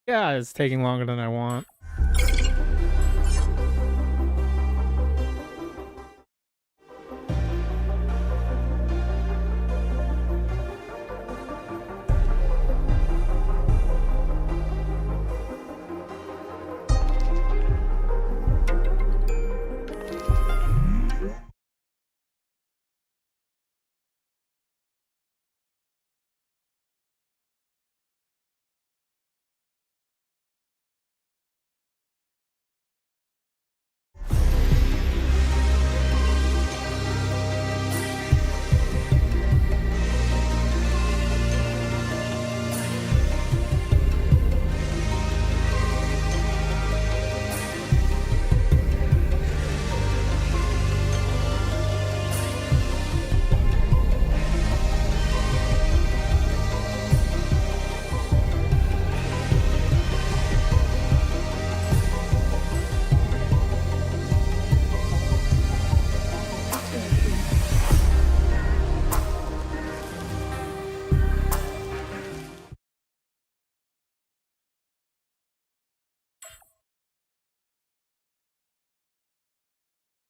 Yeah, it's taking longer than I want.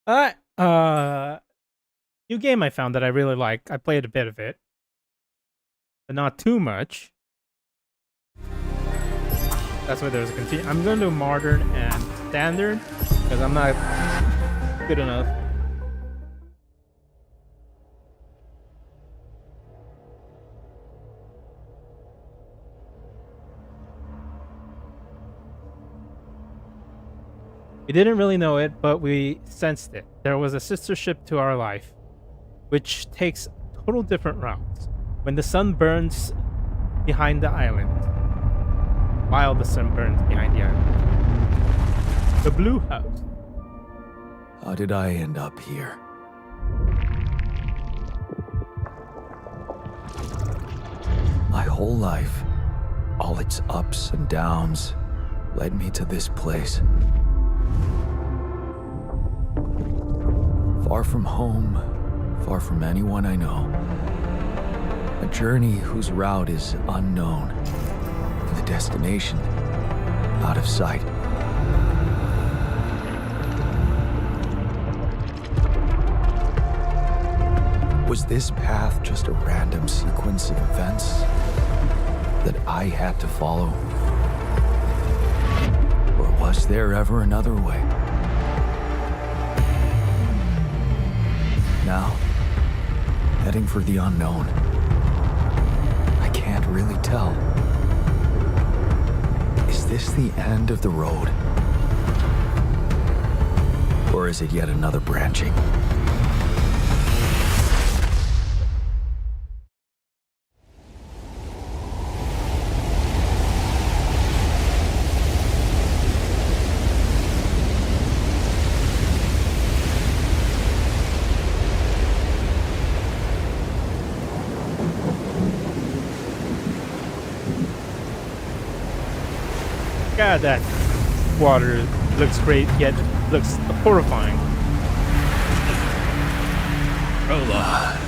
Alright, new game I found that I really like. I played a bit of it, but not too much. That's why there's a continue. I'm going to do modern and standard because I'm not good enough. We didn't really know it, but we sensed it. There was a sister ship to our life, which takes total different routes. When the sun burns behind the island, while the sun burns behind the island. The Blue House. How did I end up here? My whole life, all its ups and downs, led me to this place. Far from home, far from anyone I know. A journey whose route is unknown, and the destination out of sight. Was this path just a random sequence of events that I had to follow? Or was there ever another way? Now, heading for the unknown. I can't really tell. Is this the end of the road? Or is it yet another branching? God, that water looks great, yet looks horrifying. Rola.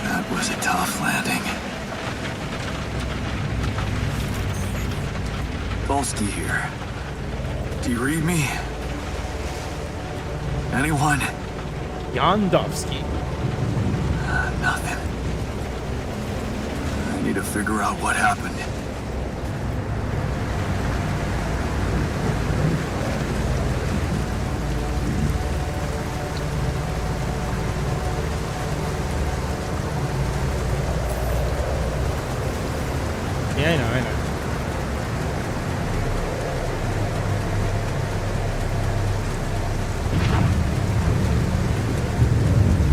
That was a tough landing. Volsky here. Do you read me? Anyone? Yondovsky. Nothing. I need to figure out what happened. Yeah, I know.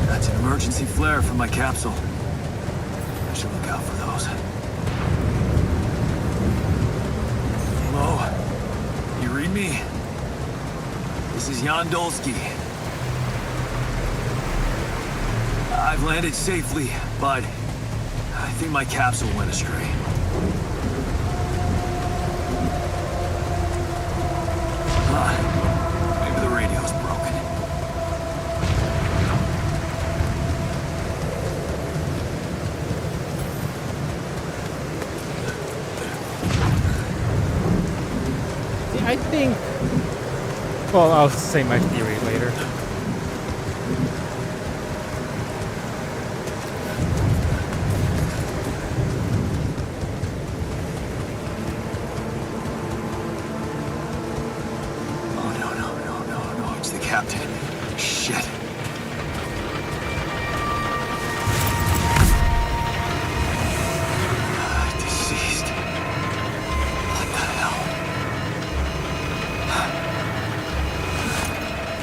That's an emergency flare from my capsule. I should look out for those. Hello? You read me? This is Jan Dolsky. I've landed safely, but I think my capsule went astray. Maybe the radio's broken. think. Well, I'll say my theory later. Oh, no, it's the captain. Shit. Deceased. What the hell?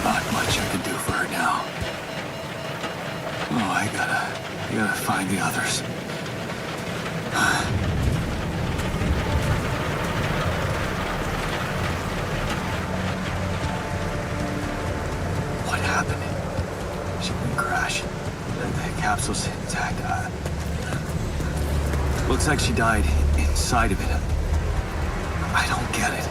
Not much I can do for her now. Oh, I gotta find the others. What happened? She didn't crash. The capsule's intact. Looks like she died inside of it. I don't get it.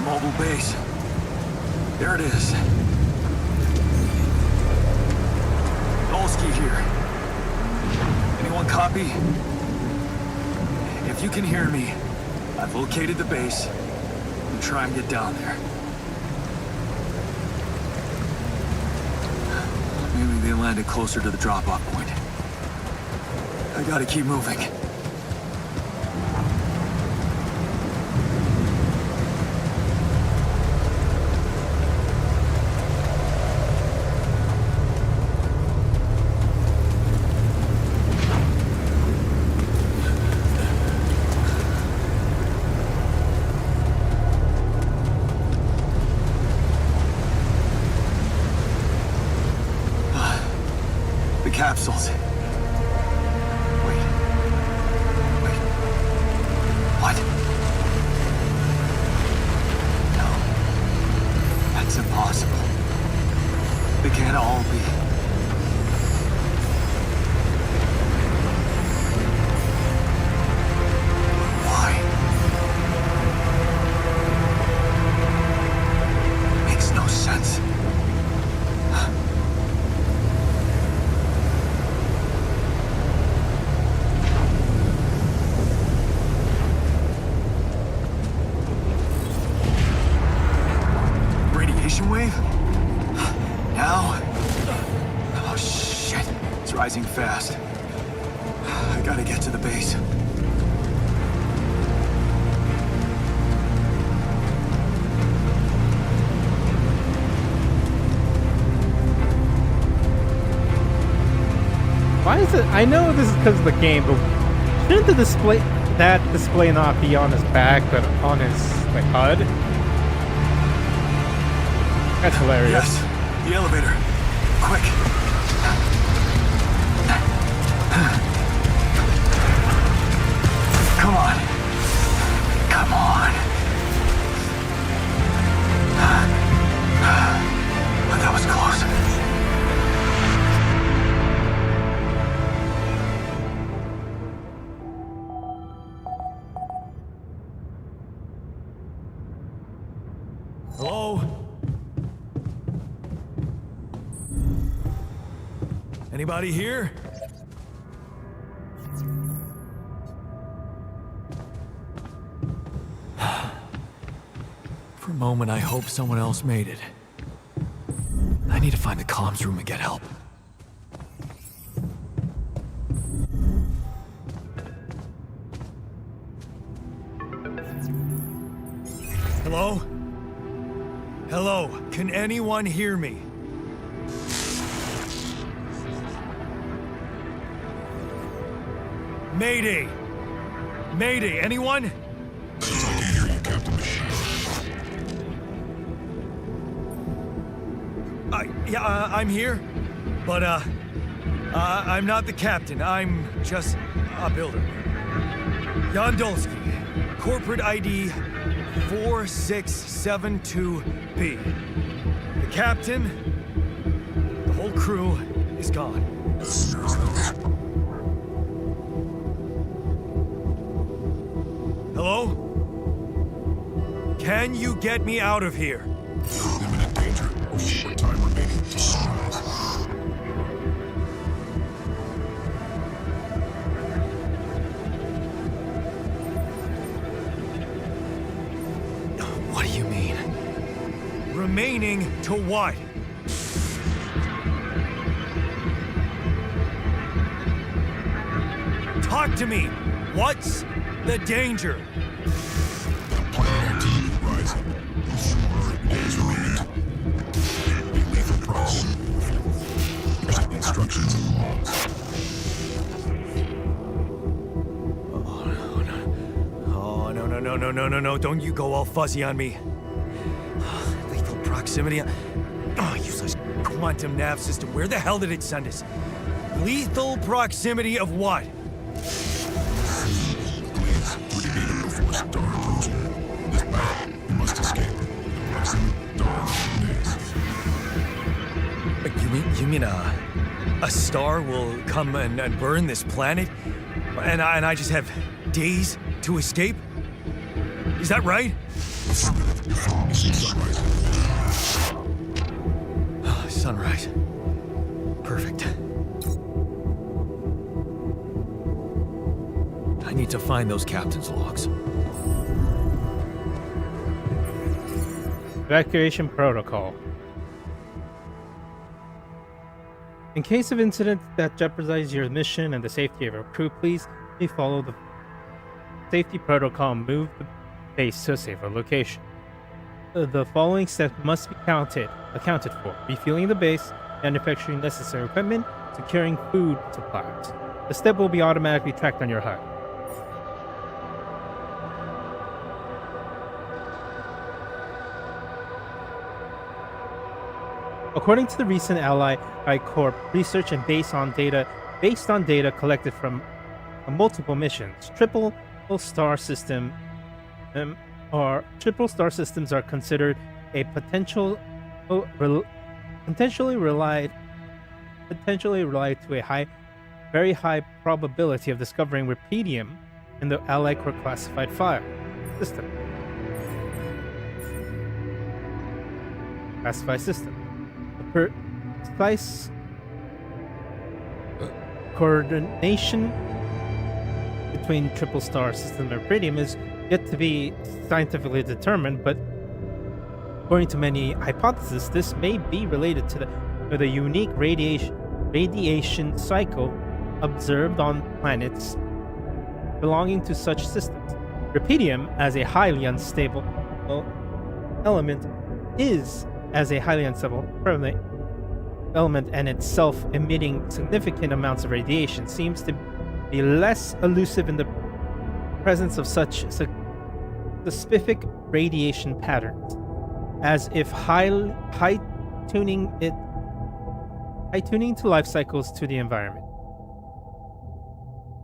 Mobile base. There it is. Olski here. Anyone copy? If you can hear me, I've located the base. We'll try and get down there. Maybe they landed closer to the drop-off point. I gotta keep moving. Capsules. Wait. What? No. That's impossible. They can't all be. Why? Makes no sense. Wave? Now? Oh shit, it's rising fast. I gotta get to the base. Why is it? I know this is because of the game, but shouldn't the display not be on his back, but on his like HUD? That's hilarious. Yes, the elevator. Quick. Come on. Come on. But that was close. Hello? Anybody here? For a moment, I hope someone else made it. I need to find the comms room and get help. Hello? Hello? Can anyone hear me? Mayday! Mayday, anyone? Since I can hear you, Captain Machine. I'm here, but, I'm not the captain. I'm just a builder. Yondolski, corporate ID 4672B. The captain, the whole crew is gone. Hello? Can you get me out of here? You're in imminent danger. Only short time remaining. remaining to what? Talk to me! What's the danger? Planet activity rising. 4 days remaining. Be lethal proximity. Instructions and logs. Oh, no. Don't you go all fuzzy on me. Lethal proximity. Oh, useless quantum nav system. Where the hell did it send us? Lethal proximity of what? Please, repeat it before star approaching. This battle, you must escape. Proximity star next. You mean a star will come and burn this planet? And I just have days to escape? Is that right? Affirmative. Your phone is sunrise. Sunrise. Perfect. I need to find those captain's logs. Evacuation protocol. In case of incidents that jeopardize your mission and the safety of your crew, please follow the safety protocol and move the base to a safer location. The following steps must be accounted for: refueling the base, manufacturing necessary equipment, securing food supplies. The step will be automatically tracked on your HUD. According to the recent Ally Corp research and based on data collected from multiple missions, triple star systems are considered a potentially relied to a very high probability of discovering rubidium in the Ally Corp classified file system. Classified system. The precise coordination between triple star system and rubidium is yet to be scientifically determined, but according to many hypotheses, this may be related to the unique radiation cycle observed on planets belonging to such systems. Rubidium, as a highly unstable element, and itself emitting significant amounts of radiation, seems to be less elusive in the presence of such specific radiation patterns, as if high tuning to life cycles to the environment.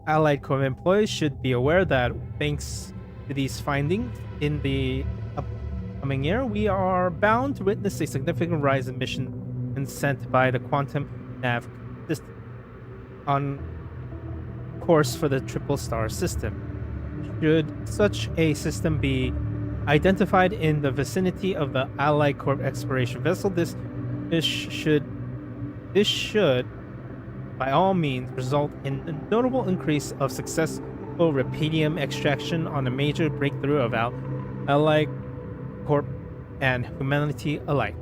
Allied Corps employees should be aware that thanks to these findings in the upcoming year, we are bound to witness a significant rise in mission sent by the quantum nav system on course for the triple star system. Should such a system be identified in the vicinity of the Allied Corp exploration vessel, this should by all means result in a notable increase of successful rubidium extraction on a major breakthrough of Allied Corp and humanity alike.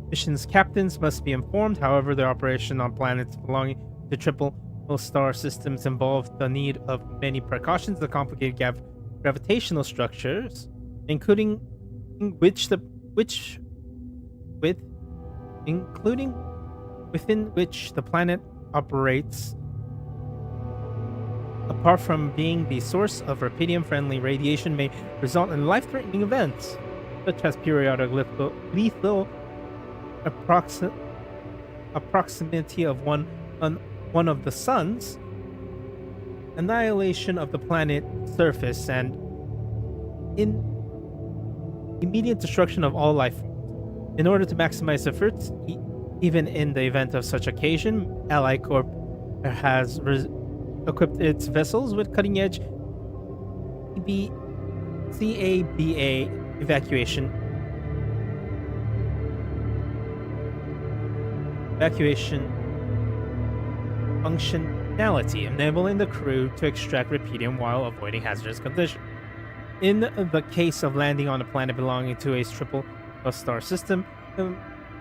Missions captains must be informed. However, the operation on planets belonging to triple star systems involve the need of many precautions. The complicated gravitational structures, including within which the planet operates, apart from being the source of rubidium-friendly radiation, may result in life-threatening events, such as periodic lethal proximity of one of the suns, annihilation of the planet's surface, and immediate destruction of all life forms. In order to maximize efforts, even in the event of such occasion, Allied Corp has equipped its vessels with cutting-edge CABA evacuation functionality, enabling the crew to extract rubidium while avoiding hazardous conditions. In the case of landing on a planet belonging to a triple star system,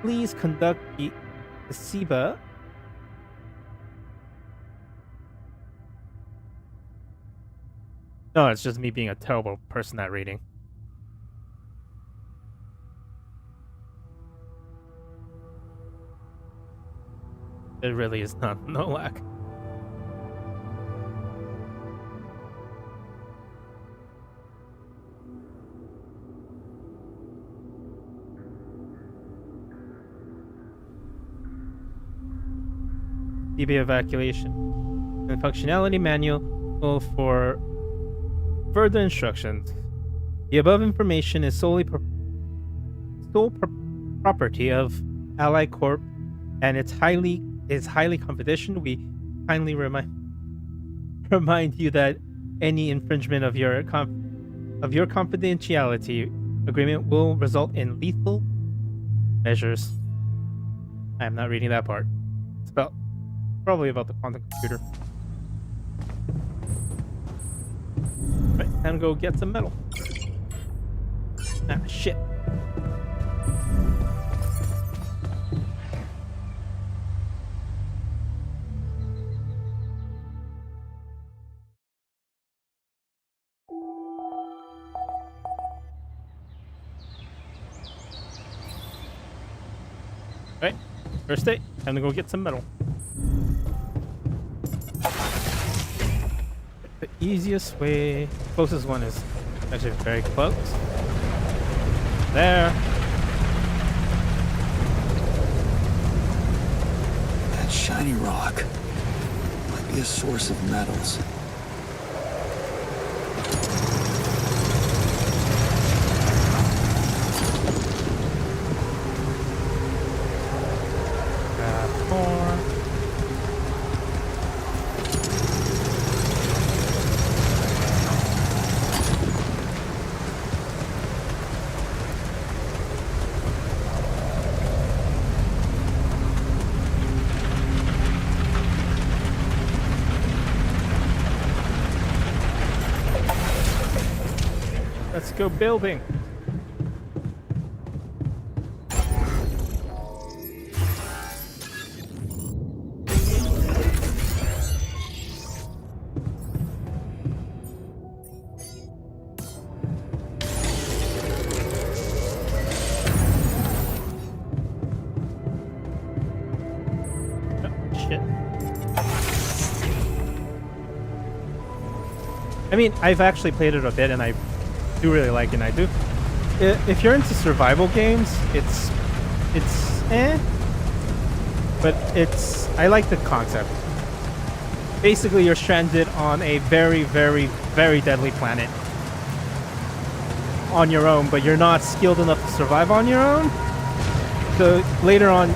please conduct the SIBA. No, it's just me being a terrible person at reading. It really is not no lack. DB evacuation and functionality manual for further instructions. The above information is solely property of Ally Corp, and it's highly confidential. We kindly remind you that any infringement of your confidentiality agreement will result in lethal measures. I am not reading that part. It's probably about the quantum computer. Right, time to go get some metal. Ah, shit. Right, first day, time to go get some metal. The easiest way, closest one is actually very close. There. That shiny rock might be a source of metals. More. Let's go building. I mean, I've actually played it a bit, and I do really like it. And I do. If you're into survival games, it's eh, but I like the concept. Basically, you're stranded on a very, very, very deadly planet on your own, but you're not skilled enough to survive on your own. So later on,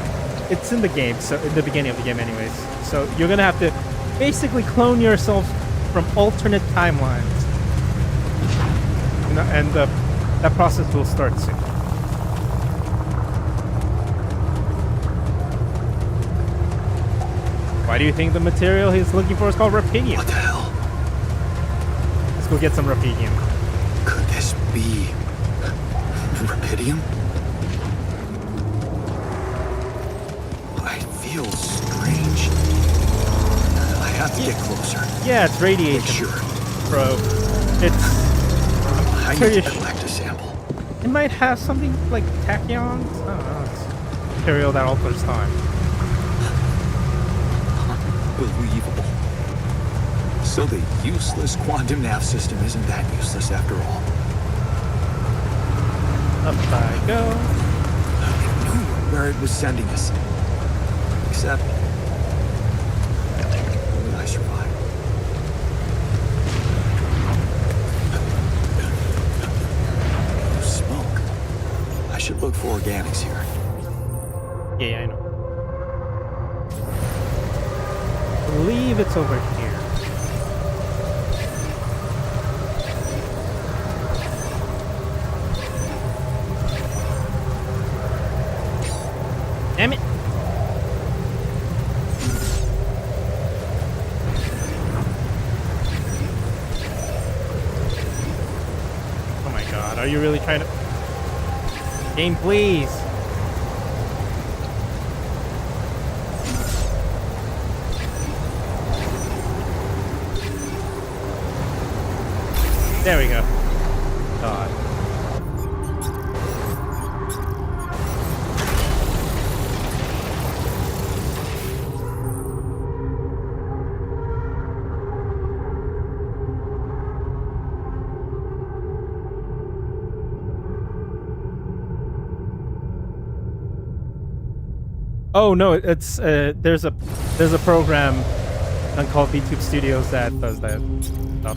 it's in the game, so in the beginning of the game, anyways. So you're gonna have to basically clone yourself from alternate timelines, and that process will start soon. Why do you think the material he's looking for is called rubidium? What the hell? Let's go get some rubidium. Could this be rubidium? I feel strange. I have to get closer. Yeah, it's radiation. Make sure. Bro. I need to collect a sample. It might have something like tachyons. I don't know. It's material that alters time. Unbelievable. So the useless quantum nav system isn't that useless after all. Up I go. I knew where it was sending us. Except... will I survive? Smoke. I should look for organics here. Yeah, I know. I believe it's over here. Damn it! Are you really trying to... Game, please. There we go. God. Oh no, it's there's a program called VTube Studios that does that stuff.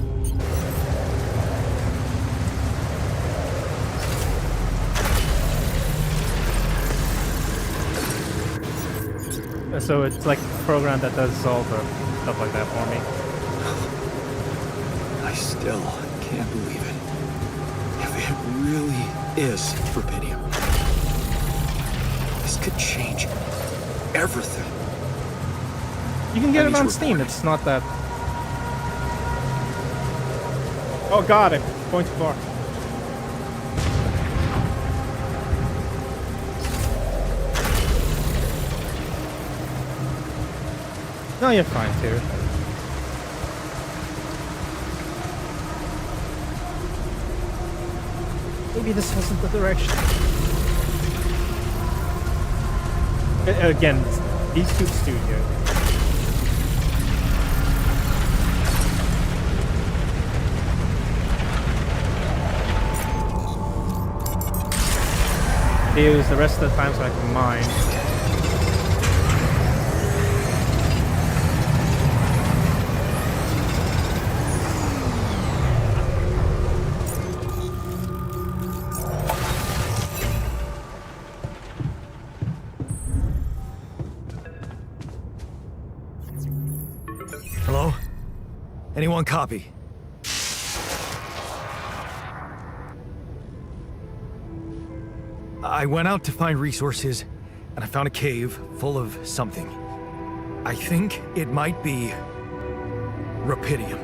So it's like a program that does all the stuff like that for me. I still can't believe it. If it really is rubidium, this could change everything. You can get I it need on to Steam. report it. It's not that. Oh God! I'm going too far. No, you're fine too. Maybe this wasn't the direction. Again, VTube Studio. They use the rest of the time so I can mine. Hello? Anyone copy? I went out to find resources, and I found a cave full of something. I think it might be rubidium.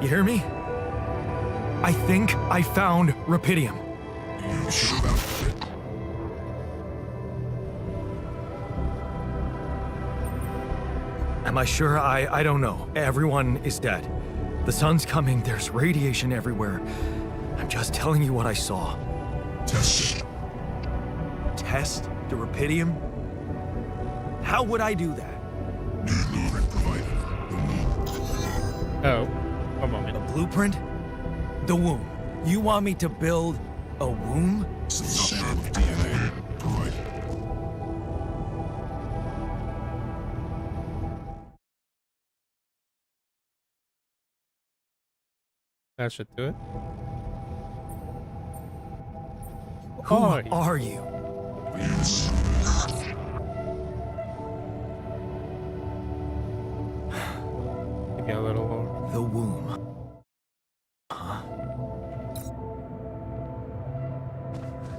You hear me? I think I found rubidium. You sure about it? Am I sure? I don't know. Everyone is dead. The sun's coming, there's radiation everywhere. I'm just telling you what I saw. Test it. Test the rubidium? How would I do that? New blueprint provided. The womb. Oh, one moment. A blueprint? The womb. You want me to build a womb? Some sample of DNA provided. That should do it. Who Oh, are you? Yes. maybe a little lower. The womb. Huh?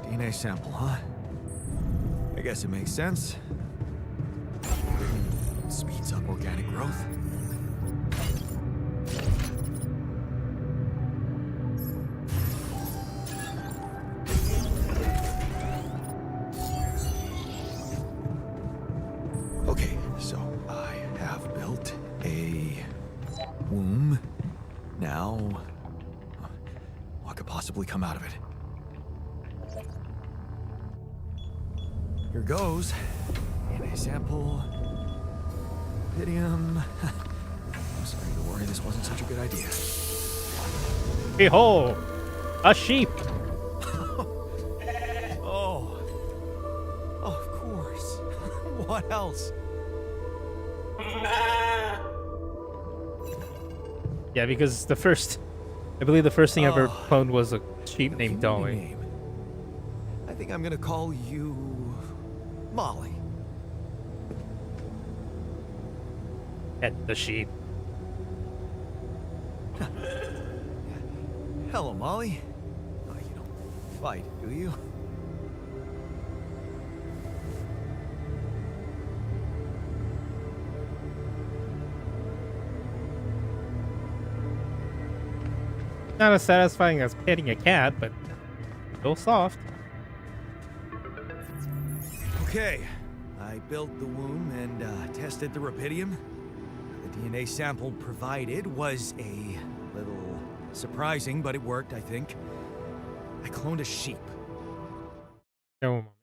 DNA sample, huh? I guess it makes sense. Speeds up organic growth. Okay, so I have built a womb. Now, what could possibly come out of it? Here goes. DNA sample. Rubidium. I'm starting to worry this wasn't such a good idea. Behold, a sheep. Oh. Oh, of course. What else? Yeah, because I believe the first thing I ever cloned was a sheep A named human Dolly. name. I think I'm gonna call you Molly. Pet the sheep. Hello, Molly. Oh, you don't fight, do you? Not as satisfying as petting a cat, but still soft. Okay, I built the womb and tested the rapidium. The DNA sample provided was a little surprising, but it worked, I think. I cloned a sheep. Okay, one moment.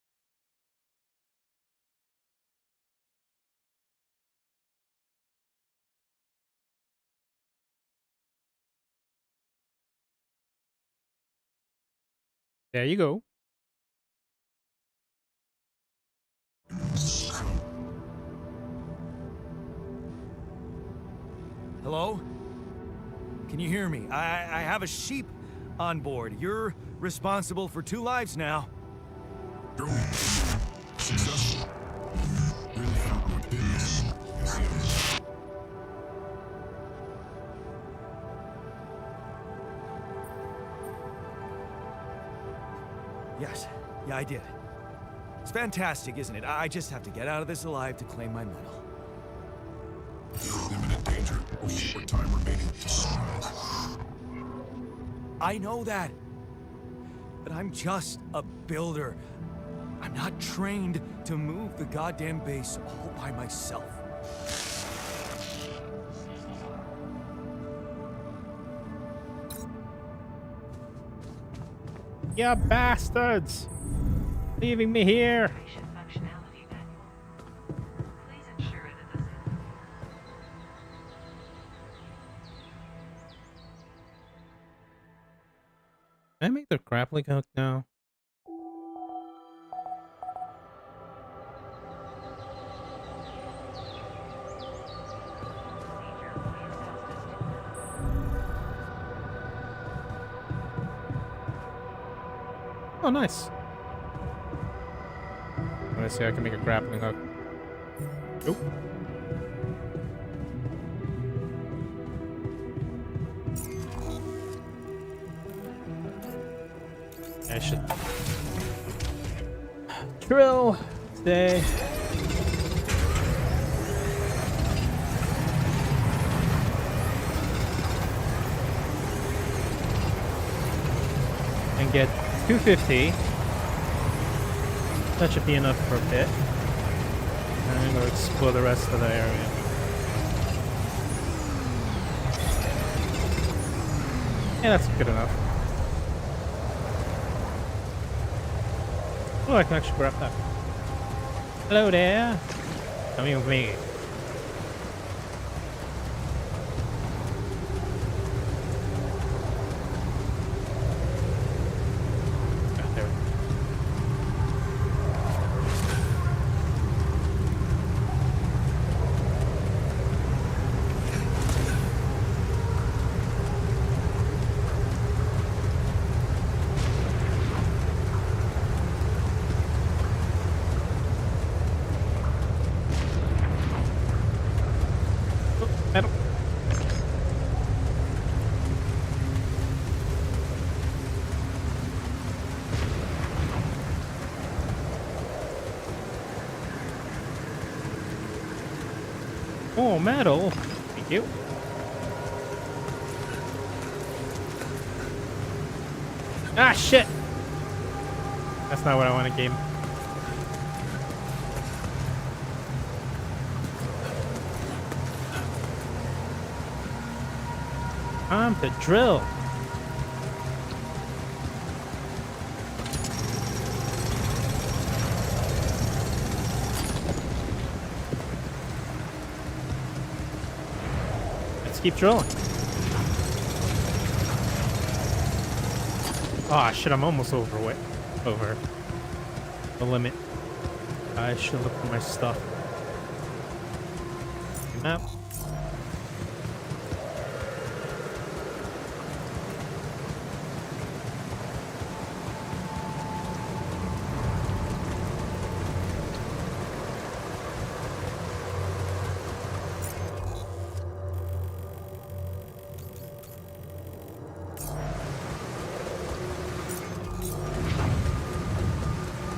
There you go. Hello? Can you hear me? I have a sheep on board. You're responsible for 2 lives now. Joey, successful. Really found what it is. Yes, Yes. Yeah, I did. It's fantastic, isn't it? I just have to get out of this alive to claim my medal. you're in imminent danger. Only short time remaining to sunrise. I know that. But I'm just a builder. I'm not trained to move the goddamn base all by myself. Yeah, bastards! Leaving me here. Operation functionality manual. Please ensure that this Can I make the grappling hook now? Oh, nice. Let's see, I can make a grappling hook. Nope. I should drill today. And get 250. That should be enough for a bit. And we'll explore the rest of the area. Yeah, that's good enough. Oh, I can actually grab that. Hello there. Coming with me. Ah, there we go. Metal. Oh, metal. Thank you. Ah, shit. That's not what I want to game. Time to drill. Let's keep drilling. Ah, shit, I'm almost over the limit. I should look for my stuff. Map.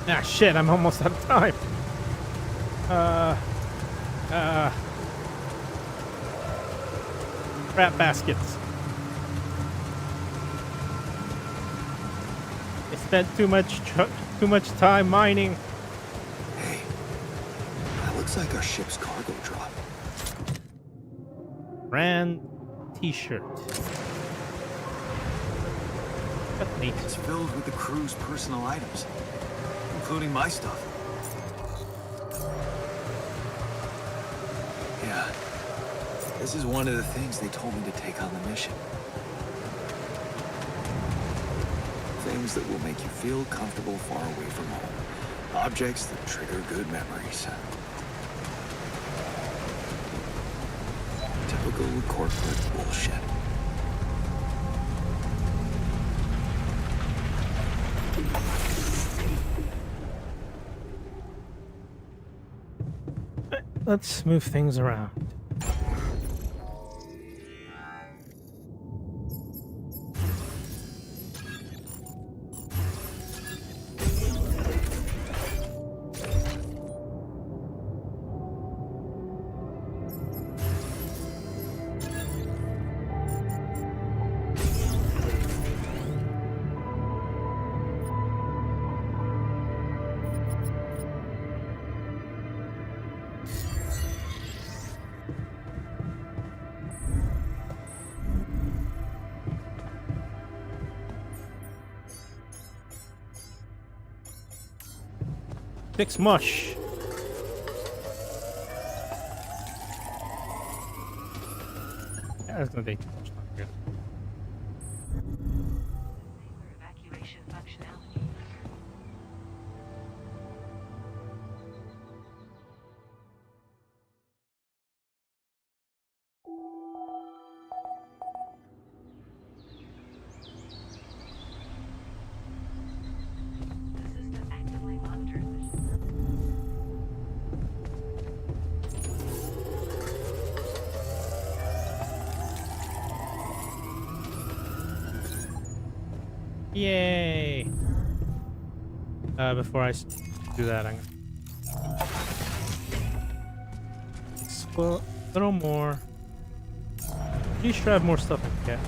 Ah, shit, I'm almost out of time. Rat baskets. spent too much time mining. Hey, that looks like our ship's cargo drop. Brand T-shirt. That's neat. It's filled with the crew's personal items, including my stuff. Yeah, this is one of the things they told me to take on the mission. Things that will make you feel comfortable far away from home. Objects that trigger good memories. Typical corporate bullshit. Let's move things around. Fix mush. That's gonna take too much longer. Evacuation functionality. The system actively monitors the Yay! Before I do that, I'm gonna explore a little more. Pretty sure I have more stuff I can get.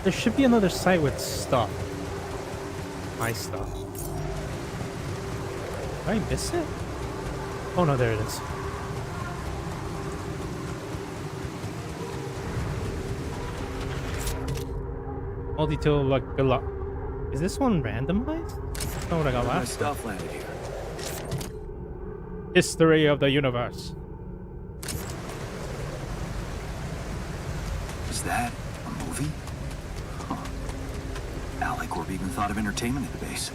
There should be another site with stuff. My stuff. Did I miss it? Oh no, there it is. Multi-tool luck, good luck. Is this one randomized? That's not what I got My last time. stuff landed here. History of the universe. Is that a movie? Huh. Alicorp even thought of entertainment at the base.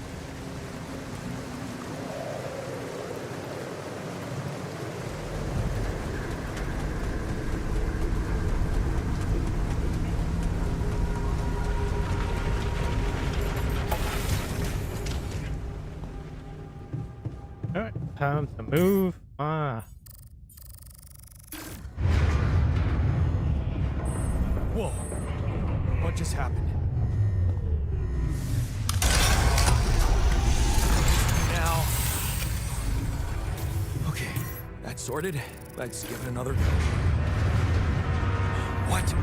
Alright, time to move. Whoa. What just happened? Now. Okay, that's sorted. Let's give it another go. What?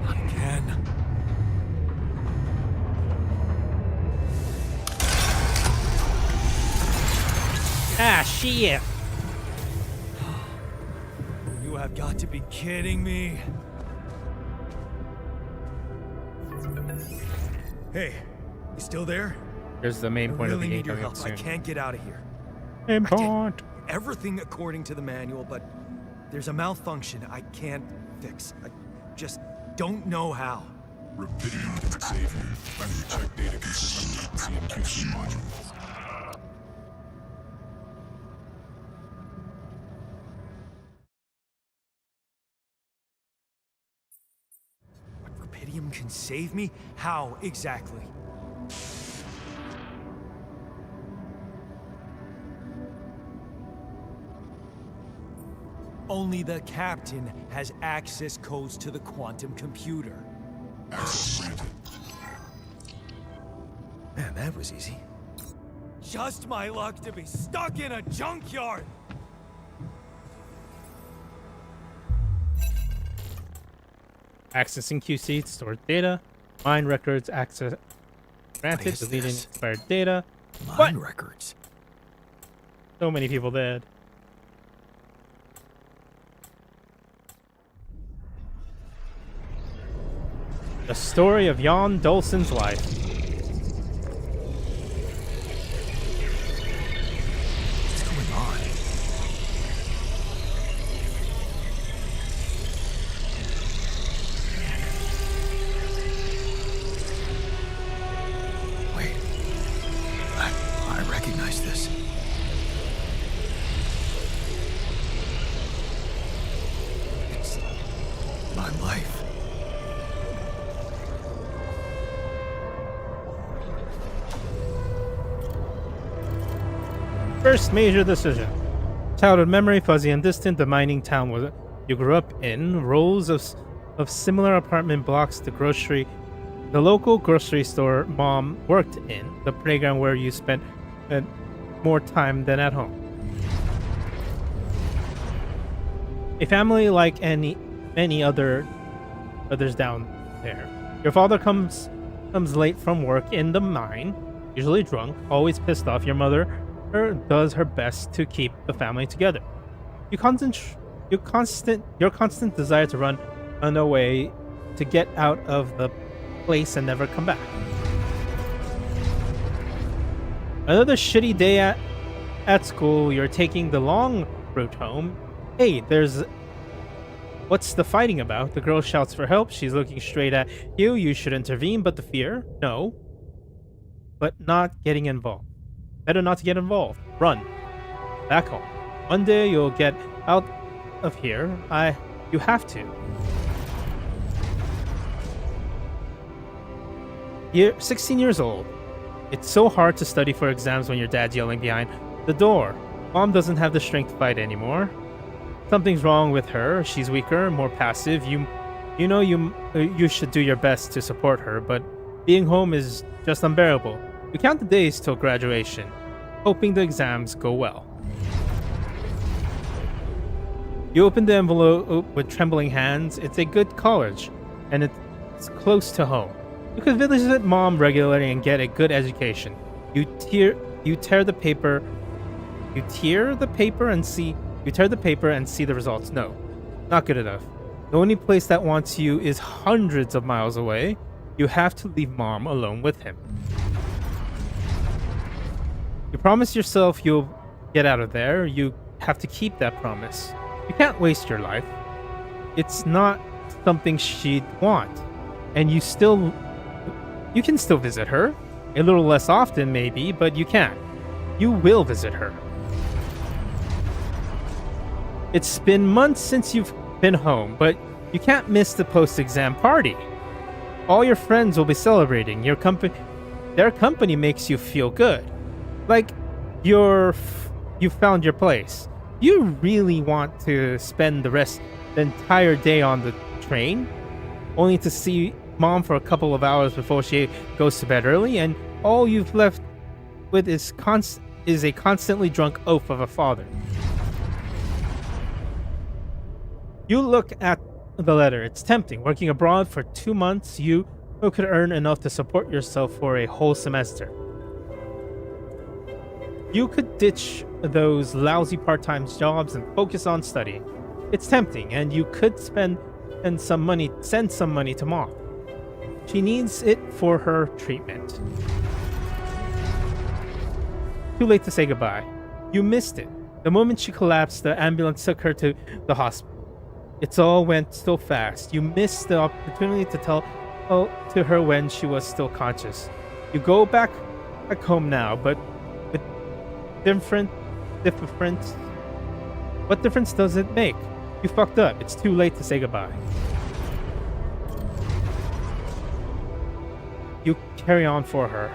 Not again. Ah, shit! You have got to be kidding me. Hey, you still there? Here's the main I point really of the need game your coming help. I soon. can't get out of here. Main I did point. everything according to the manual, but there's a malfunction I can't fix. I just don't know how. Rapidity can save you. And you check data consistently with the CMQC module. What Rapidium Quantum can save me? How exactly? Only the captain has access codes to the quantum computer. Access granted. Man, that was easy. Just my luck to be stuck in a junkyard! Accessing QC stored data. Mine records access granted. is Deleting this? expired data. Mine records. So many people dead. The story of Jan Dolson's life. What's going on? Wait. I recognize this. It's my life. First major decision. Childhood memory, fuzzy and distant. The mining town was you grew up in. Rows of similar apartment blocks. The local grocery store mom worked in. The playground where you spent more time than at home. A family like many others down there. Your father comes late from work in the mine, usually drunk, always pissed off. Your mother does her best to keep the family together. Your constant desire to run away, to get out of the place and never come back. Another shitty day at school. You're taking the long route home. Hey, what's the fighting about? The girl shouts for help. She's looking straight at you. You should intervene, but the fear, no. But not getting involved. Better not to get involved. Run. Back home. One day you'll get out of here. You have to. You're 16 years old. It's so hard to study for exams when your dad's yelling behind the door. Mom doesn't have the strength to fight anymore. Something's wrong with her. She's weaker, more passive. You should do your best to support her, but being home is just unbearable. You count the days till graduation, hoping the exams go well. You open the envelope with trembling hands. It's a good college, and it's close to home. You could visit mom regularly and get a good education. You tear the paper and see the results. No, not good enough. The only place that wants you is hundreds of miles away. You have to leave mom alone with him. You promise yourself you'll get out of there. You have to keep that promise. You can't waste your life. It's not something she'd want. And you can still visit her. A little less often, maybe, but you can. You will visit her. It's been months since you've been home, but you can't miss the post-exam party. All your friends will be celebrating. Their company makes you feel good. Like you found your place. You really want to spend the entire day on the train, only to see mom for a couple of hours before she goes to bed early, and all you've left with is a constantly drunk oaf of a father. You look at the letter. It's tempting. Working abroad for 2 months, you could earn enough to support yourself for a whole semester. You could ditch those lousy part-time jobs and focus on studying. It's tempting, and you could send some money to mom. She needs it for her treatment. Too late to say goodbye. You missed it. The moment she collapsed, the ambulance took her to the hospital. It all went so fast. You missed the opportunity to tell to her when she was still conscious. You go back home now, but with different. What difference does it make? You fucked up. It's too late to say goodbye. you carry on for her.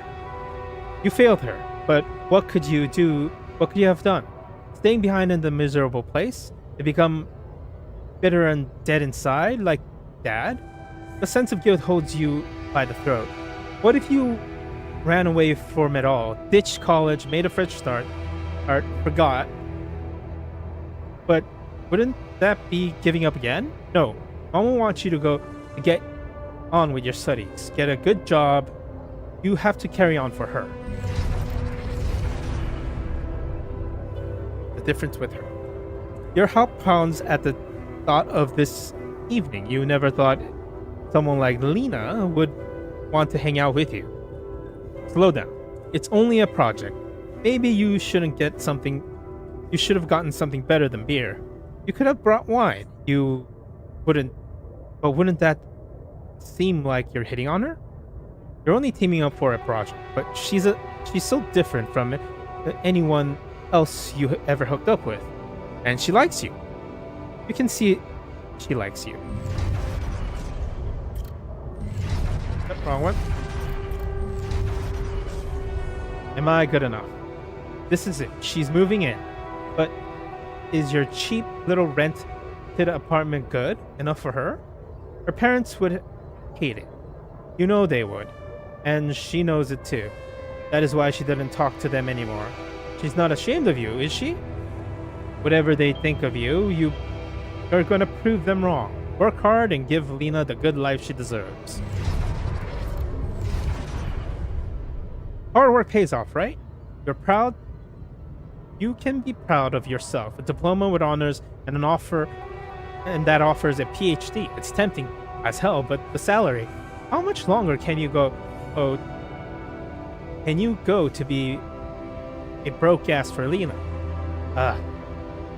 You failed her, but what could you do? What could you have done? Staying behind in the miserable place? To become bitter and dead inside, like Dad? The sense of guilt holds you by the throat. What if you ran away from it all, ditched college, made a fresh start, or forgot? But wouldn't that be giving up again? No. Mama wants you to go to get on with your studies, get a good job. You have to carry on for her. The difference with her. Your heart pounds at the thought of this evening. You never thought someone like Lena would want to hang out with you. Slow down. It's only a project. Maybe you shouldn't get something. You should have gotten something better than beer. You could have brought wine. You wouldn't. But wouldn't that seem like you're hitting on her? You're only teaming up for a project, but she's so different from anyone else you ever hooked up with, and she likes you. You can see she likes you. Yep, wrong one. Am I good enough? This is it. She's moving in, but is your cheap little rented apartment good enough for her? Her parents would hate it. You know they would. And she knows it too. That is why she doesn't talk to them anymore. She's not ashamed of you, is she? Whatever they think of you, you're going to prove them wrong. Work hard and give Lena the good life she deserves. Hard work pays off, right? You're proud? You can be proud of yourself. A diploma with honors and an offer, and that offers a PhD. It's tempting as hell, but the salary. How much longer can you go? Oh, can you go to be a broke ass for Lena?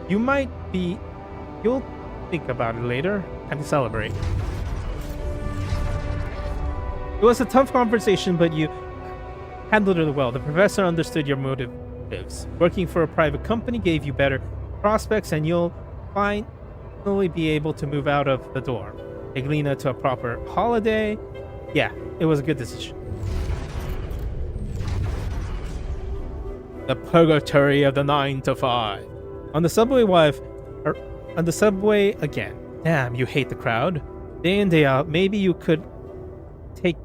You might be. You'll think about it later. Time to celebrate. It was a tough conversation, but you handled it well. The professor understood your motives. Working for a private company gave you better prospects, and you'll finally be able to move out of the dorm. Take Lena to a proper holiday. Yeah, it was a good decision. The purgatory of the 9 to 5. On the subway on the subway again. Damn, you hate the crowd. Day in, day out. Maybe you could take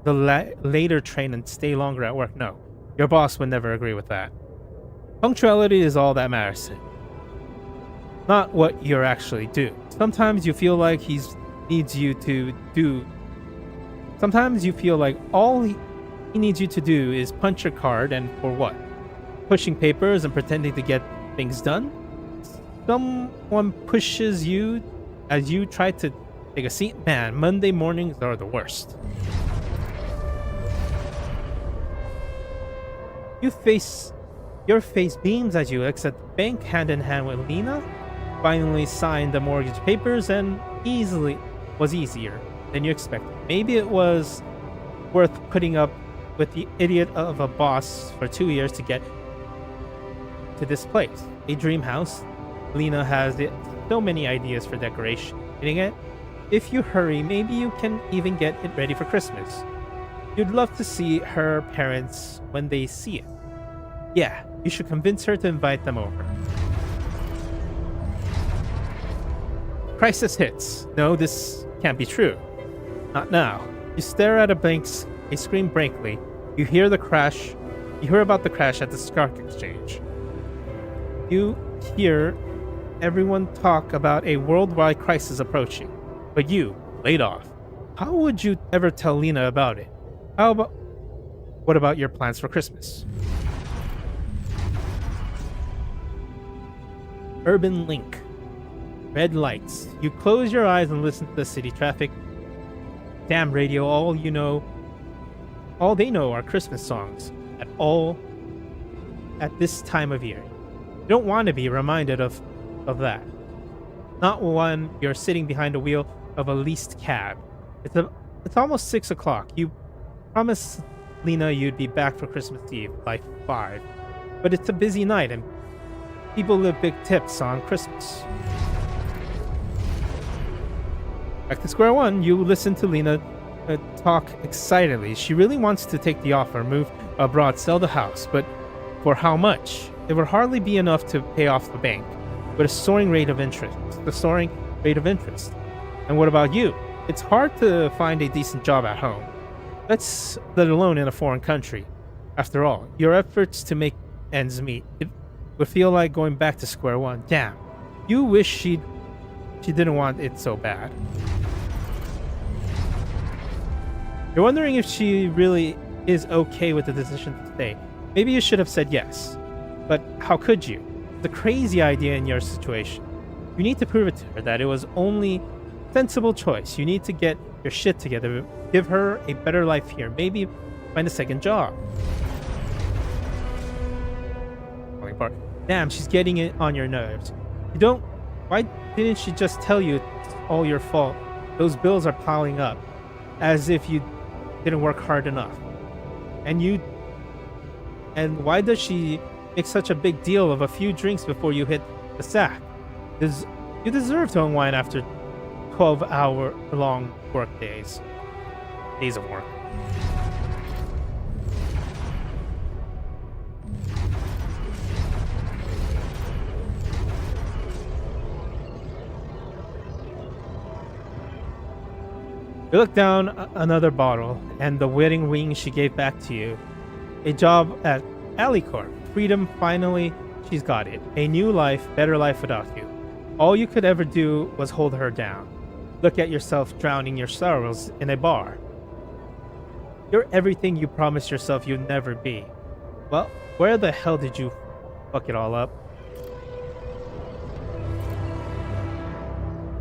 the later train and stay longer at work. No, your boss would never agree with that. Punctuality is all that matters. Not what you actually do. Sometimes you feel like he needs you to do. Sometimes you feel like all he needs you to do is punch your card, and for what? Pushing papers and pretending to get things done? Someone pushes you as you try to take a seat. Man, Monday mornings are the worst. Your face beams as you exit the bank hand in hand with Lena. Finally signed the mortgage papers, and was easier than you expected. Maybe it was worth putting up with the idiot of a boss for 2 years to get to this place. A dream house. Lena has so many ideas for decoration. Getting it? If you hurry, maybe you can even get it ready for Christmas. You'd love to see her parents when they see it. Yeah, you should convince her to invite them over. Crisis hits. No, this can't be true. Not now. You stare at a screen blankly. You hear the crash. You hear about the crash at the stock exchange. You hear everyone talk about a worldwide crisis approaching. But you, laid off. How would you ever tell Lena about it? What about your plans for Christmas? Urban Link. Red lights. You close your eyes and listen to the city traffic. Damn radio, all they know are Christmas songs. At this time of year. You don't want to be reminded of that. Not when you're sitting behind the wheel of a leased cab. It's almost 6 o'clock. You promised Lena you'd be back for Christmas Eve by 5. But it's a busy night and people live big tips on Christmas. Back to square one, you listen to Lena talk excitedly. She really wants to take the offer, move abroad, sell the house, but for how much? It would hardly be enough to pay off the bank with a soaring rate of interest. The soaring rate of interest. And what about you? It's hard to find a decent job at home. Let alone in a foreign country. After all, your efforts to make ends meet. It would feel like going back to square one. Damn. You wish she didn't want it so bad. You're wondering if she really is okay with the decision to stay. Maybe you should have said yes. But how could you? It's a crazy idea in your situation. You need to prove it to her that it was only sensible choice. You need to get your shit together. Give her a better life here. Maybe find a second job. Damn, she's getting it on your nerves. Why didn't she just tell you it's all your fault? Those bills are piling up. As if you didn't work hard enough. And why does she make such a big deal of a few drinks before you hit the sack? You deserve to unwind after 12-hour long work days. Days of work. You look down another bottle and the wedding ring she gave back to you. A job at Alicorp. Freedom, finally, she's got it. A new life, better life without you. All you could ever do was hold her down. Look at yourself drowning your sorrows in a bar. You're everything you promised yourself you'd never be. Well, where the hell did you fuck it all up?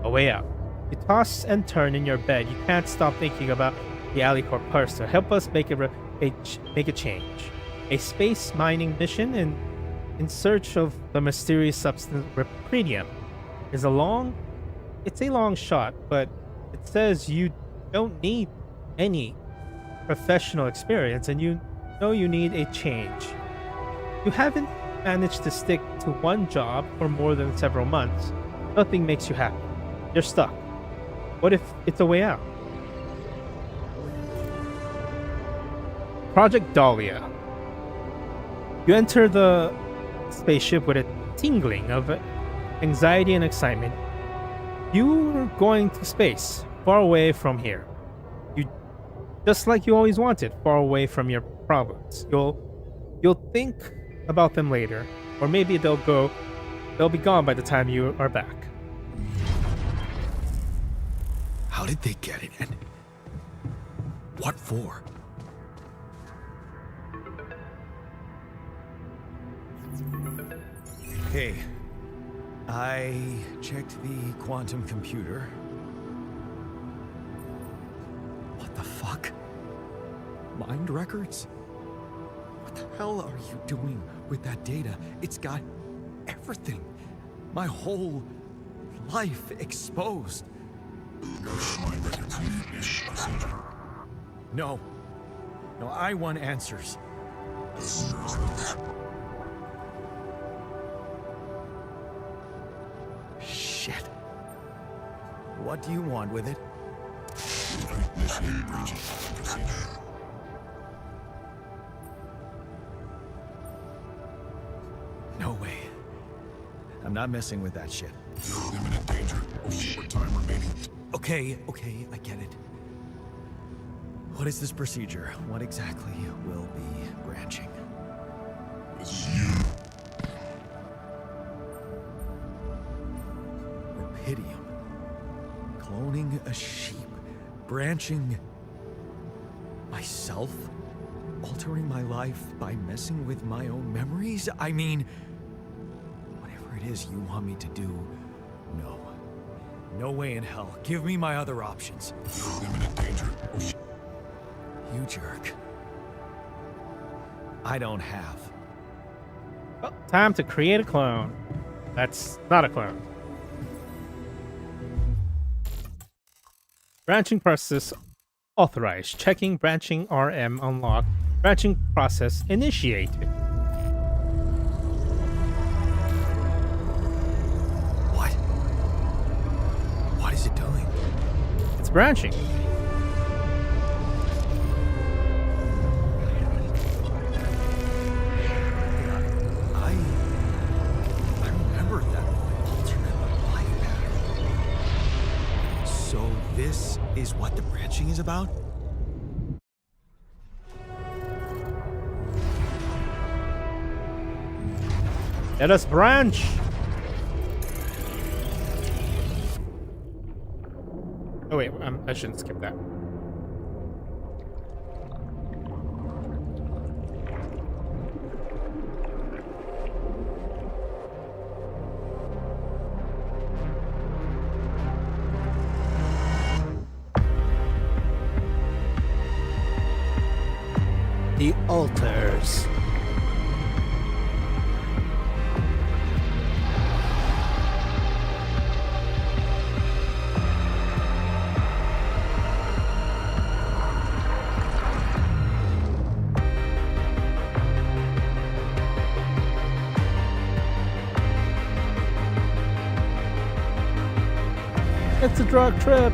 A way out. You toss and turn in your bed. You can't stop thinking about the Alicorp purse to help us make a change. A space mining mission in search of the mysterious substance Repredium is a long shot, but it says you don't need any professional experience and you know you need a change. You haven't managed to stick to one job for more than several months. Nothing makes you happy. You're stuck. What if it's a way out? Project Dahlia. You enter the spaceship with a tingling of anxiety and excitement. You're going to space, far away from here. Just like you always wanted, far away from your problems. You'll think about them later, or maybe they'll be gone by the time you are back. How did they get it, and what for? Okay. I checked the quantum computer. What the fuck? Mind records? What the hell are you doing with that data? It's got everything. My whole life exposed. No. No, I want answers. Shit. What do you want with it? No way. I'm not messing with that shit. Imminent danger. Only short time remaining. Okay, I get it. What is this procedure? What exactly will be branching? This is you. Repidium. Cloning a sheep. Branching myself? Altering my life by messing with my own memories? I mean, whatever it is you want me to do, no. No way in hell. Give me my other options. Imminent danger. You jerk. I don't have. Well, time to create a clone. That's not a clone. Branching process authorized. Checking branching RM unlocked. Branching process initiated. What is it doing? It's branching. is what the branching is about? Let us branch. Oh wait, I shouldn't skip that. The altars. It's a drug trip.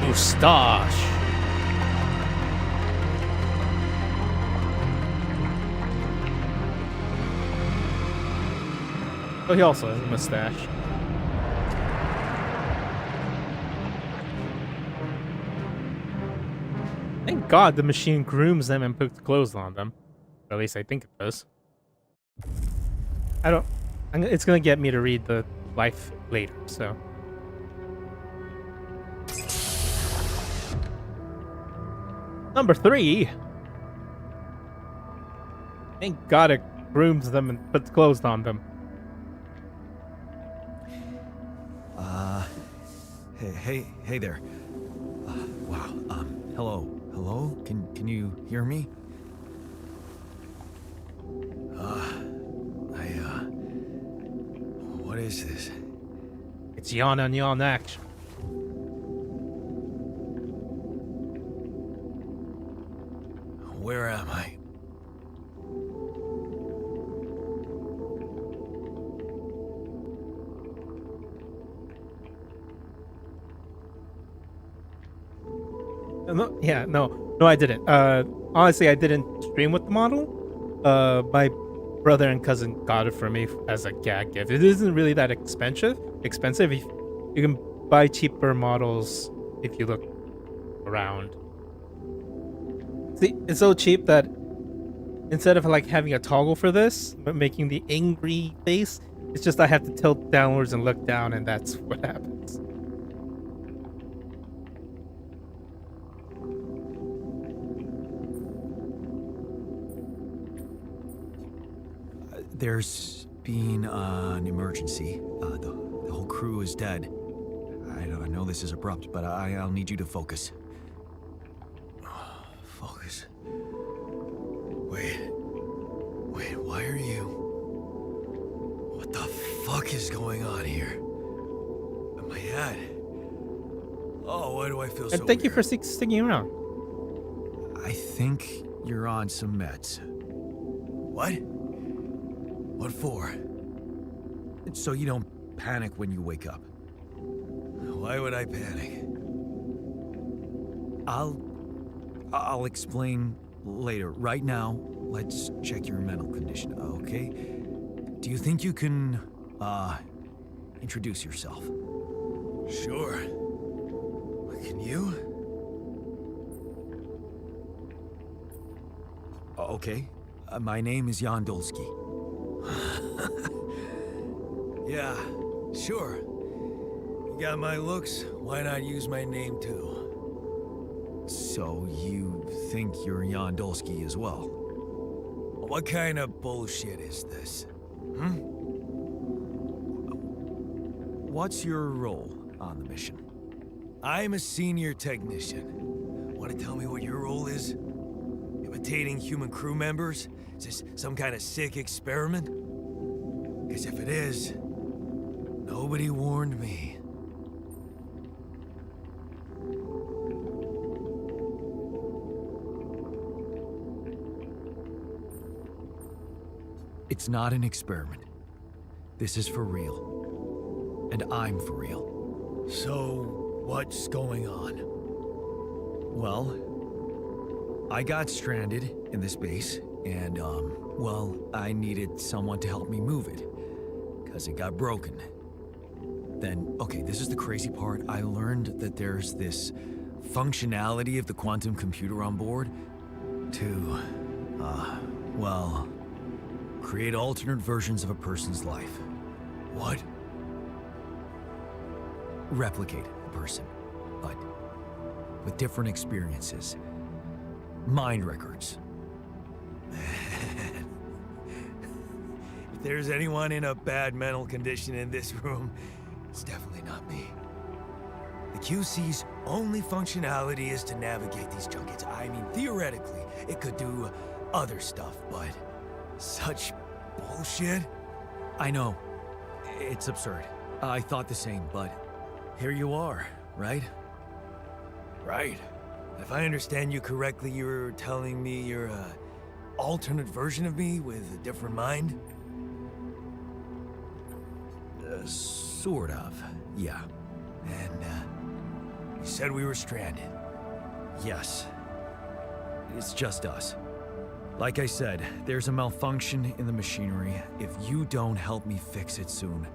Mustache. Oh, he also has a mustache. Thank God the machine grooms them and puts clothes on them. Or at least I think it does. I don't. It's gonna get me to read the life later, so. Number 3. Thank God it grooms them and puts clothes on them. Hey there. Wow. Hello. Can you hear me? What is this? It's yawn on yawn action. Where am I? No, I didn't. Honestly, I didn't stream with the model. My brother and cousin got it for me as a gag gift. It isn't really that expensive. You can buy cheaper models if you look around. See, it's so cheap that instead of like having a toggle for this, but making the angry face, it's just I have to tilt downwards and look down, and that's what happens. There's been an emergency. The whole crew is dead. I know this is abrupt, but I'll need you to focus. Focus. Wait, why are you... What the fuck is going on here? My head. Oh, why do I feel so And thank you for weird? sticking around. I think you're on some meds. What? What for? So you don't panic when you wake up. Why would I panic? I'll explain later. Right now, let's check your mental condition, okay? Do you think you can, introduce yourself? Sure. Can you? Okay. My name is Jan Dolsky. Yeah, sure. You got my looks, why not use my name too? So you think you're Jan Dolsky as well? What kind of bullshit is this? What's your role on the mission? I'm a senior technician. Want to tell me what your role is? Imitating human crew members? Is this some kind of sick experiment? Because if it is, nobody warned me. It's not an experiment. This is for real. And I'm for real. So, what's going on? Well, I got stranded in this base, and, well, I needed someone to help me move it. Because it got broken. Then, okay, this is the crazy part. I learned that there's this functionality of the quantum computer on board to, well, create alternate versions of a person's life. What? Replicate a person, but with different experiences. Mind records. If there's anyone in a bad mental condition in this room, it's definitely not me. The QC's only functionality is to navigate these junkets. I mean, theoretically, it could do other stuff, but such bullshit? I know. It's absurd. I thought the same, but here you are, right? Right. If I understand you correctly, you're telling me you're a alternate version of me with a different mind? Sort of, yeah. And, you said we were stranded. Yes. It's just us. Like I said, there's a malfunction in the machinery. If you don't help me fix it soon,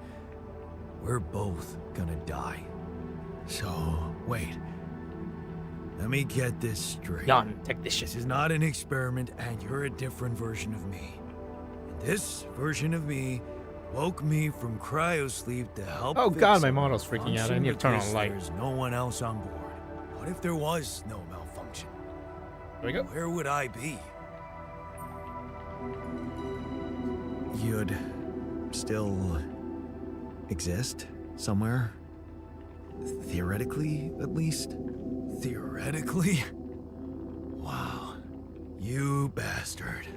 we're both gonna die. So, wait. Let me get this straight. Jan, take this This shit. is not an experiment, and you're a different version of me. And this version of me woke me from cryosleep to help Oh fix god, my a model's freaking out. I malfunction need to turn on because light. There's no one else on board. What if there was no malfunction? There we go. Where would I be? You'd still exist somewhere? Theoretically, at least? Theoretically? Wow. You bastard.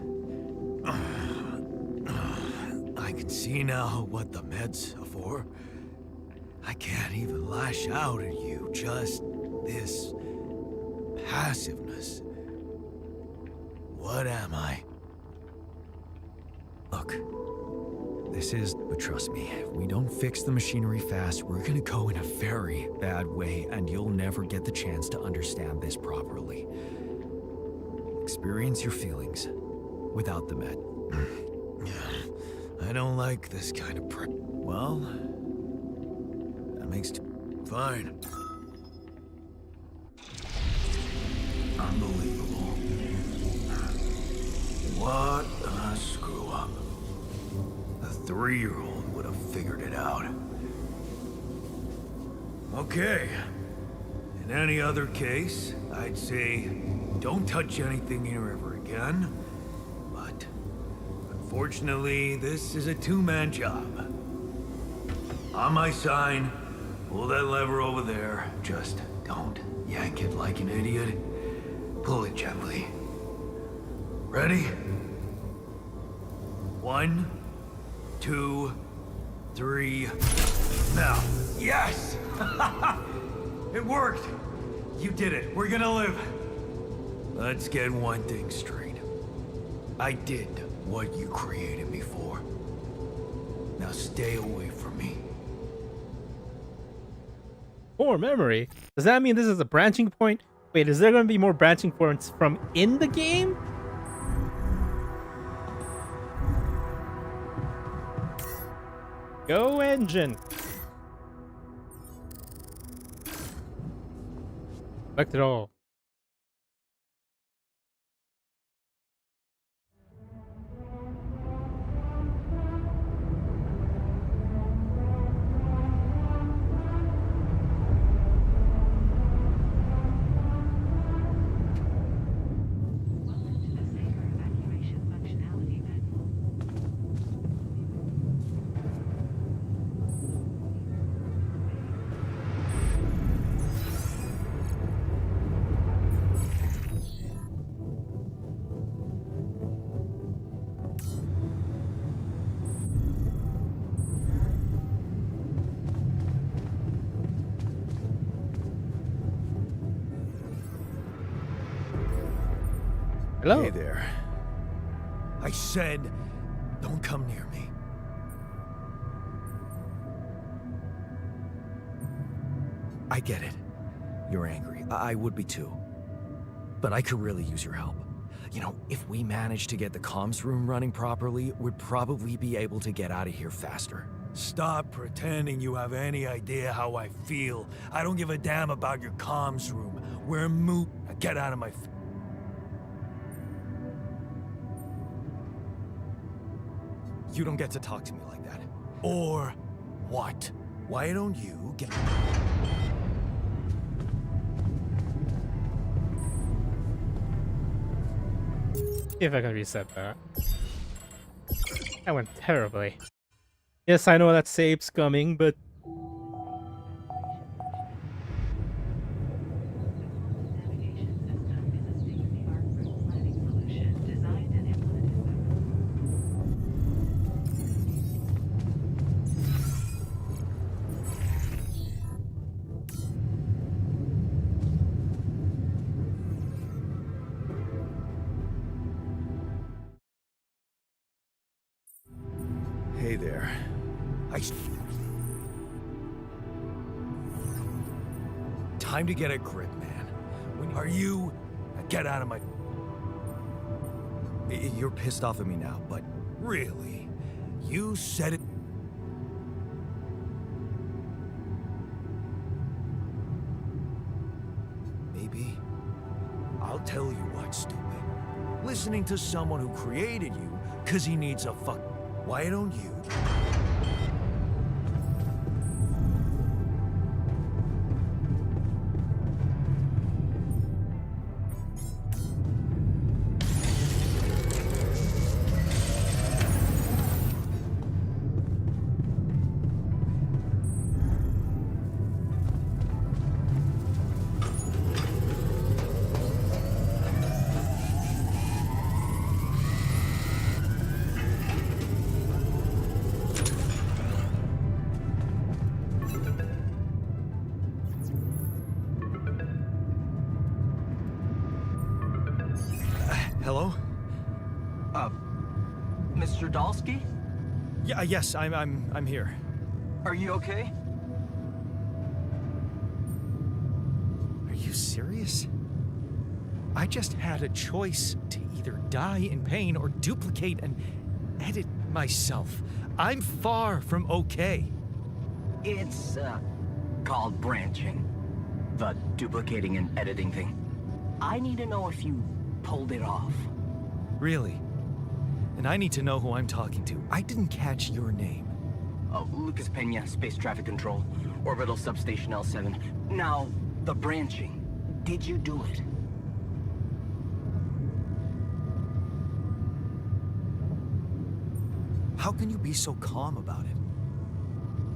I can see now what the meds are for. I can't even lash out at you, just this passiveness. What am I? Look, this is, but trust me, if we don't fix the machinery fast, we're gonna go in a very bad way, and you'll never get the chance to understand this properly. Experience your feelings without the med. I don't like this kind of prep. Well, that makes Fine. Unbelievable. What a screw up. A 3-year-old would have figured it out. Okay. In any other case, I'd say don't touch anything here ever again. But unfortunately, this is a two-man job. On my sign, pull that lever over there. Just don't yank it like an idiot. Pull it gently. Ready? 1, 2, 3. Now. Yes! It worked! You did it. We're gonna live. Let's get one thing straight. I did what you created me for. Now stay away from me. Core memory? Does that mean this is a branching point? Wait, is there going to be more branching points from in the game? Go engine! Select it all. Welcome to the safer evacuation functionality manual. Hello? Hey there. I said, don't Don't come near me. I get it. You're angry. I would be too. But I could really use your help. You know, if we manage to get the comms room running properly, we'd probably be able to get out of here faster. Stop pretending you have any idea how I feel. I don't give a damn about your comms room. We're moot. Get out of my... You don't get to talk to me like that. Or what? Why don't you get... See if I can reset that. That went terribly. Yes, I know that save's coming, but Navigation system is a state-of-the-art route planning solution designed and implemented by Hey there. Time to get a grip, man. Are you... Get out of my... You're pissed off at me now, but really? You said it... Maybe. I'll tell you what, stupid. Listening to someone who created you, 'cause he needs a fuck... Why don't you... Hello? Mr. Dalsky? Yeah, yes, I'm here. Are you okay? Are you serious? I just had a choice to either die in pain or duplicate and edit myself. I'm far from okay. It's, called branching. The duplicating and editing thing. I need to know if you pulled it off. Really? And I need to know who I'm talking to. I didn't catch your name. Oh, Lucas Pena, Space Traffic Control, Orbital Substation L7. Now, the branching. Did you do it? How can you be so calm about it?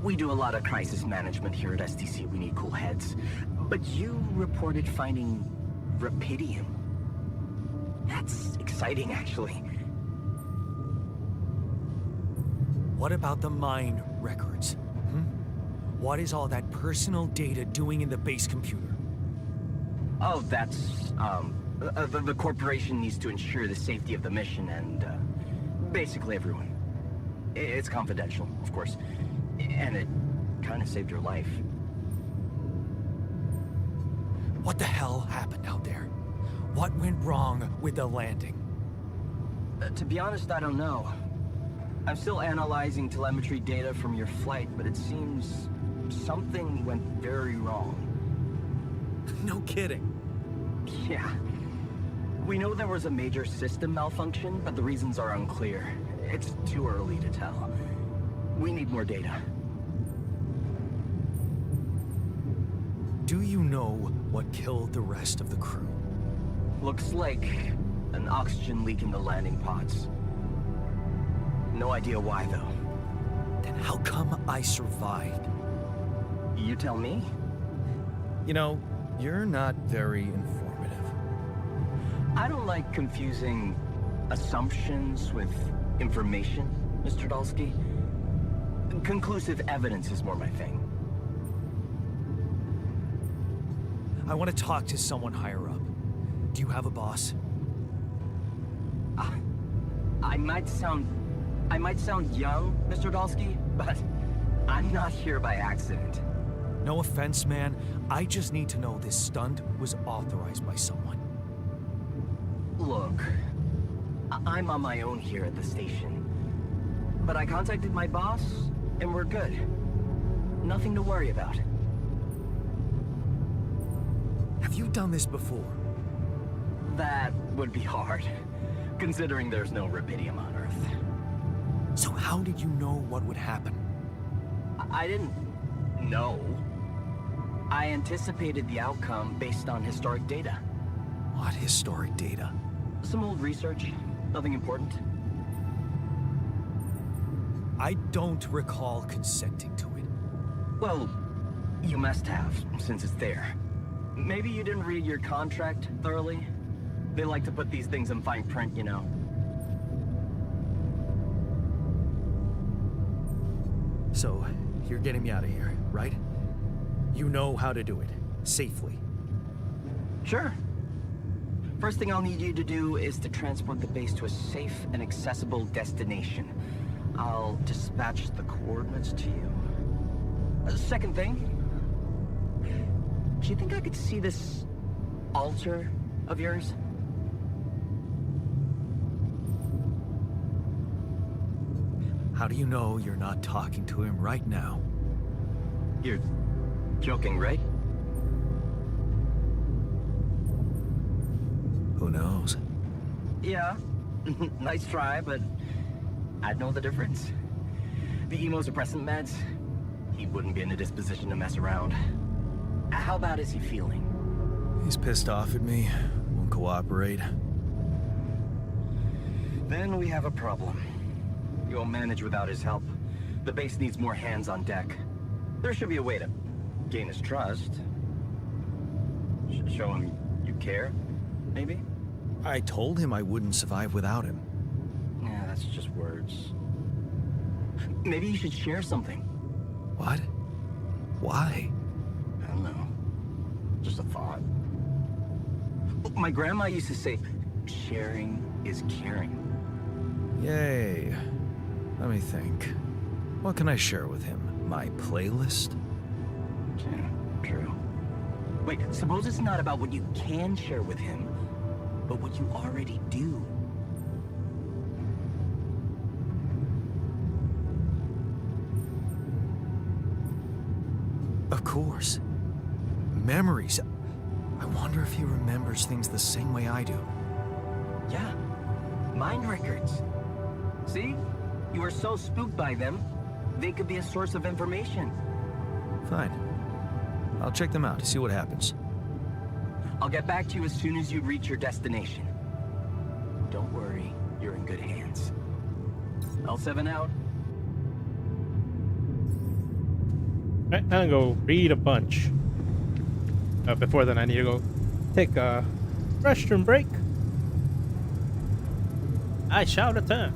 We do a lot of crisis management here at STC. We need cool heads. But you reported finding Rapidium. That's exciting, actually. What about the mine records? What is all that personal data doing in the base computer? Oh, that's, the corporation needs to ensure the safety of the mission and, basically everyone. It's confidential, of course. And it kind of saved your life. What the hell happened out there? What went wrong with the landing? To be honest, I don't know. I'm still analyzing telemetry data from your flight, but it seems something went very wrong. No kidding. Yeah. We know there was a major system malfunction, but the reasons are unclear. It's too early to tell. We need more data. Do you know what killed the rest of the crew? Looks like an oxygen leak in the landing pods. No idea why, though. Then how come I survived? You tell me? You know, you're not very informative. I don't like confusing assumptions with information, Mr. Dalsky. Conclusive evidence is more my thing. I want to talk to someone higher up. Do you have a boss? I might sound I might sound young, Mr. Dalsky, but I'm not here by accident. No offense, man. I just need to know this stunt was authorized by someone. Look, I'm on my own here at the station. But I contacted my boss, and we're good. Nothing to worry about. Have you done this before? That would be hard, considering there's no rubidium on Earth. So how did you know what would happen? I didn't know. I anticipated the outcome based on historic data. What historic data? Some old research, nothing important. I don't recall consenting to it. Well, you must have, since it's there. Maybe you didn't read your contract thoroughly? They like to put these things in fine print, you know. So, you're getting me out of here, right? You know how to do it, safely. Sure. First thing I'll need you to do is to transport the base to a safe and accessible destination. I'll dispatch the coordinates to you. Second thing, do you think I could see this altar of yours? How do you know you're not talking to him right now? You're joking, right? Who knows? Yeah. Nice try, but I'd know the difference. The immunosuppressant meds, he wouldn't be in a disposition to mess around. How bad is he feeling? He's pissed off at me, won't cooperate. Then we have a problem. You won't manage without his help. The base needs more hands on deck. There should be a way to gain his trust. Show him you care, maybe? I told him I wouldn't survive without him. Yeah, that's just words. Maybe you should share something. What? Why? I don't know. Just a thought. My grandma used to say, sharing is caring. Yay. Let me think. What can I share with him? My playlist? Yeah, true. Wait, suppose it's not about what you can share with him, but what you already do. Of course. Memories. I wonder if he remembers things the same way I do. Yeah, mind records. See? You were so spooked by them, they could be a source of information. Fine. I'll check them out to see what happens. I'll get back to you as soon as you reach your destination. Don't worry, you're in good hands. L7 out. Right, I'm gonna go read a bunch. Before then, I need to go take a restroom break. I shall return.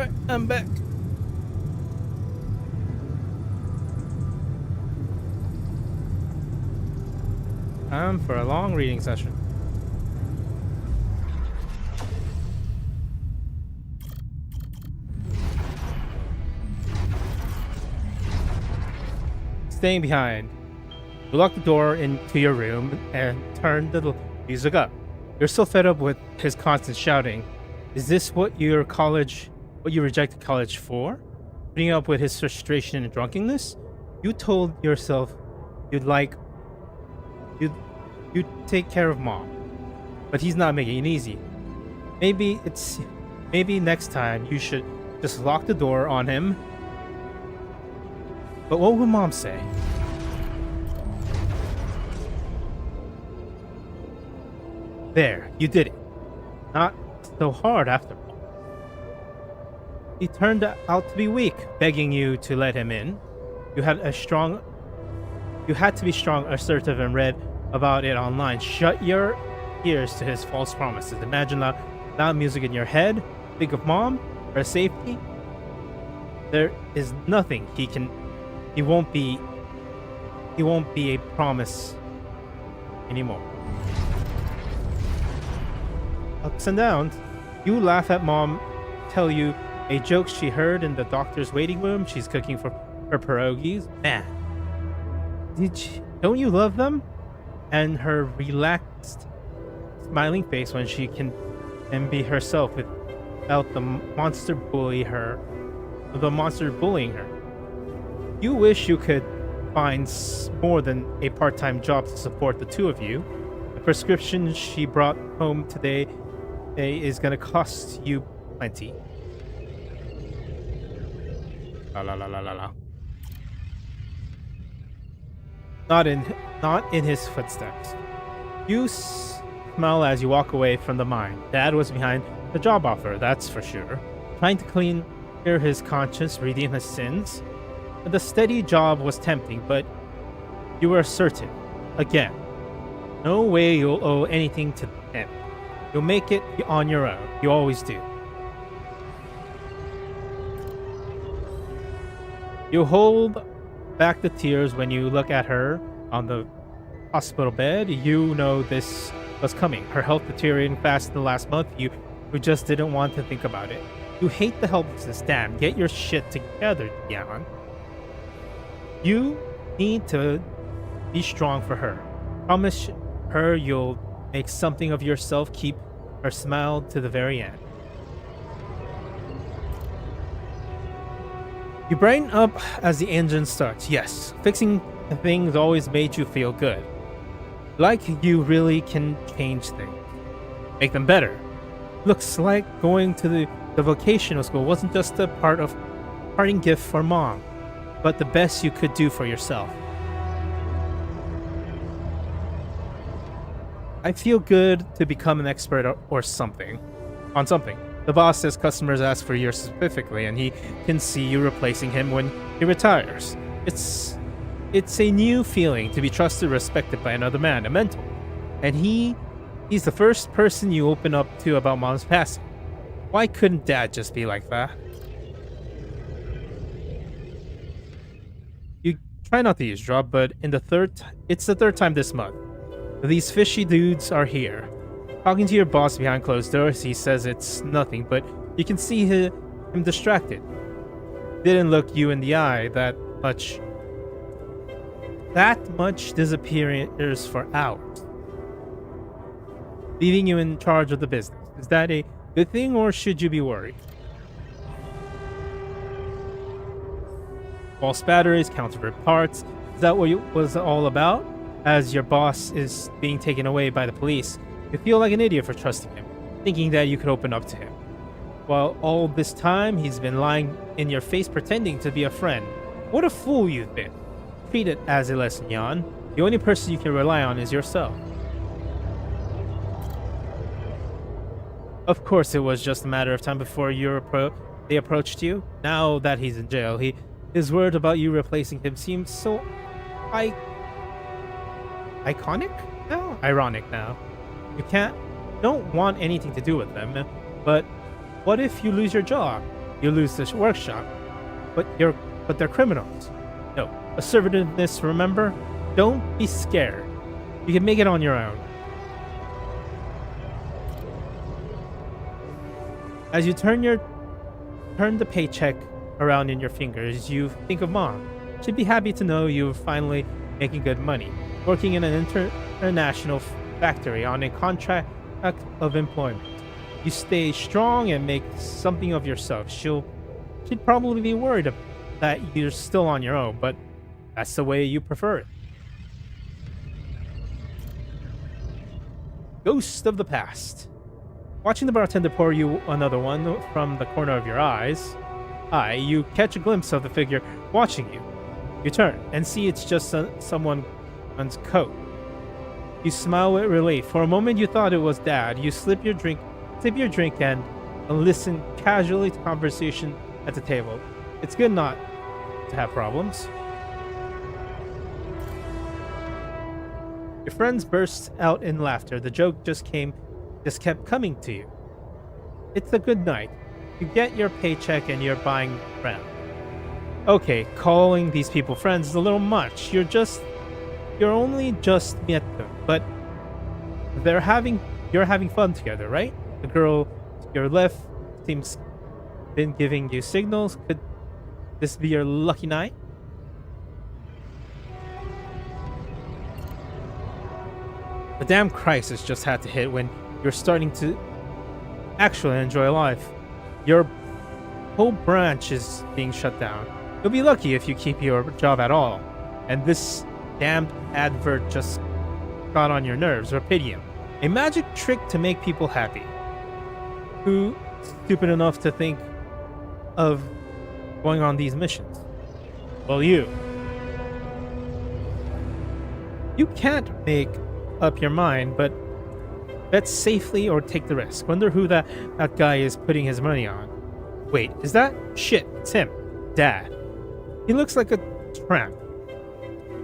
Alright, I'm back. Time for a long reading session. Staying behind. You lock the door into your room and turn the music up. You're so fed up with his constant shouting. Is this what you rejected college for? Putting up with his frustration and drunkenness? You told yourself you'd take care of mom. But he's not making it easy. Maybe next time you should just lock the door on him. But what would mom say? There, you did it. Not so hard after all. He turned out to be weak, begging you to let him in. You had to be strong, assertive, and read about it online. Shut your ears to his false promises. Imagine loud music in your head. Think of mom, her safety. There is nothing he won't be a promise anymore. Ups and downs. You laugh at mom, tell you a joke she heard in the doctor's waiting room. She's cooking for her pierogies. Man, don't you love them? And her relaxed, smiling face when she can be herself without the monster bullying her. You wish you could find more than a part-time job to support the two of you. The prescription she brought home today is going to cost you plenty. La la la la la la. Not in his footsteps. You smile as you walk away from the mine. Dad was behind the job offer, that's for sure. Trying to clear his conscience, redeem his sins. The steady job was tempting, but you were certain. Again, no way you'll owe anything to him. You'll make it on your own. You always do. You hold back the tears when you look at her on the hospital bed. You know this was coming. Her health deteriorating fast in the last month. You just didn't want to think about it. You hate the helplessness. Damn, get your shit together, Dion. You need to be strong for her. Promise her you'll make something of yourself. Keep her smile to the very end. You brighten up as the engine starts. Yes, fixing things always made you feel good. Like you really can change things. Make them better. Looks like going to the vocational school wasn't just a parting gift for mom, but the best you could do for yourself. I feel good to become an expert on something. The boss says customers ask for yours specifically, and he can see you replacing him when he retires. It's a new feeling to be trusted, respected by another man, a mentor. And he's the first person you open up to about mom's passing. Why couldn't dad just be like that? You try not to use drop, but it's the third time this month. These fishy dudes are here. Talking to your boss behind closed doors, he says it's nothing, but you can see him distracted. Didn't look you in the eye that much. That much disappears for hours, leaving you in charge of the business. Is that a good thing, or should you be worried? False batteries, counterfeit parts. Is that what it was all about? As your boss is being taken away by the police, you feel like an idiot for trusting him, thinking that you could open up to him. While all this time, he's been lying in your face pretending to be a friend. What a fool you've been. Treat it as a lesson, Jan. The only person you can rely on is yourself. Of course, it was just a matter of time before they approached you. Now that he's in jail, his word about you replacing him seems so iconic now? Ironic now. Don't want anything to do with them, but what if you lose your job? you lose this workshop, but they're criminals. No, assertiveness, remember? Don't be scared. You can make it on your own. As you turn the paycheck around in your fingers, you think of Mom. She'd be happy to know you're finally making good money, working in an international factory on a contract of employment. You stay strong and make something of yourself. She'd probably be worried that you're still on your own, but that's the way you prefer it. Ghost of the past. Watching the bartender pour you another one from the corner of your eye, you catch a glimpse of the figure watching you. You turn and see it's just someone's coat. You smile with relief. For a moment you thought it was Dad. You sip your drink and listen casually to conversation at the table. It's good not to have problems. Your friends burst out in laughter. The joke just kept coming to you. It's a good night. You get your paycheck and you're buying round. Okay, calling these people friends is a little much. You're only just met them, but you're having fun together, right? The girl to your left seems been giving you signals. Could this be your lucky night? The damn crisis just had to hit when you're starting to actually enjoy life. Your whole branch is being shut down. You'll be lucky if you keep your job at all. And this damned advert just got on your nerves. Rapidium. A magic trick to make people happy. Who stupid enough to think of going on these missions? Well, you. You can't make up your mind, but bet safely or take the risk. Wonder who that guy is putting his money on. Wait, is that? Shit, it's him. Dad. He looks like a tramp.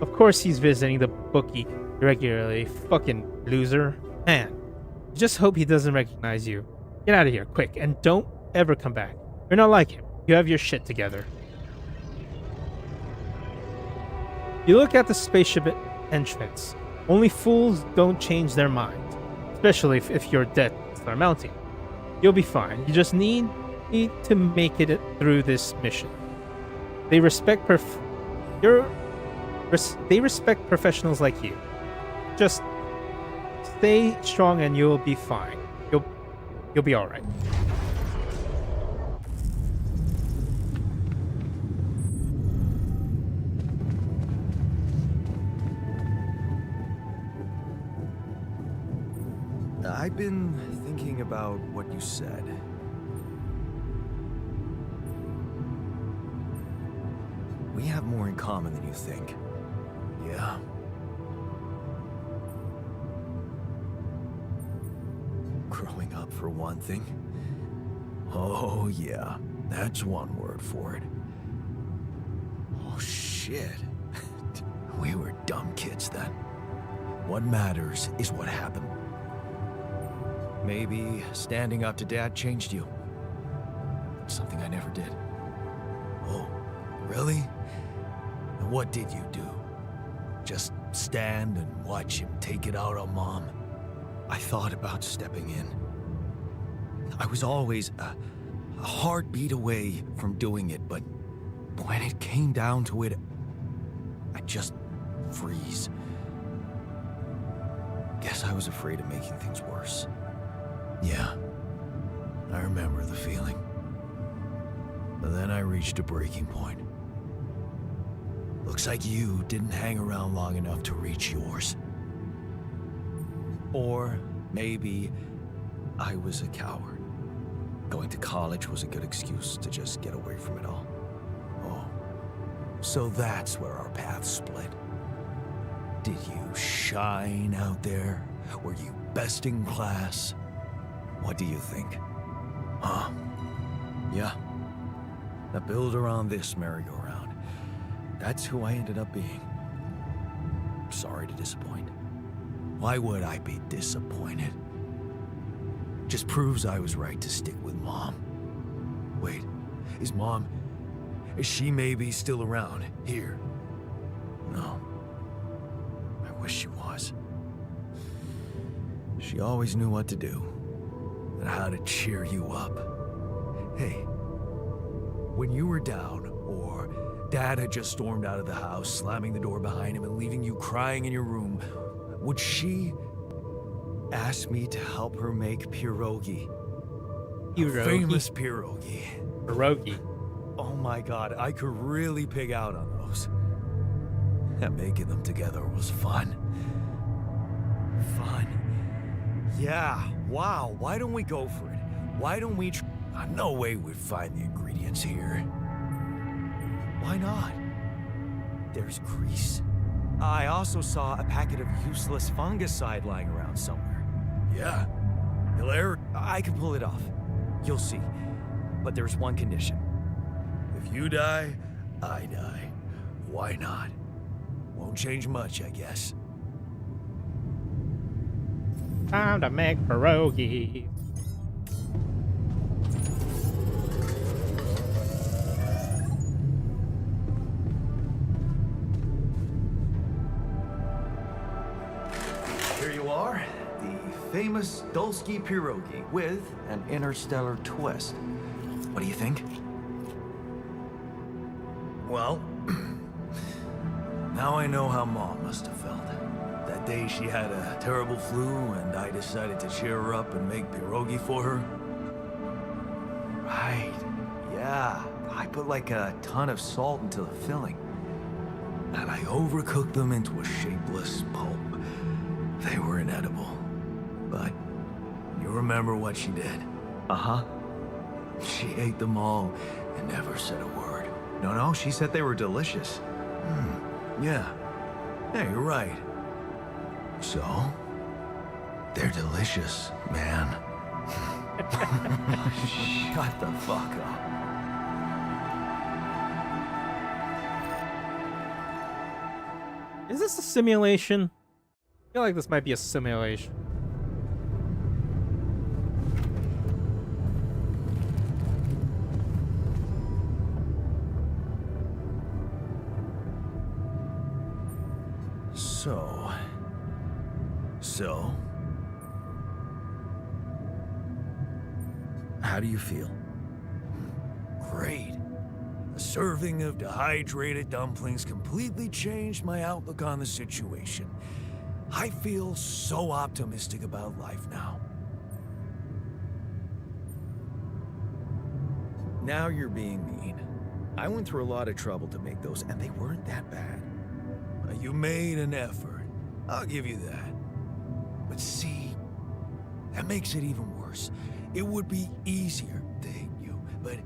Of course he's visiting the bookie regularly. Fucking loser. Man, just hope he doesn't recognize you. Get out of here, quick, and don't ever come back. You're not like him. You have your shit together. You look at the spaceship entrance. Only fools don't change their mind. Especially if your debts are mounting. You'll be fine. You just need to make it through this mission. They respect professionals like you. Just stay strong and you'll be fine. You'll be all right. I've been thinking about what you said. We have more in common than you think. Yeah. Growing up, for one thing. Oh, yeah. That's one word for it. Oh, shit. We were dumb kids then. What matters is what happened. Maybe standing up to Dad changed you. Something I never did. Oh, really? And what did you do? Just stand and watch him take it out on Mom? I thought about stepping in. I was always a heartbeat away from doing it, but when it came down to it, I just freeze. Guess I was afraid of making things worse. Yeah, I remember the feeling. But then I reached a breaking point. Looks like you didn't hang around long enough to reach yours. Or maybe I was a coward. Going to college was a good excuse to just get away from it all. Oh, so that's where our paths split. Did you shine out there? Were you best in class? What do you think? Huh? Yeah. Now build around this merry-go-round. That's who I ended up being. Sorry to disappoint. Why would I be disappointed? Just proves I was right to stick with Mom. Wait, Is Mom... Is she maybe still around here? No. I wish she was. She always knew what to do and how to cheer you up. Hey, when you were down, or Dad had just stormed out of the house, slamming the door behind him and leaving you crying in your room, would she ask me to help her make pierogi? A famous pierogi. Pierogi. Oh my god, I could really pig out on those. And making them together was fun. Fun. Yeah, wow, why don't we go for it? Why don't we no way we'd find the ingredients here. Why not? There's grease. I also saw a packet of useless fungicide lying around somewhere. Yeah. Hilaire, I can pull it off. You'll see. But there's one condition. If you die, I die. Why not? Won't change much, I guess. Time to make pierogi. Here you are, the famous Dulski pierogi with an interstellar twist. What do you think? Well, now I know how Mom must have felt. That day she had a terrible flu and I decided to cheer her up and make pierogi for her. Right, yeah. I put like a ton of salt into the filling. And I overcooked them into a shapeless pulp. They were inedible. But you remember what she did? Uh-huh. She ate them all and never said a word. No, she said they were delicious. Yeah. Yeah, you're right. So, they're delicious, man. Shut the fuck up. Is this a simulation? I feel like this might be a simulation. So, how do you feel? Great. A serving of dehydrated dumplings completely changed my outlook on the situation. I feel so optimistic about life now. Now you're being mean. I went through a lot of trouble to make those, and they weren't that bad. You made an effort. I'll give you that. But see, that makes it even worse. It would be easier to hate you, but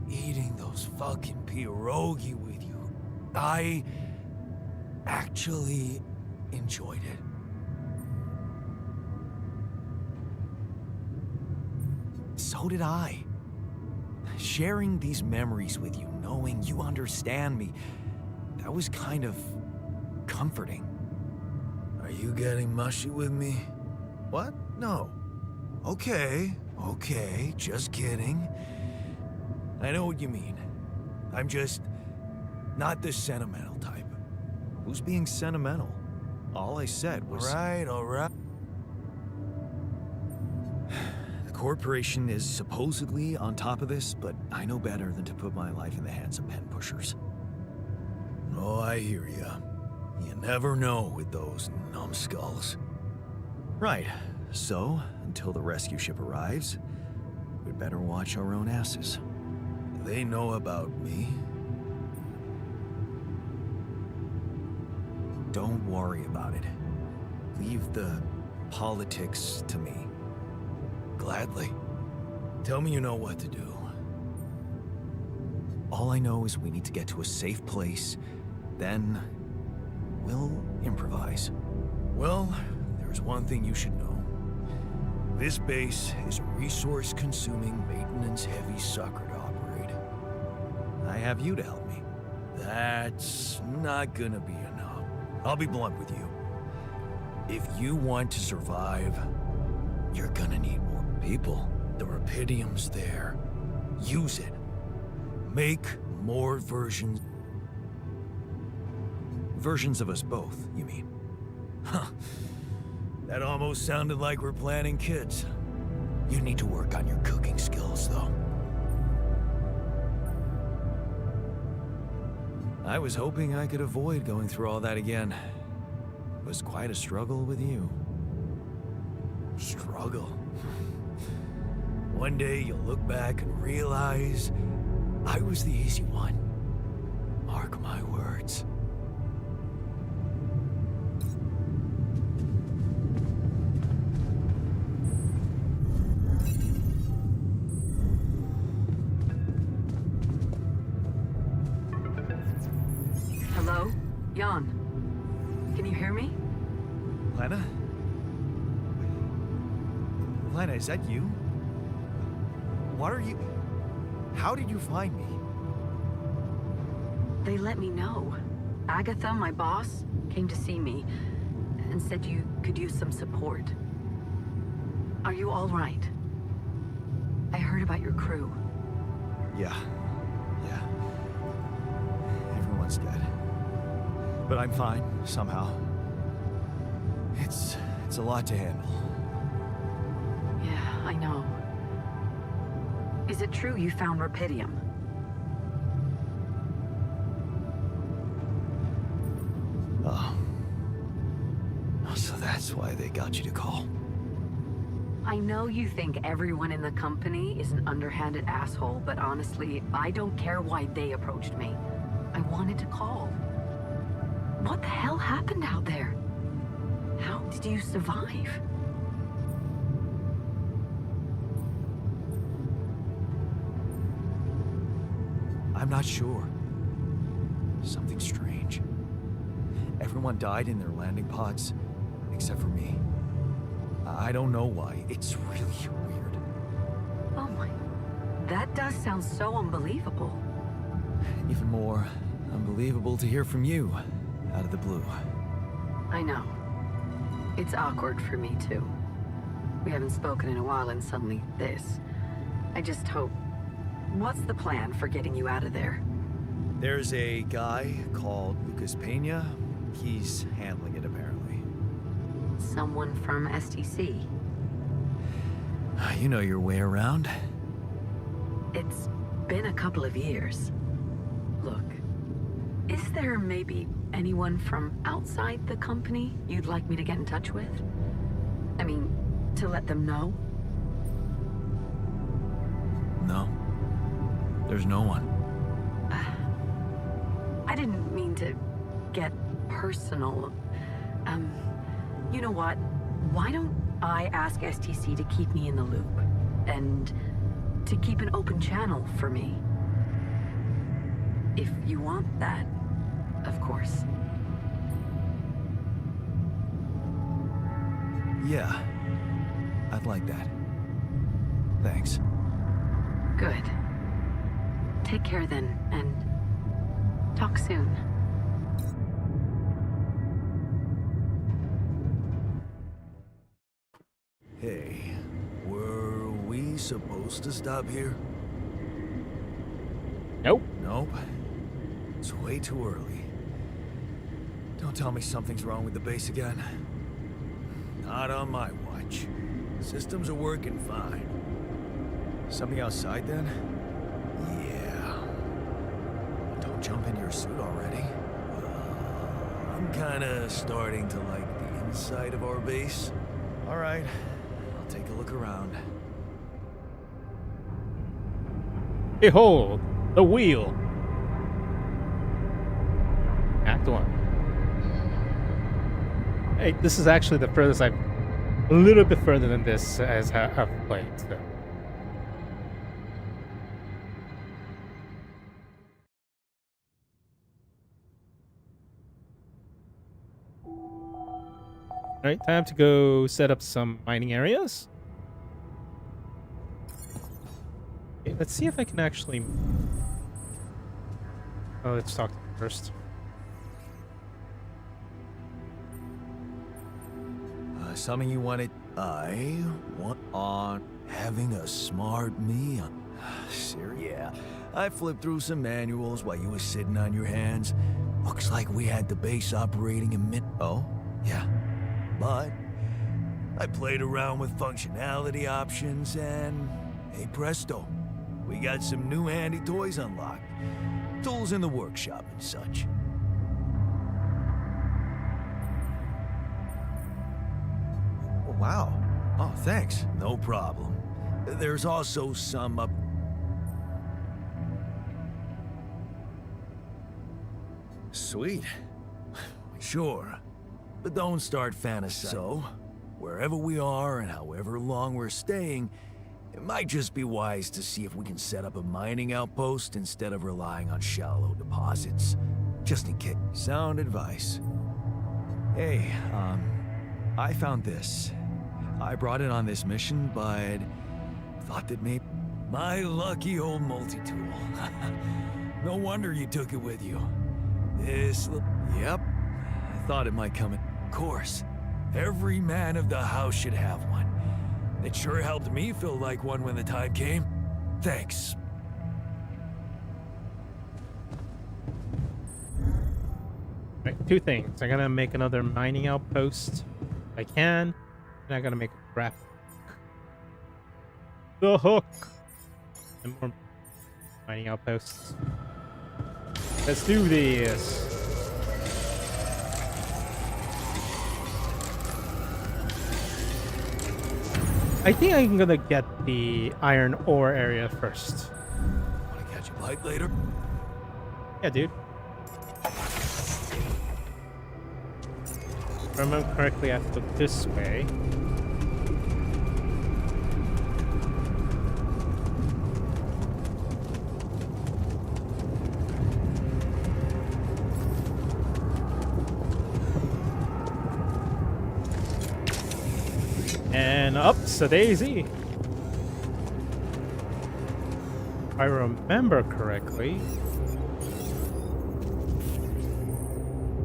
eating those fucking pierogi with you, I actually enjoyed it. So did I. Sharing these memories with you, knowing you understand me, that was kind of comforting. Are you getting mushy with me? What? No. Okay, just kidding. I know what you mean. I'm just not the sentimental type. Who's being sentimental? All I said was... All right. The corporation is supposedly on top of this, but I know better than to put my life in the hands of pen pushers. Oh, I hear ya. You never know with those numbskulls. Right. So, until the rescue ship arrives, we'd better watch our own asses. Do they know about me? Don't worry about it. Leave the politics to me. Gladly. Tell me you know what to do. All I know is we need to get to a safe place, then we'll improvise. Well, there's one thing you should know. This base is a resource-consuming, maintenance-heavy sucker to operate. I have you to help me. That's not gonna be enough. I'll be blunt with you. If you want to survive, you're gonna need more people. The Rapidium's there. Use it. Make more versions. Versions of us both, you mean? Huh. That almost sounded like we're planning kids. You need to work on your cooking skills, though. I was hoping I could avoid going through all that again. It was quite a struggle with you. Struggle. One day you'll look back and realize I was the easy one. Mark my words. Hello? Jan. Can you hear me? Lena? Lena, is that you? What are you... How did you find me? They let me know. Agatha, my boss, came to see me and said you could use some support. Are you all right? I heard about your crew. Yeah. Everyone's dead. But I'm fine, somehow. It's a lot to handle. Yeah, I know. Is it true you found Rapidium? Oh. So that's why they got you to call. I know you think everyone in the company is an underhanded asshole, but honestly, I don't care why they approached me. I wanted to call. What the hell happened out there? How did you survive? I'm not sure. Something strange. Everyone died in their landing pods, except for me. I don't know why. It's really weird. Oh my... That does sound so unbelievable. Even more unbelievable to hear from you, out of the blue. I know. It's awkward for me, too. We haven't spoken in a while and suddenly this. I just hope... What's the plan for getting you out of there? There's a guy called Lucas Pena. He's handling it, apparently. Someone from STC. You know your way around. It's been a couple of years. Look, is there maybe anyone from outside the company you'd like me to get in touch with? I mean, to let them know? No. There's no one. I didn't mean to get personal. You know what? Why don't I ask STC to keep me in the loop? And to keep an open channel for me? If you want that, of course. Yeah. I'd like that. Thanks. Good. Take care then, and talk soon. Hey, were we supposed to stop here? Nope. Nope. It's way too early. Don't tell me something's wrong with the base again. Not on my watch. Systems are working fine. Something outside then? Yeah. Don't jump in your suit already. I'm kinda starting to like the inside of our base. Alright, I'll take a look around. Behold, the wheel. Act 1. Hey, this is actually the furthest I've... A little bit further than this as I've played, so... Alright, time to go set up some mining areas. Okay, let's see if I can actually... Oh, let's talk to them first. Something you wanted? I want on having a smart me. Siri? Yeah. I flipped through some manuals while you was sitting on your hands. Looks like we had the base operating in mid... Oh? Yeah. But I played around with functionality options and... Hey presto. We got some new handy toys unlocked. Tools in the workshop and such. Oh, wow. Oh, thanks. No problem. There's also some up... Sweet. Sure. But don't start fantasizing. So, wherever we are and however long we're staying, it might just be wise to see if we can set up a mining outpost instead of relying on shallow deposits. Just in case. Sound advice. Hey, I found this. I brought it on this mission, but thought that maybe... My lucky old multi-tool. No wonder you took it with you. Yep. I thought it might come in. Of course. Every man of the house should have one. It sure helped me feel like one when the time came. Thanks. Right, two things. I'm gonna make another mining outpost if I can, and I'm gonna make a graphic. The hook! And more mining outposts. Let's do this! I think I'm gonna get the iron ore area first. Wanna catch a bite later? Yeah, dude. If I remember correctly, I have to look this way. And up's a daisy. If I remember correctly.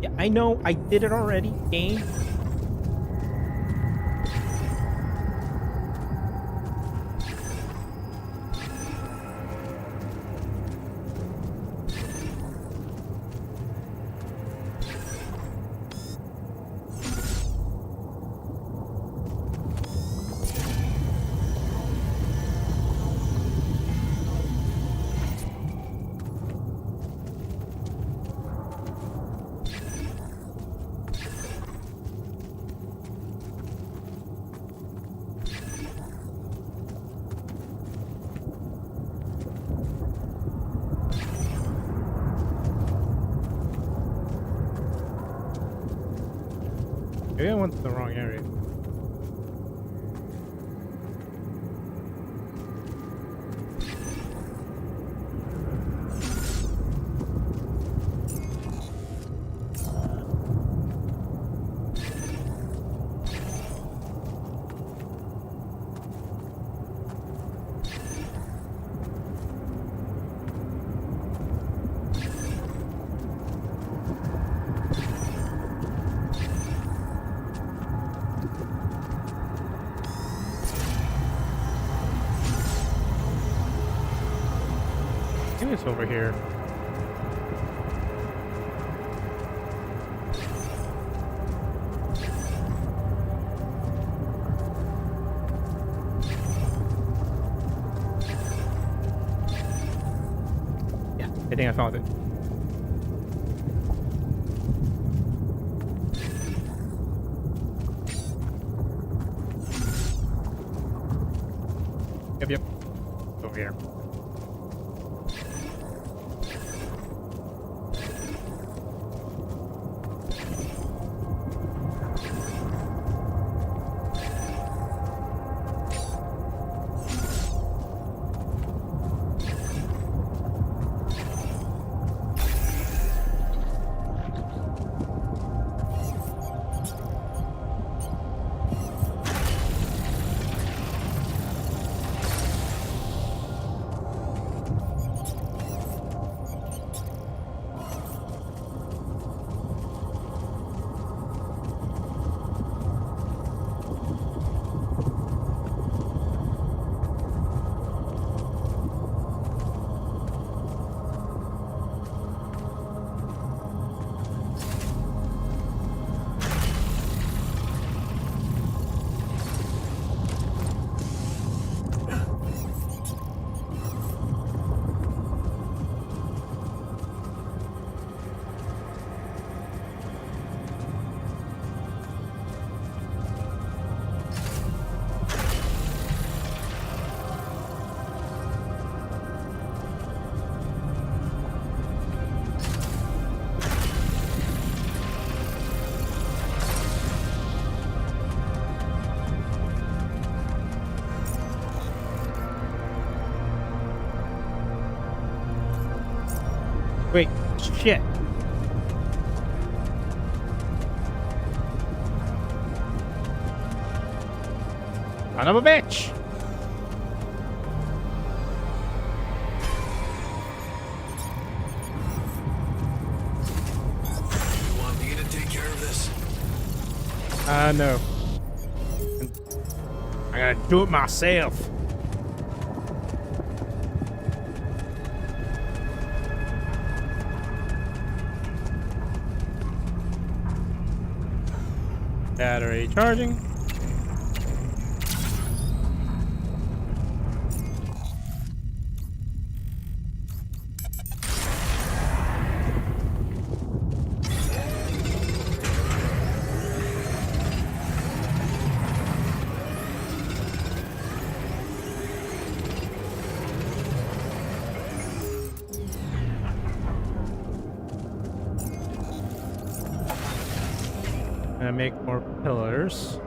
Yeah, I know I did it already, game. Maybe I went to the wrong area. I think it's over here. Yeah, I think I found it. Yep. Over here. Wait, shit. Son of a bitch! You want me to take care of this? No. I gotta do it myself. Battery charging. Gonna make more pillars.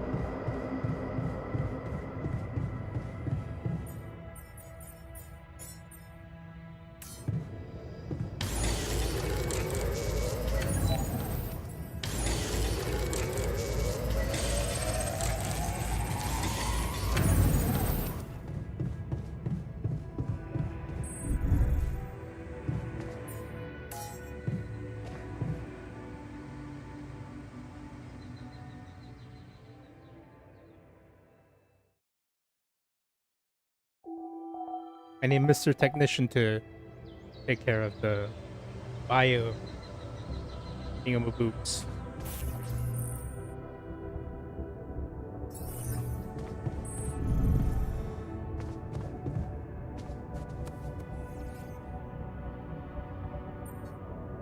I need Mr. Technician to take care of the bio thingamaboops.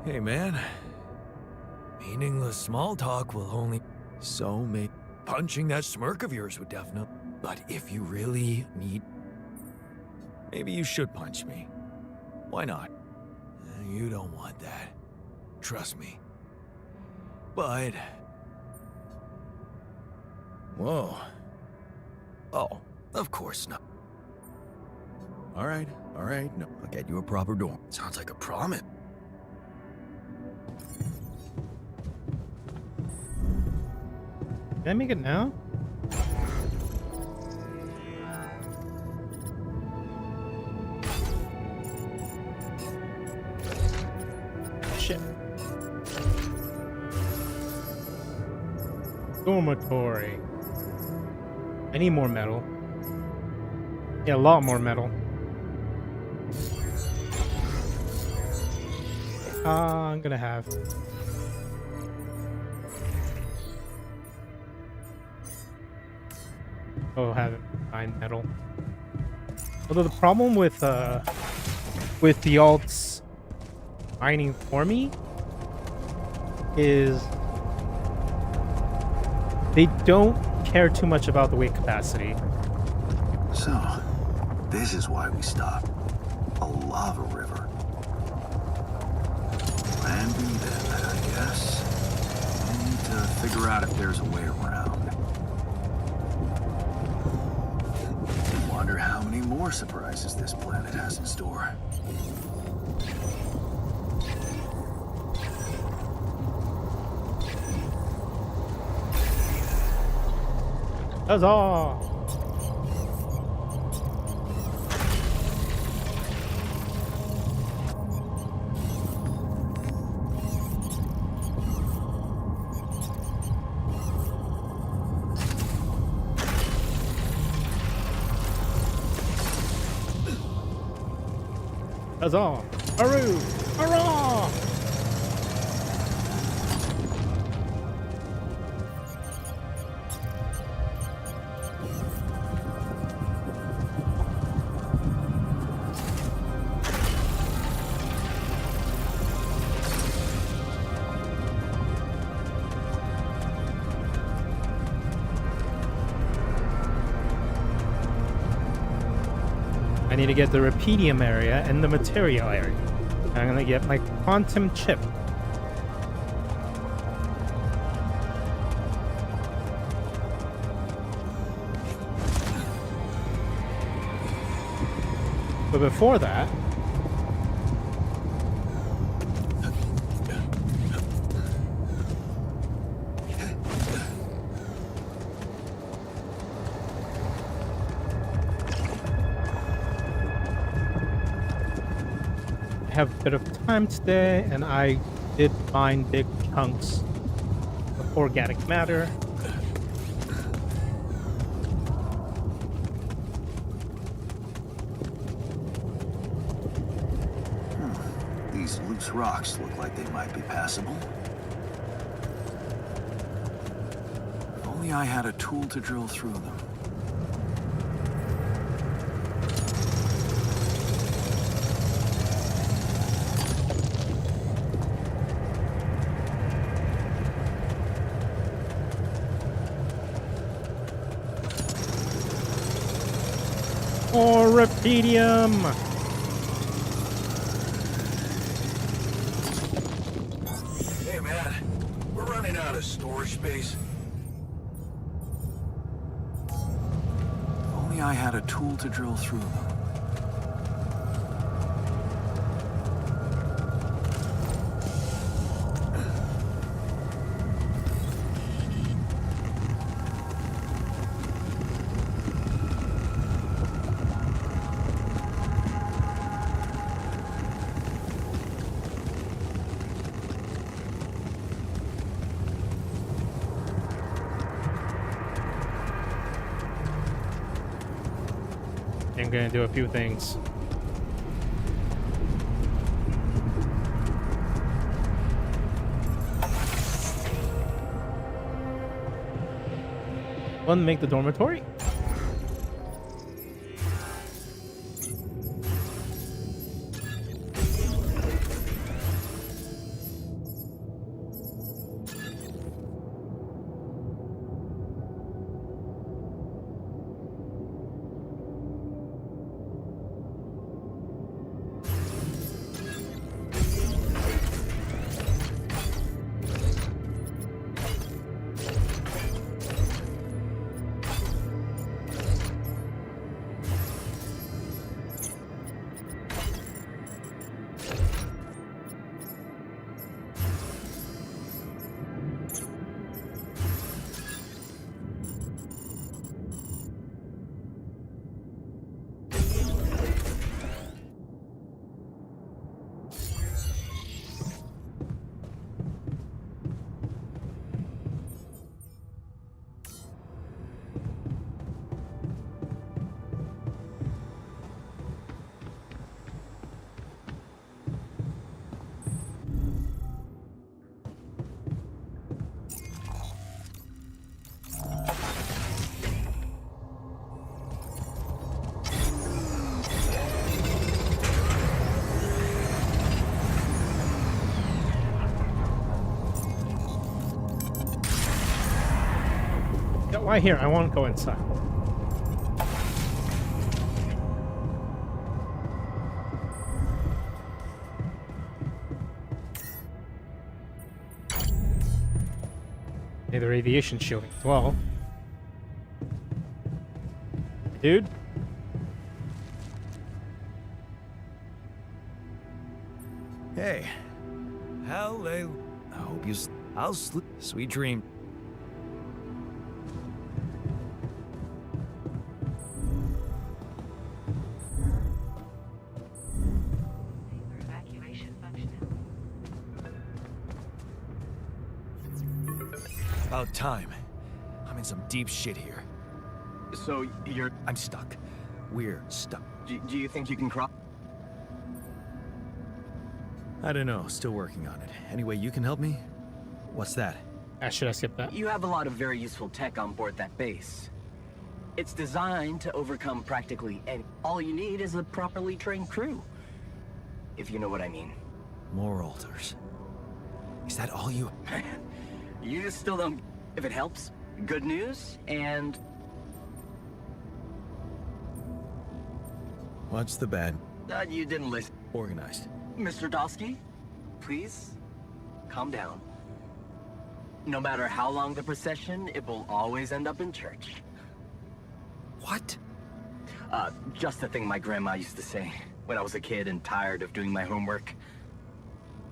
Hey, man. Meaningless small talk will only so make punching that smirk of yours would definitely. But if you really need, maybe you should punch me. Why not? You don't want that. Trust me. But whoa. Oh, of course not. All right. No, I'll get you a proper door. Sounds like a promise. Can I make it now? Shit. Dormitory. I need more metal. Yeah, a lot more metal. I'm gonna have. Oh, haven't find metal. Although the problem with the alts mining for me is they don't care too much about the weight capacity. So, this is why we stopped. A lava river. Plan B then, I guess. I need to figure out if there's a way around. Wonder how many more surprises this planet has in store. Huzzah! Huzzah! Haru! Hurrah! I need to get the rubidium area and the material area. I'm gonna get my quantum chip. But before that, have a bit of time today, and I did find big chunks of organic matter. These loose rocks look like they might be passable. If only I had a tool to drill through them. Or rubidium! Hey, man. We're running out of storage space. If only I had a tool to drill through them. I'm gonna do a few things. One, make the dormitory. Yeah, why here? I won't go inside. Hey, the radiation shielding as well. Dude? Hey. Hello. I hope you... I'll sleep. Sweet dream. Evacuation functional. About time. I'm in some deep shit here. So you're... I'm stuck. We're stuck. Do you think you can cross? I don't know. Still working on it. Anyway, you can help me? What's that? Should I skip that? You have a lot of very useful tech on board that base. It's designed to overcome practically any... All you need is a properly trained crew. If you know what I mean. More altars. Is that all you... You still don't... If it helps, good news, and... What's the bad? You didn't listen. Organized. Mr. Dosky, please, calm down. No matter how long the procession, it will always end up in church. What? Just the thing my grandma used to say when I was a kid and tired of doing my homework.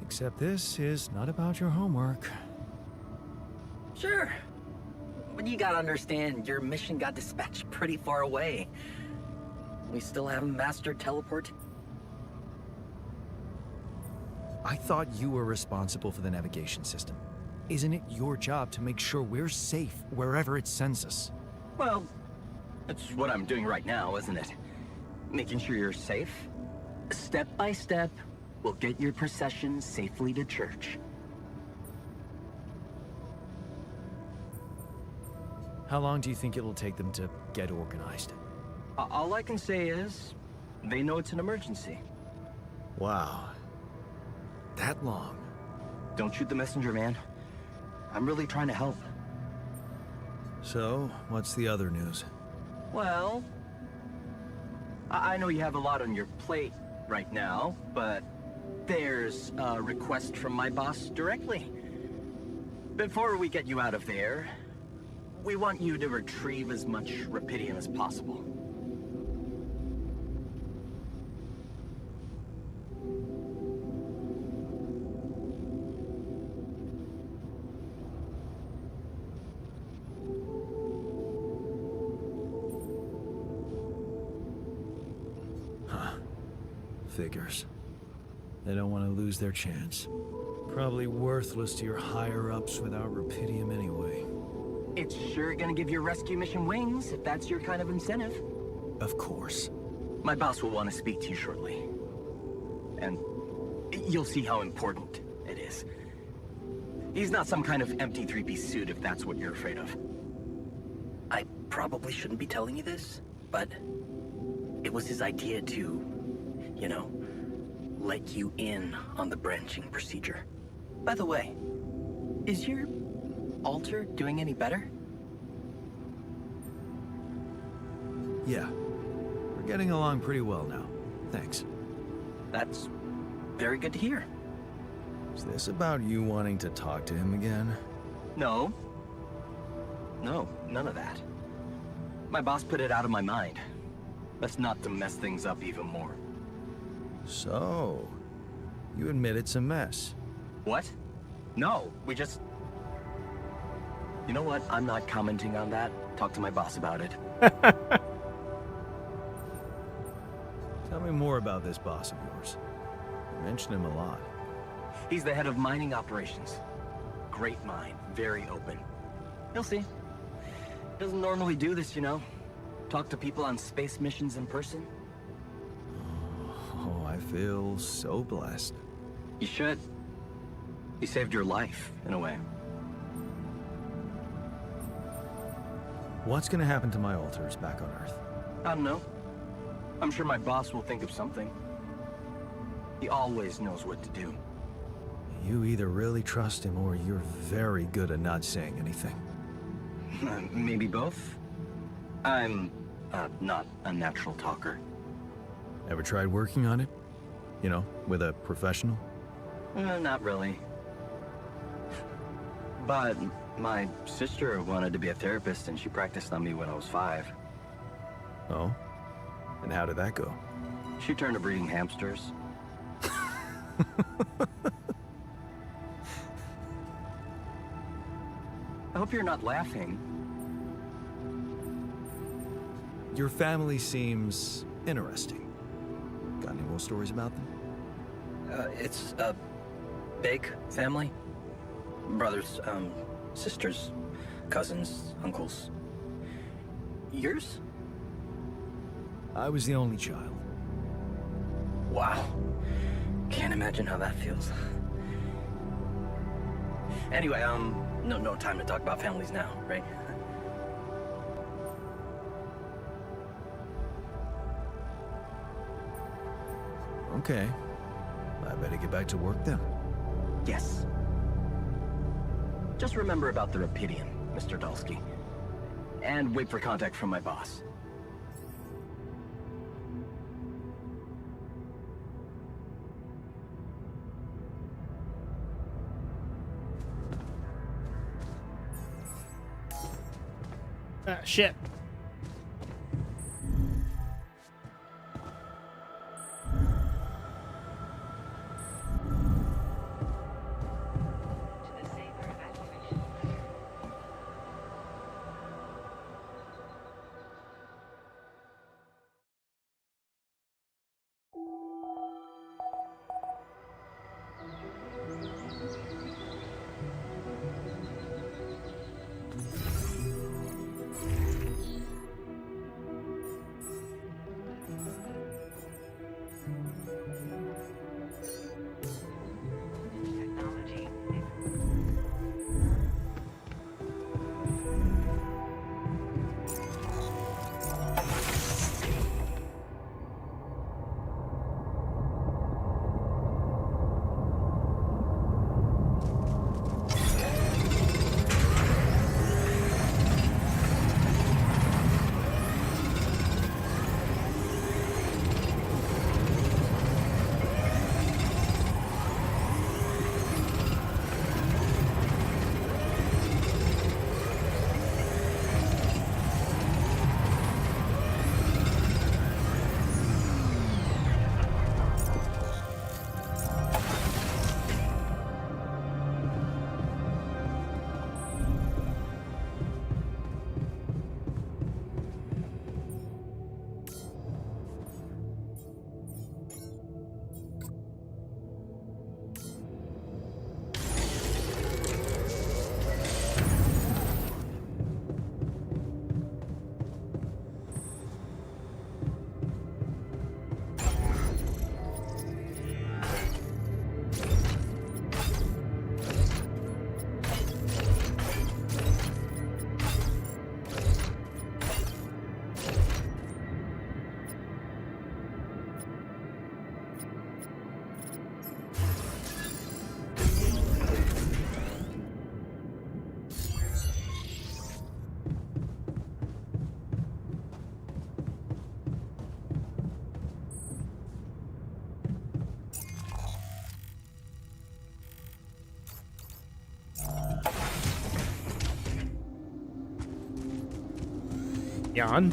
Except this is not about your homework. Sure. But you gotta understand, your mission got dispatched pretty far away. We still haven't mastered teleport. I thought you were responsible for the navigation system. Isn't it your job to make sure we're safe wherever it sends us? Well, that's what I'm doing right now, isn't it? Making sure you're safe. Step by step, we'll get your procession safely to church. How long do you think it'll take them to get organized? All I can say is, they know it's an emergency. Wow. That long? Don't shoot the messenger, man. I'm really trying to help. So, what's the other news? Well, I know you have a lot on your plate right now, but there's a request from my boss directly. Before we get you out of there, we want you to retrieve as much rupidium as possible. Figures. They don't want to lose their chance. Probably worthless to your higher-ups without rupidium anyway. It's sure gonna give your rescue mission wings, if that's your kind of incentive. Of course. My boss will want to speak to you shortly. And you'll see how important it is. He's not some kind of empty three-piece suit if that's what you're afraid of. I probably shouldn't be telling you this, but it was his idea to, you know, let you in on the branching procedure. By the way, is your altar doing any better? Yeah. We're getting along pretty well now. Thanks. That's very good to hear. Is this about you wanting to talk to him again? No. No, none of that. My boss put it out of my mind. That's not to mess things up even more. So, you admit it's a mess. What? No, we just... You know what? I'm not commenting on that. Talk to my boss about it. Tell me more about this boss of yours. You mention him a lot. He's the head of mining operations. Great mind, very open. You'll see. Doesn't normally do this, you know. Talk to people on space missions in person. Oh, I feel so blessed. You should. He saved your life, in a way. What's gonna happen to my altars back on Earth? I don't know. I'm sure my boss will think of something. He always knows what to do. You either really trust him or you're very good at not saying anything. Maybe both. I'm not a natural talker. Ever tried working on it? You know, with a professional? Not really. But my sister wanted to be a therapist and she practiced on me when I was 5. Oh? And how did that go? She turned to breeding hamsters. I hope you're not laughing. Your family seems interesting. Got any more stories about them? It's a big family. Brothers, sisters, cousins, uncles. Yours? I was the only child. Wow. Can't imagine how that feels. Anyway, no time to talk about families now, right? Okay. I better get back to work then. Yes. Just remember about the rupidium, Mr. Dalsky. And wait for contact from my boss. Shit. To the safer evacuation center. Yawn.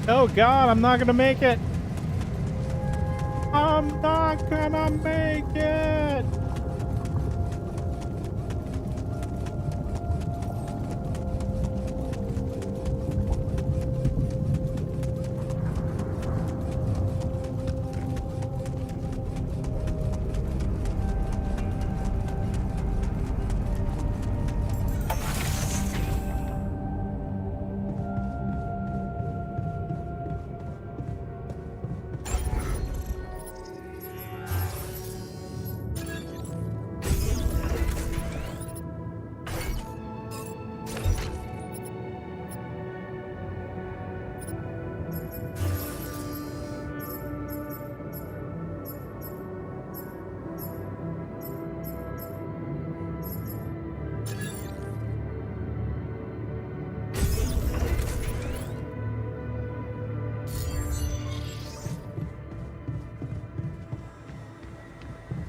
Oh God, I'm not gonna make it. I'm not gonna make it.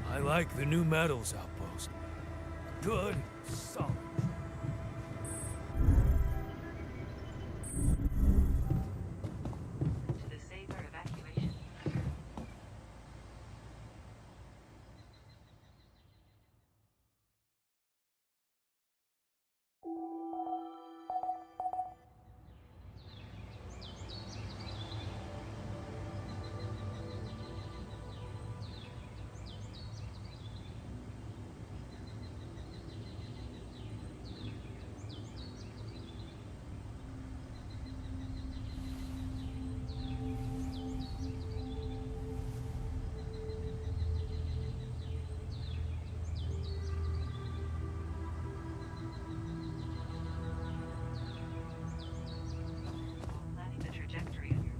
I like the new metals outpost. Good, solid. To the safer evacuation. Planning the trajectory of your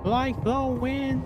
Like the wind.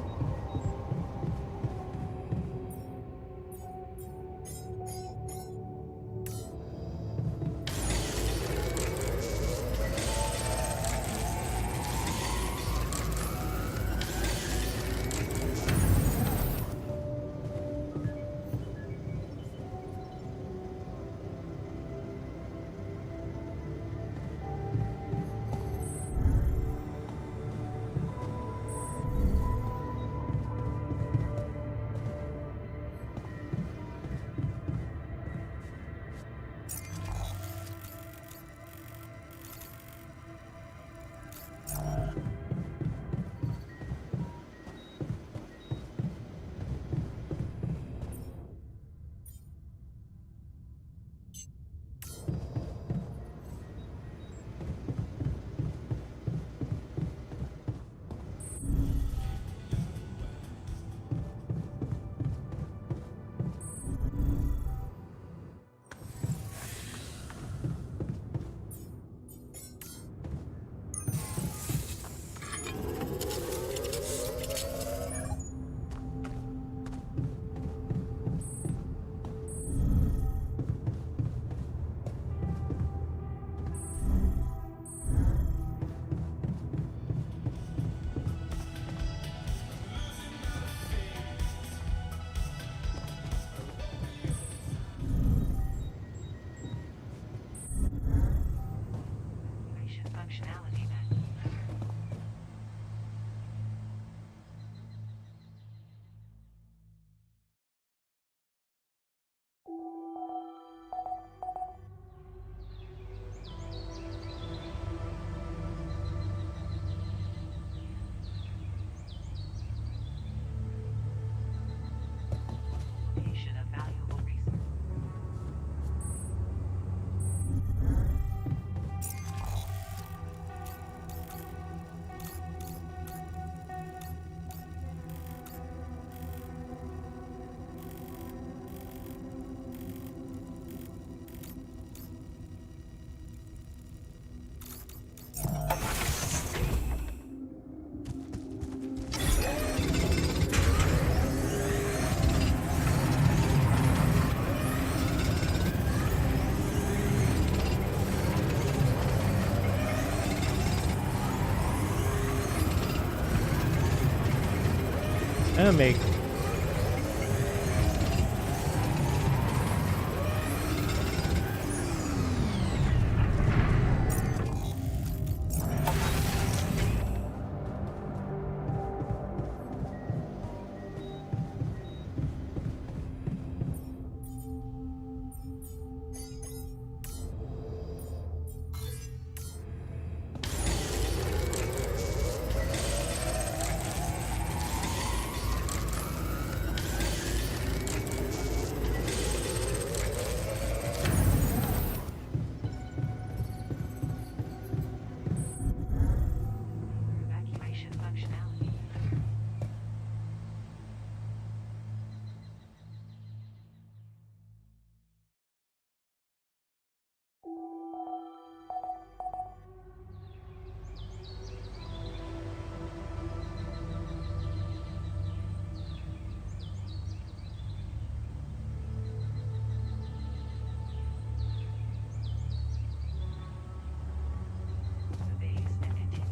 And make Evacuation functionality. The base and continue.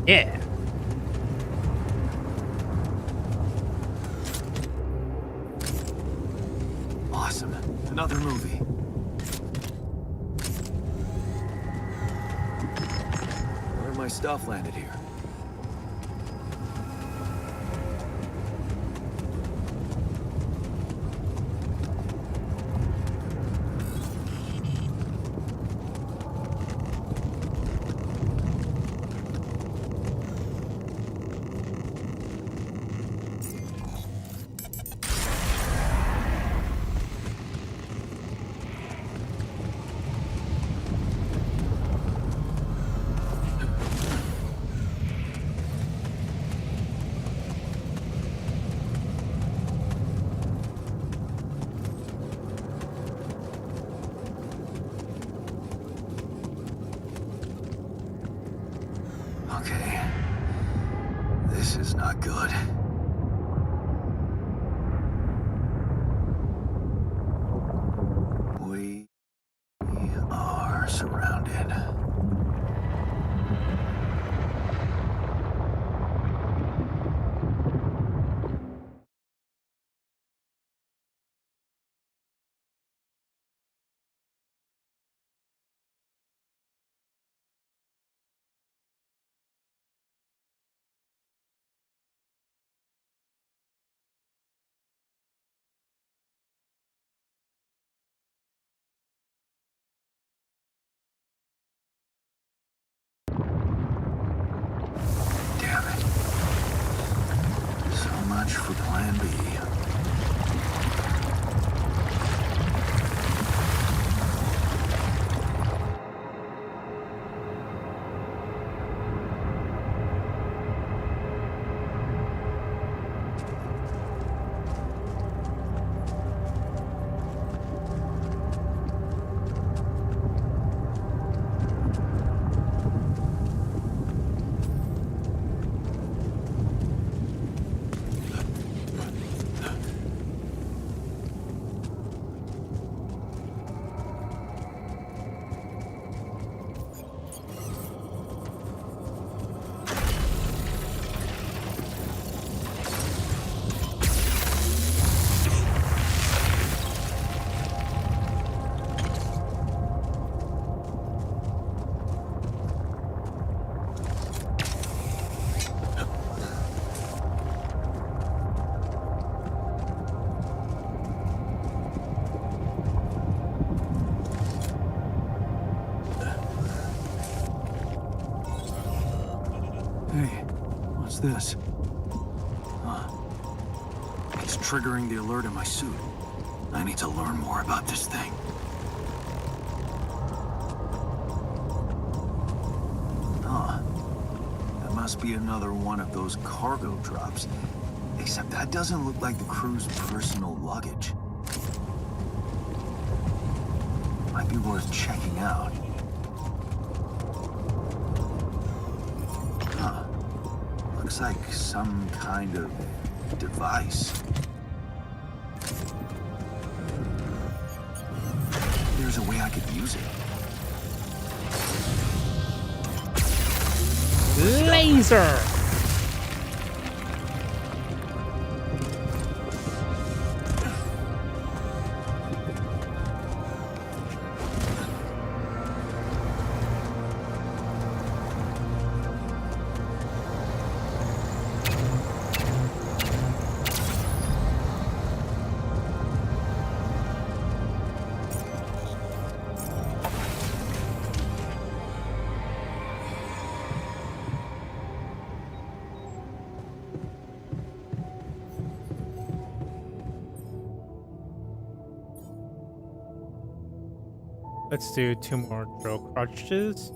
Yeah. Awesome. Another movie. Where my stuff landed here? Okay. This is not good. We are surrounded. Damn it. So much for Plan B. Hey, what's this? Huh. It's triggering the alert in my suit. I need to learn more about this thing. Huh. That must be another one of those cargo drops. Except that doesn't look like the crew's personal luggage. Might be worth checking out. Huh. Looks like some kind of device. There's a way I could use it. Laser. Let's do 2 more drill crutches.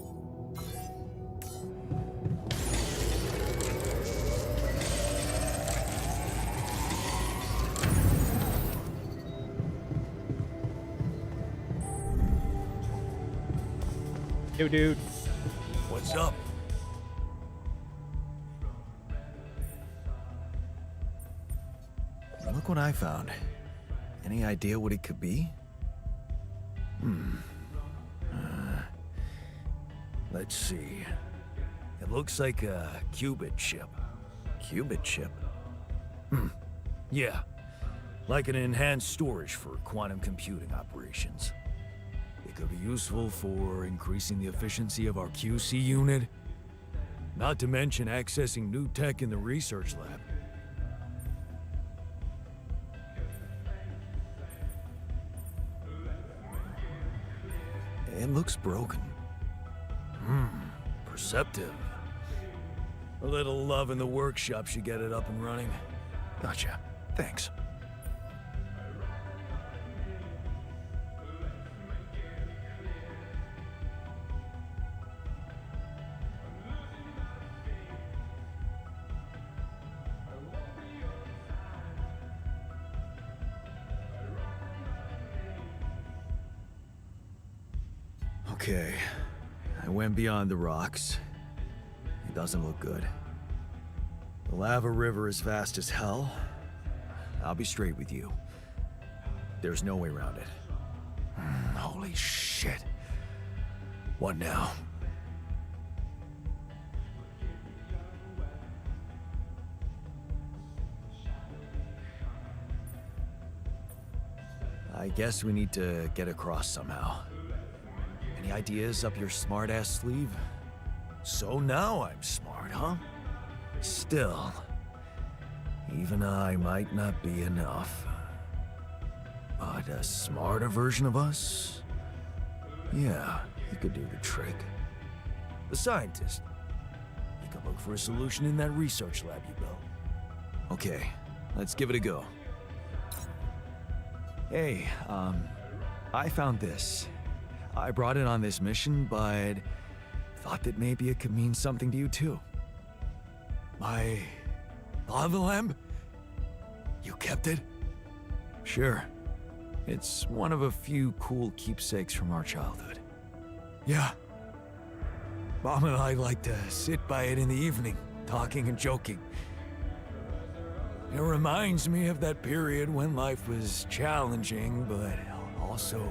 Yo, dude. What's up? Look what I found. Any idea what it could be? Let's see. It looks like a qubit chip. Qubit chip? Yeah, like an enhanced storage for quantum computing operations. It could be useful for increasing the efficiency of our QC unit, not to mention accessing new tech in the research lab. It looks broken. Perceptive. A little love in the workshop should get it up and running. Gotcha. Thanks. Okay, I went beyond the rocks. It doesn't look good. The lava river is fast as hell. I'll be straight with you. There's no way around it. Holy shit. What now? I guess we need to get across somehow. Any ideas up your smart-ass sleeve? So now I'm smart, huh? Still, even I might not be enough. But a smarter version of us? Yeah, he could do the trick. The scientist. He could look for a solution in that research lab you built. Okay, let's give it a go. Hey, I found this. I brought it on this mission, but thought that maybe it could mean something to you too. My lava lamp? You kept it? Sure. It's one of a few cool keepsakes from our childhood. Yeah. Mom and I like to sit by it in the evening, talking and joking. It reminds me of that period when life was challenging, but also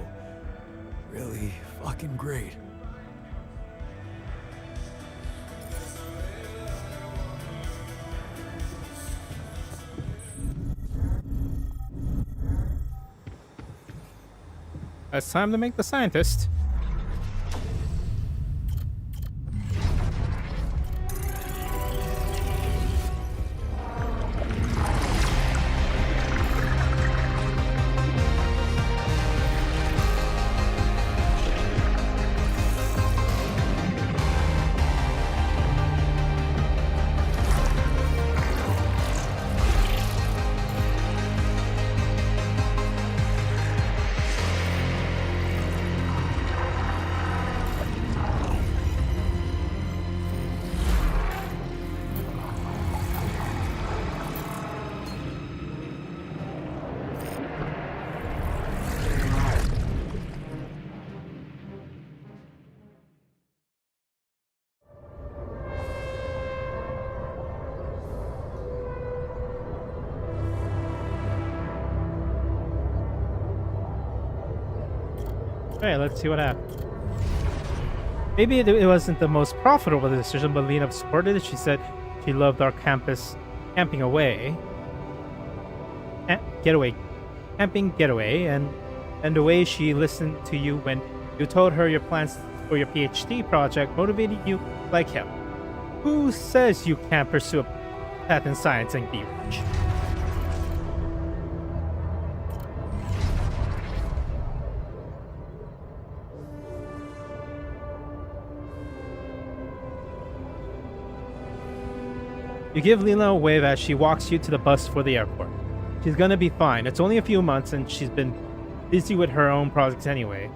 really fucking great. It's time to make the scientist. Okay, let's see what happens. Maybe it wasn't the most profitable decision, but Lena supported it. She said she loved our campus camping away. Camping getaway, and the way she listened to you when you told her your plans for your PhD project motivated you like hell. Who says you can't pursue a path in science and be rich? You give Lila a wave as she walks you to the bus for the airport. She's gonna be fine. It's only a few months and she's been busy with her own project anyways.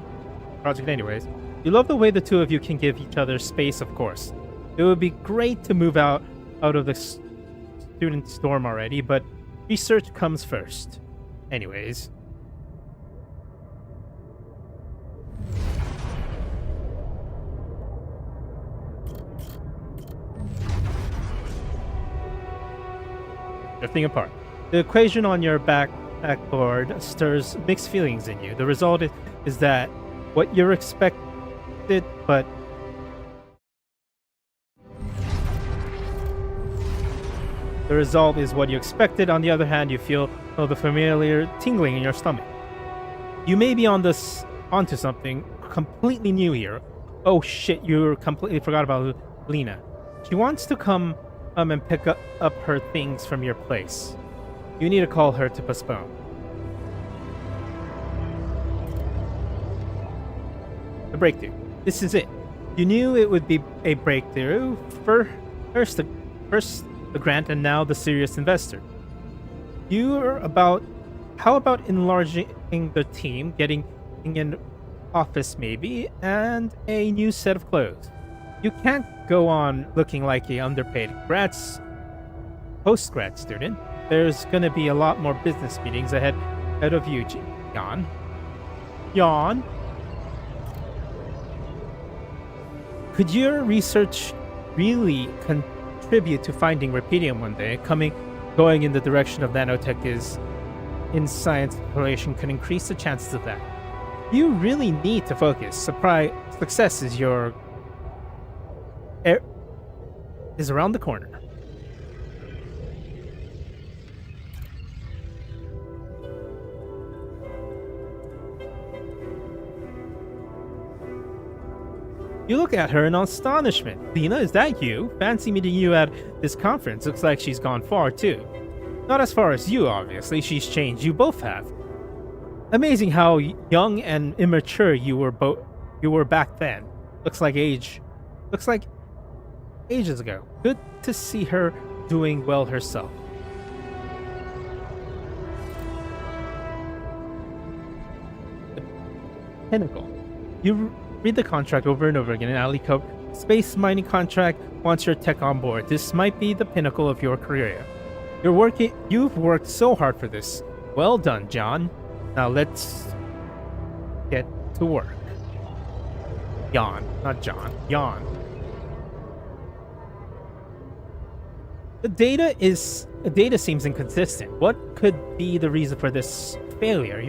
You love the way the two of you can give each other space, of course. It would be great to move out of the student storm already, but research comes first. Anyways. Drifting apart. The equation on your backboard stirs mixed feelings in you. The result is that what you're expected, but The result is what you expected. On the other hand, you feel the familiar tingling in your stomach. You may be onto something completely new here. Oh shit, you completely forgot about Lena. She wants to come and pick up her things from your place. You need to call her to postpone. The breakthrough. This is it. You knew it would be a breakthrough. First the grant, and now the serious investor. How about enlarging the team, getting an office maybe, and a new set of clothes? You can't go on looking like a underpaid post-grad student. There's gonna be a lot more business meetings ahead of you, Jan. Jan? Could your research really contribute to finding Rapidium one day? Going in the direction of nanotech in science exploration could increase the chances of that. You really need to focus. Success is around the corner. You look at her in astonishment. Lena, is that you? Fancy meeting you at this conference. Looks like she's gone far, too. Not as far as you, obviously. She's changed. You both have. Amazing how young and immature you were back then. Looks like ages ago. Good to see her doing well herself. The pinnacle. You read the contract over and over again in Alley Cove. Space mining contract wants your tech on board. This might be the pinnacle of your career. You've worked so hard for this. Well done, John. Now let's get to work. Jan, not John. Jan. The data seems inconsistent. What could be the reason for this failure?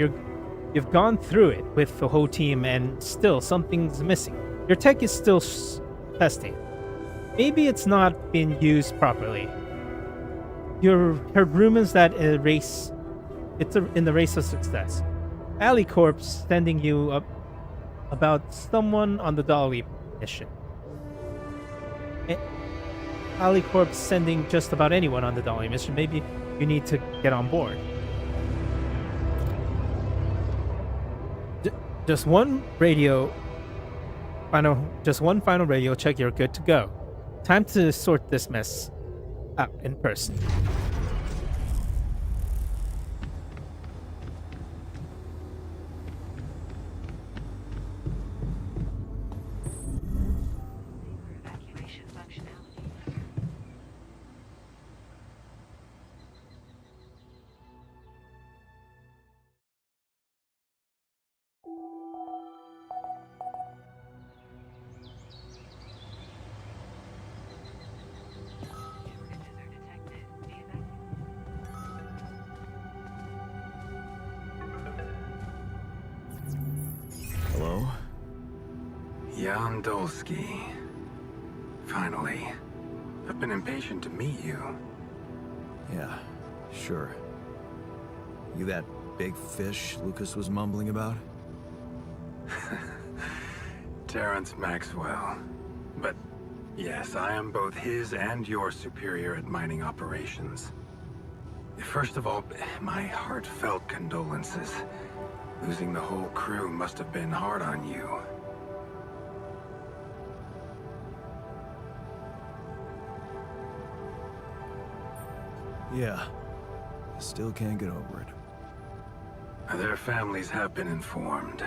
You've gone through it with the whole team and still something's missing. Your tech is still testing. Maybe it's not been used properly. You heard rumors that it's in the race of success. Alley Corp's sending you up about someone on the Dolly mission. Alley Corp's sending just about anyone on the Dolly mission. Maybe you need to get on board. Just one final radio check, you're good to go. Time to sort this mess out in person. Evacuation functionality. Hello? Jan Dolsky. Finally. I've been impatient to meet you. Yeah, sure. You that big fish Lucas was mumbling about? Terrence Maxwell. But yes, I am both his and your superior at mining operations. First of all, my heartfelt condolences. Losing the whole crew must have been hard on you. Yeah. I still can't get over it. Their families have been informed.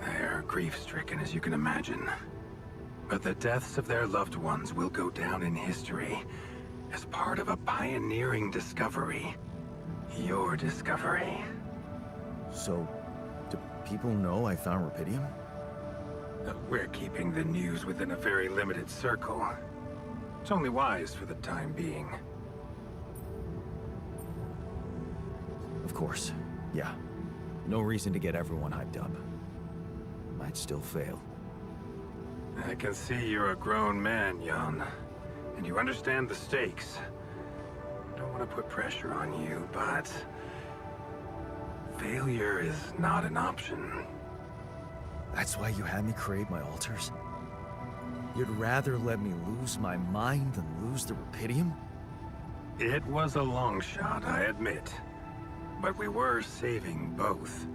They're grief-stricken, as you can imagine. But the deaths of their loved ones will go down in history as part of a pioneering discovery. Your discovery. So, do people know I found Rapidium? We're keeping the news within a very limited circle. It's only wise for the time being. Of course. Yeah. No reason to get everyone hyped up. Might still fail. I can see you're a grown man, Jan. And you understand the stakes. want to put pressure on you, but failure is not an option. That's why you had me create my altars? You'd rather let me lose my mind than lose the Rapidium? It was a long shot, I admit. But we were saving both.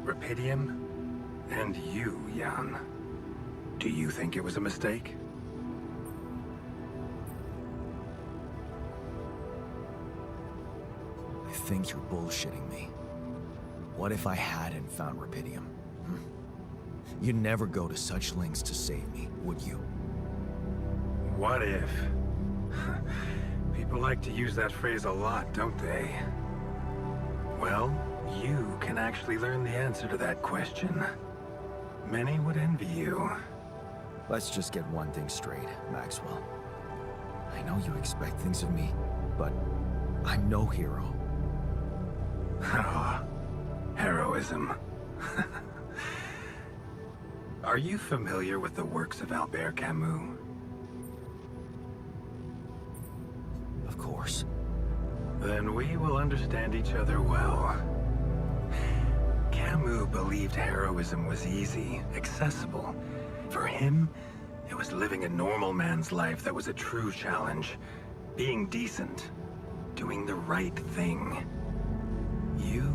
Rapidium and you, Jan. Do you think it was a mistake? I think you're bullshitting me. What if I hadn't found Rapidium? You'd never go to such lengths to save me, would you? What if? People like to use that phrase a lot, don't they? Well, you can actually learn the answer to that question. Many would envy you. Let's just get one thing straight, Maxwell. I know you expect things of me, but I'm no hero. Ah, heroism. Are you familiar with the works of Albert Camus? Of course. Then we will understand each other well. Camus believed heroism was easy, accessible. For him, it was living a normal man's life that was a true challenge. Being decent. Doing the right thing. You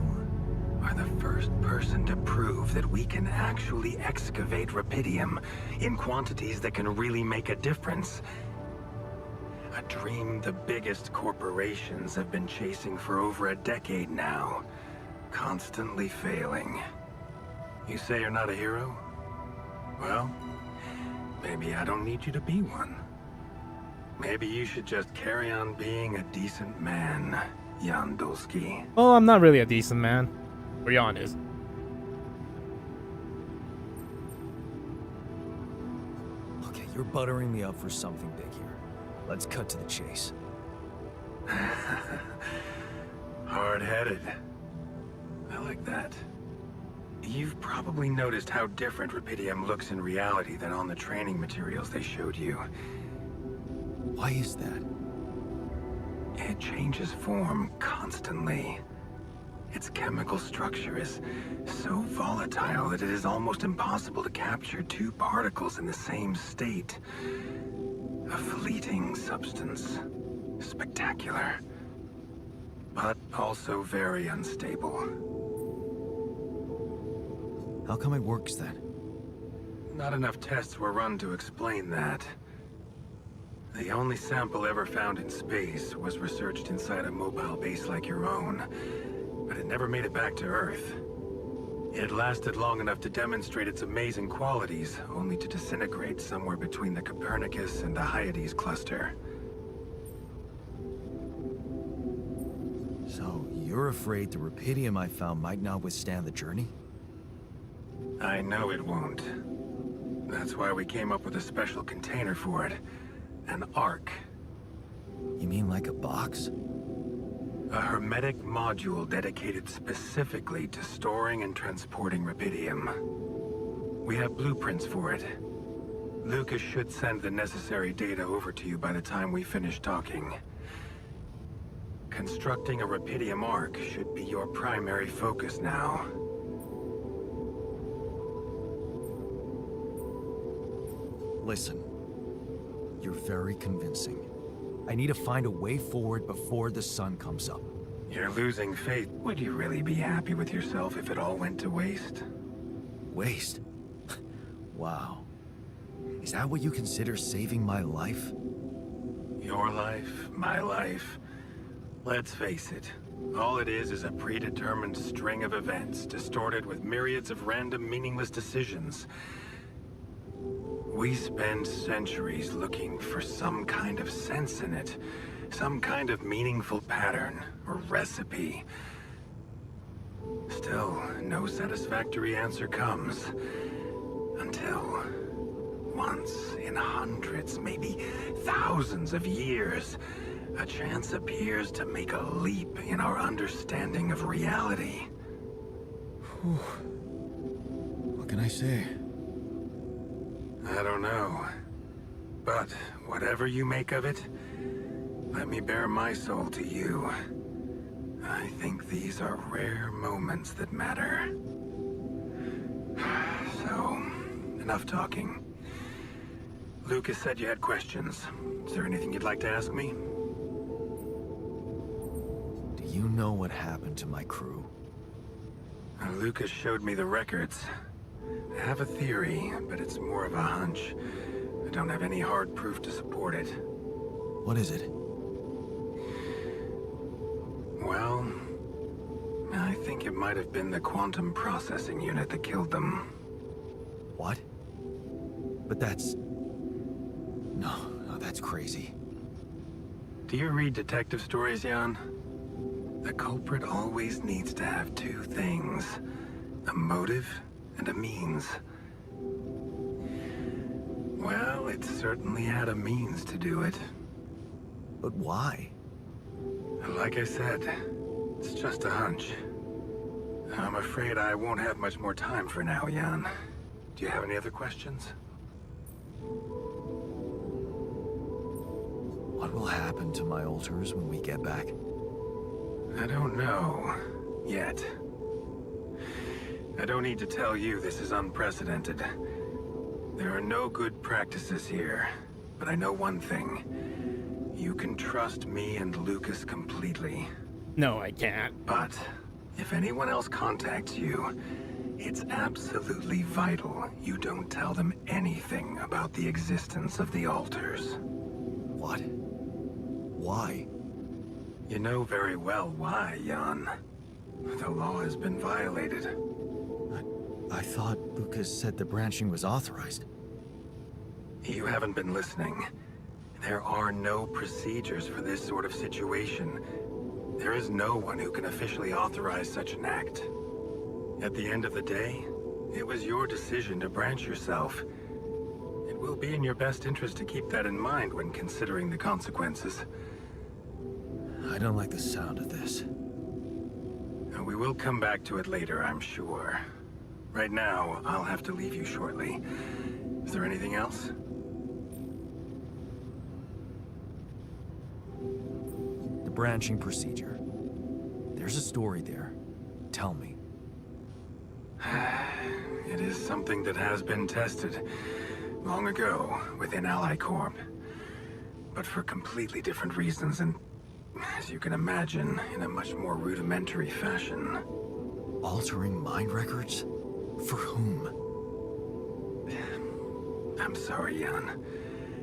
are the first person to prove that we can actually excavate Rapidium in quantities that can really make a difference. A dream the biggest corporations have been chasing for over a decade now, constantly failing. You say you're not a hero? Well, maybe I don't need you to be one. Maybe you should just carry on being a decent man, Jan Dulski. Well, I'm not really a decent man. To be honest. Okay, you're buttering me up for something big here. Let's cut to the chase. Hard-headed. I like that. You've probably noticed how different Rapidium looks in reality than on the training materials they showed you. Why is that? It changes form constantly. Its chemical structure is so volatile that it is almost impossible to capture two particles in the same state. A fleeting substance. Spectacular. But also very unstable. How come it works then? Not enough tests were run to explain that. The only sample ever found in space was researched inside a mobile base like your own, but it never made it back to Earth. It lasted long enough to demonstrate its amazing qualities, only to disintegrate somewhere between the Copernicus and the Hyades cluster. So, you're afraid the Rapidium I found might not withstand the journey? I know it won't. That's why we came up with a special container for it. An Ark. You mean like a box? A hermetic module dedicated specifically to storing and transporting Rapidium. We have blueprints for it. Lucas should send the necessary data over to you by the time we finish talking. Constructing a Rapidium Ark should be your primary focus now. Listen, you're very convincing. I need to find a way forward before the sun comes up. You're losing faith. Would you really be happy with yourself if it all went to waste? Waste? Wow. Is that what you consider saving my life? Your life, my life. Let's face it. All it is a predetermined string of events, distorted with myriads of random, meaningless decisions. We spend centuries looking for some kind of sense in it, some kind of meaningful pattern or recipe. Still, no satisfactory answer comes. Until, once in hundreds, maybe thousands of years, a chance appears to make a leap in our understanding of reality. What can I say? I don't know. But whatever you make of it, let me bare my soul to you. I think these are rare moments that matter. So, enough talking. Lucas said you had questions. Is there anything you'd like to ask me? Do you know what happened to my crew? Lucas showed me the records. I have a theory, but it's more of a hunch. I don't have any hard proof to support it. What is it? Well, I think it might have been the quantum processing unit that killed them. What? But that's... No, that's crazy. Do you read detective stories, Jan? The culprit always needs to have two things. A motive and a means. Well, it certainly had a means to do it. But why? Like I said, it's just a hunch. I'm afraid I won't have much more time for now, Jan. Do you have any other questions? What will happen to my alters when we get back? I don't know. Yet. I don't need to tell you this is unprecedented. There are no good practices here. But I know one thing. You can trust me and Lucas completely. No, I can't. But if anyone else contacts you, it's absolutely vital you don't tell them anything about the existence of the alters. What? Why? You know very well why, Jan. The law has been violated. I thought Lucas said the branching was authorized. You haven't been listening. There are no procedures for this sort of situation. There is no one who can officially authorize such an act. At the end of the day, it was your decision to branch yourself. It will be in your best interest to keep that in mind when considering the consequences. I don't like the sound of this. We will come back to it later, I'm sure. Right now, I'll have to leave you shortly. Is there anything else? The branching procedure. There's a story there. Tell me. It is something that has been tested long ago within Ally Corp. But for completely different reasons and, as you can imagine, in a much more rudimentary fashion. Altering mind records? For whom? I'm sorry, Jan.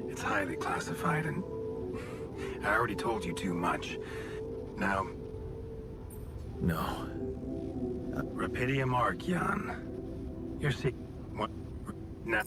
It's highly classified and I already told you too much. Now, No. Rapidium Arc, Jan. You're sick. What? Now.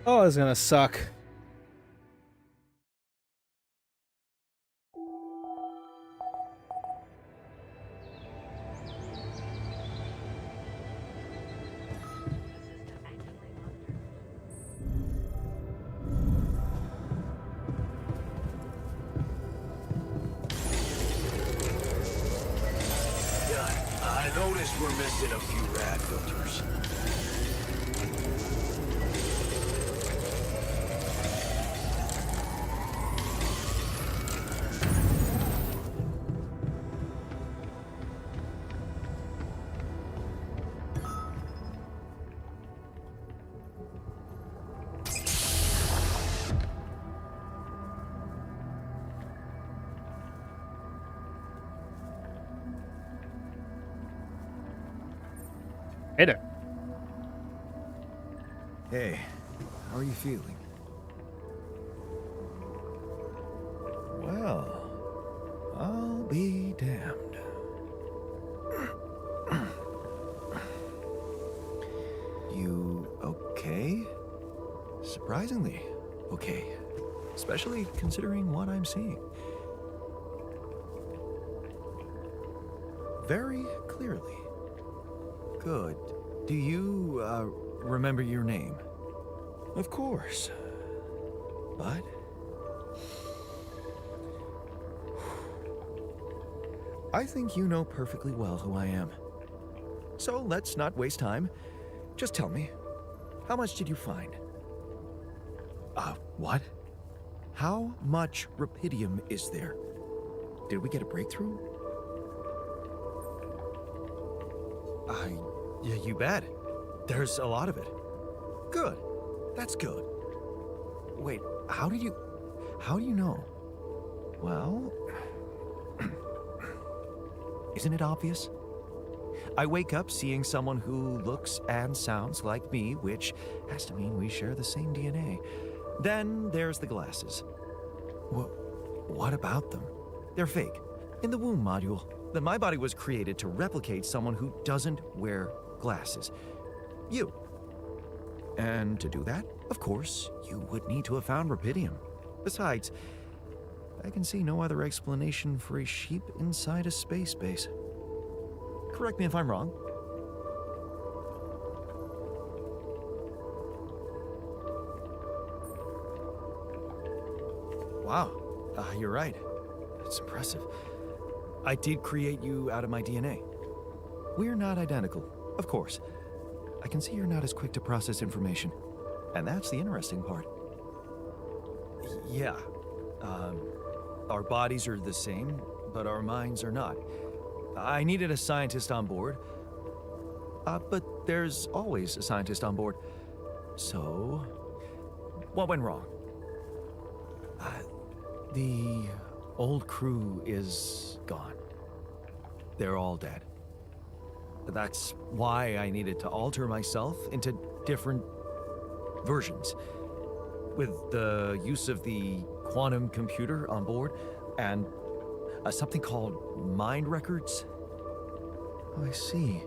Oh, it's gonna suck. System actively monitored. Yeah, I noticed we're missing a few rad filters. Hey there. Hey, how are you feeling? Well, I'll be damned. You okay? Surprisingly okay. Especially considering what I'm seeing. Very clearly. Good. Do you, remember your name? Of course. But... I think you know perfectly well who I am. So let's not waste time. Just tell me, how much did you find? What? How much rupidium is there? Did we get a breakthrough? Yeah, you bet. There's a lot of it. Good. That's good. Wait, how do you know? Well, isn't it obvious? I wake up seeing someone who looks and sounds like me, which has to mean we share the same DNA. Then there's the glasses. What about them? They're fake. In the womb module, that my body was created to replicate someone who doesn't wear glasses. You. And to do that, of course, you would need to have found rupidium. Besides, I can see no other explanation for a sheep inside a space base. Correct me if I'm wrong. Wow, you're right. It's impressive. I did create you out of my DNA. We're not identical, of course. I can see you're not as quick to process information. And that's the interesting part. Yeah. Our bodies are the same, but our minds are not. I needed a scientist on board. But there's always a scientist on board. So, what went wrong? The old crew is gone. They're all dead. That's why I needed to alter myself into different versions. With the use of the quantum computer on board and something called mind records. Oh, I see.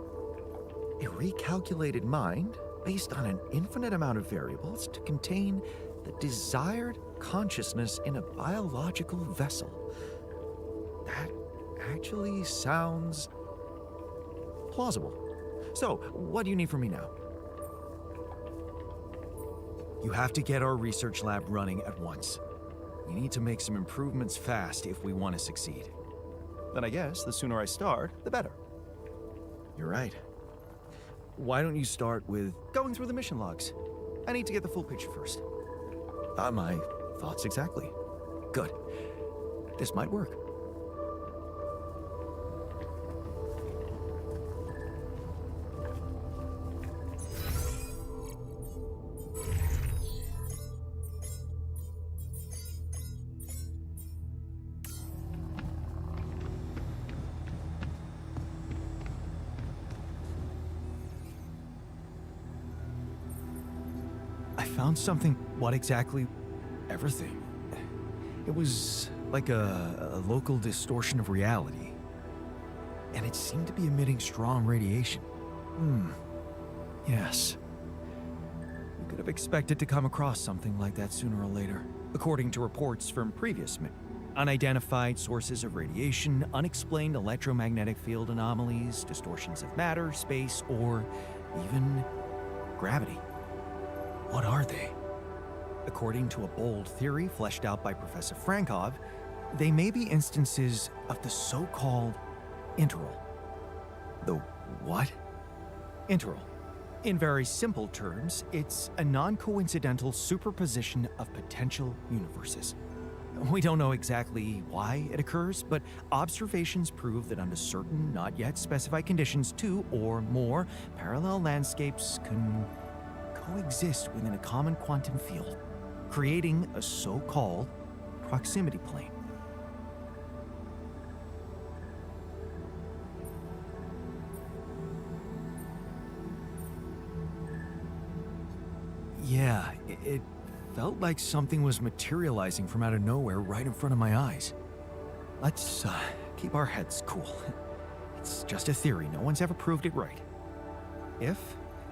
A recalculated mind based on an infinite amount of variables to contain the desired consciousness in a biological vessel. That actually sounds plausible. So, what do you need from me now? You have to get our research lab running at once. We need to make some improvements fast if we want to succeed. Then I guess the sooner I start, the better. You're right. Why don't you start with going through the mission logs? I need to get the full picture first. My thoughts exactly. Good. This might work. I found something. What exactly? Everything. It was like a local distortion of reality. And it seemed to be emitting strong radiation. Yes. You could have expected to come across something like that sooner or later, according to reports from previous unidentified sources of radiation, unexplained electromagnetic field anomalies, distortions of matter, space, or even gravity. What are they? According to a bold theory fleshed out by Professor Frankov, they may be instances of the so-called interval. The what? Interval. In very simple terms, it's a non-coincidental superposition of potential universes. We don't know exactly why it occurs, but observations prove that under certain, not yet specified conditions, two or more parallel landscapes can coexist within a common quantum field, creating a so-called proximity plane. Yeah, it felt like something was materializing from out of nowhere right in front of my eyes. Let's keep our heads cool. It's just a theory. No one's ever proved it right. If,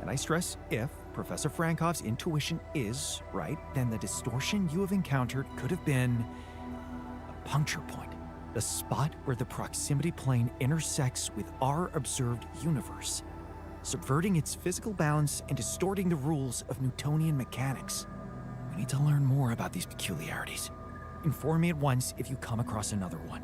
and I stress if, Professor Frankov's intuition is right, then the distortion you have encountered could have been a puncture point, the spot where the proximity plane intersects with our observed universe, subverting its physical balance and distorting the rules of Newtonian mechanics. We need to learn more about these peculiarities. Inform me at once if you come across another one.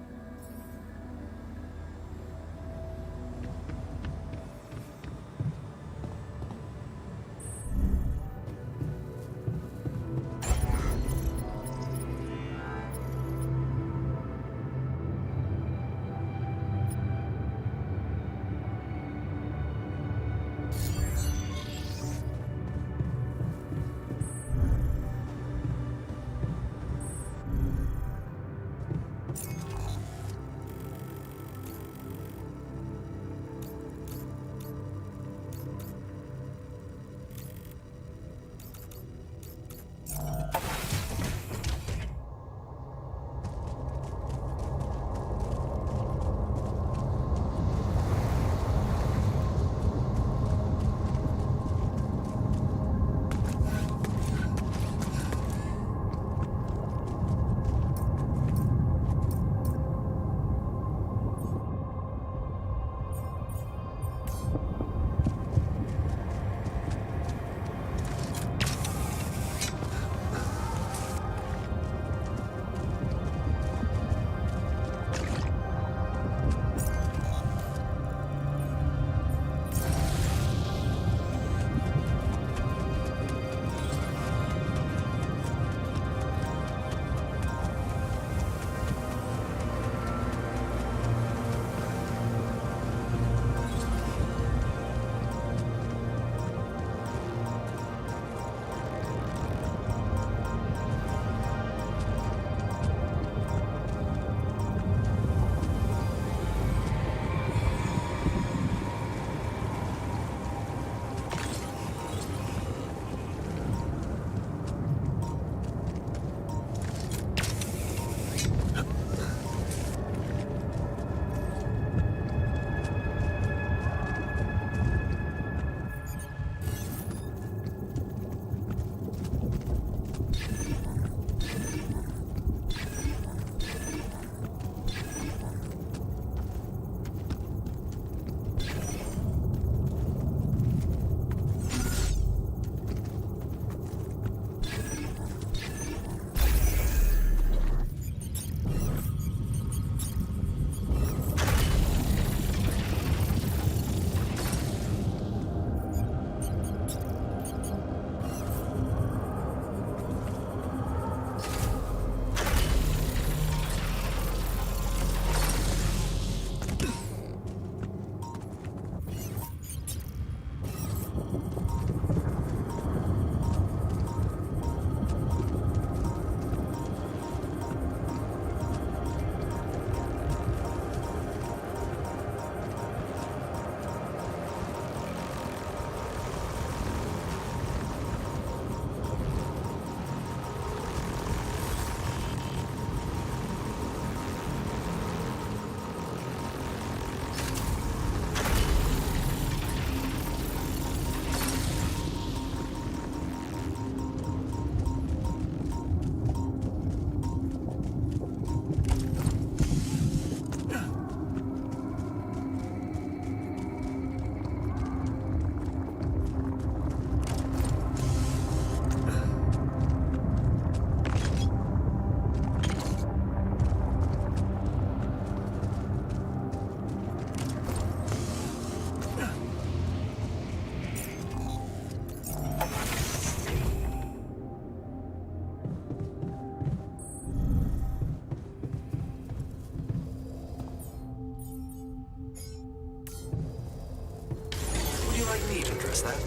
address that.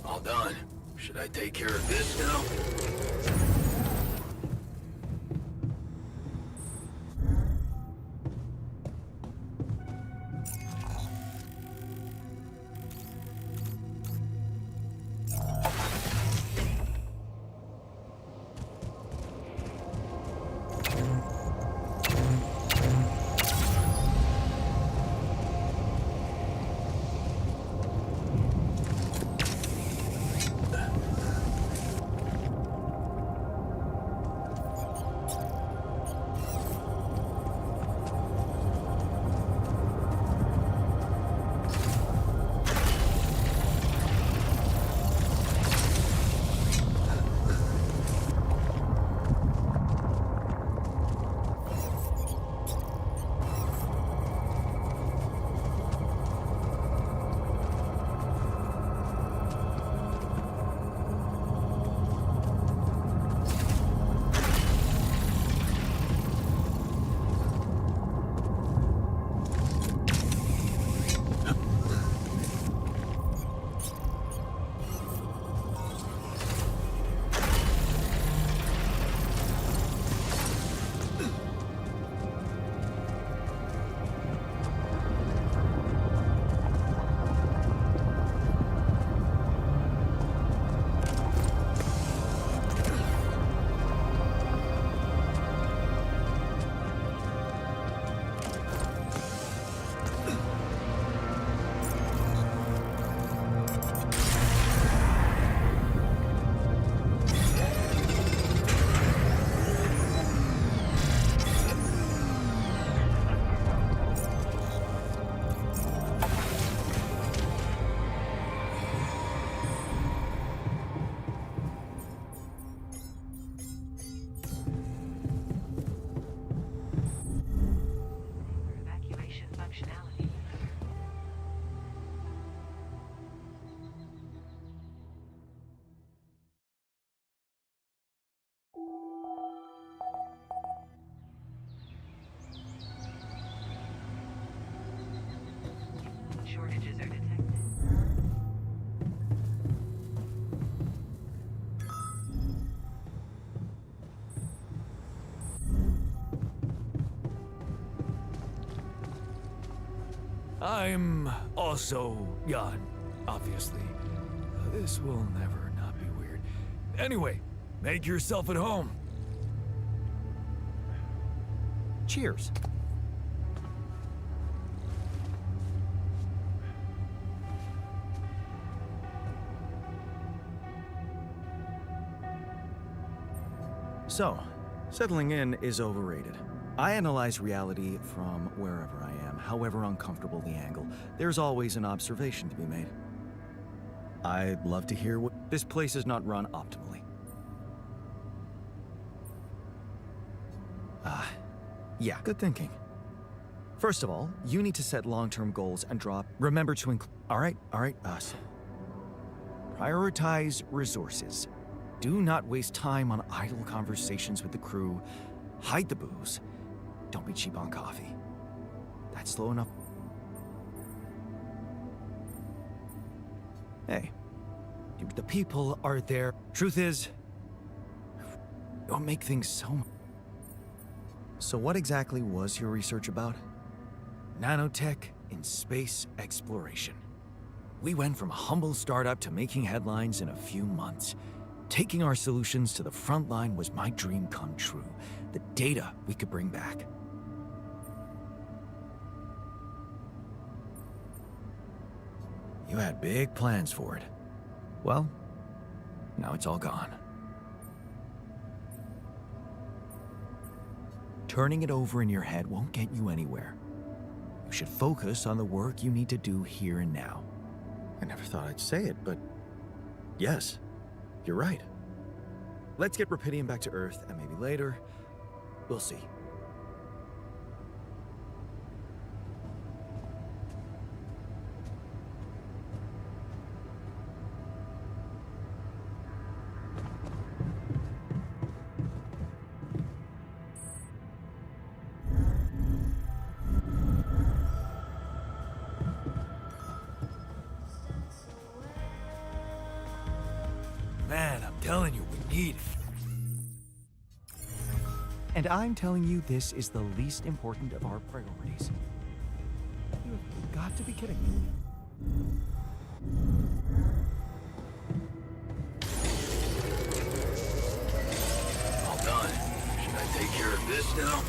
All done. Should I take care of this now? Evacuation functionality. Shortages are detected. I'm also Jan, obviously. This will never not be weird. Anyway, make yourself at home. Cheers. So, settling in is overrated. I analyze reality from wherever I am, however uncomfortable the angle. There's always an observation to be made. I'd love to hear what... This place is not run optimally. Yeah, good thinking. First of all, you need to set long-term goals and drop... Remember to include... All right, us. Prioritize resources. Do not waste time on idle conversations with the crew. Hide the booze. Don't be cheap on coffee. That's slow enough. Hey, the people are there. Truth is, don't make things so... So what exactly was your research about? Nanotech in space exploration. We went from a humble startup to making headlines in a few months. Taking our solutions to the front line was my dream come true. The data we could bring back. You had big plans for it. Well, now it's all gone. Turning it over in your head won't get you anywhere. You should focus on the work you need to do here and now. I never thought I'd say it, but yes, you're right. Let's get Rapidium back to Earth, and maybe later, we'll see. need. And I'm telling you, this is the least important of our priorities. You've got to be kidding me. All done. Should I take care of this now?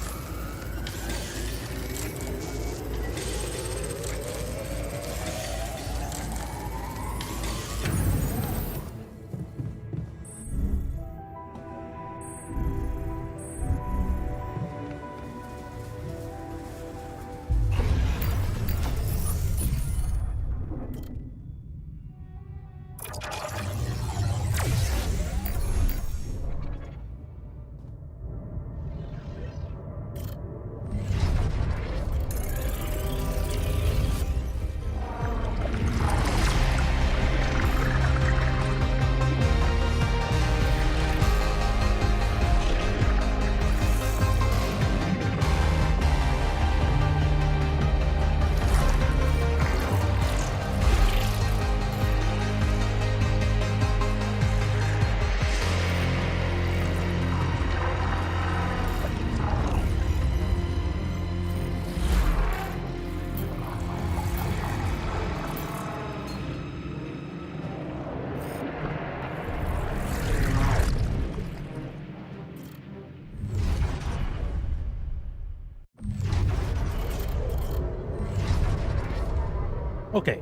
Okay.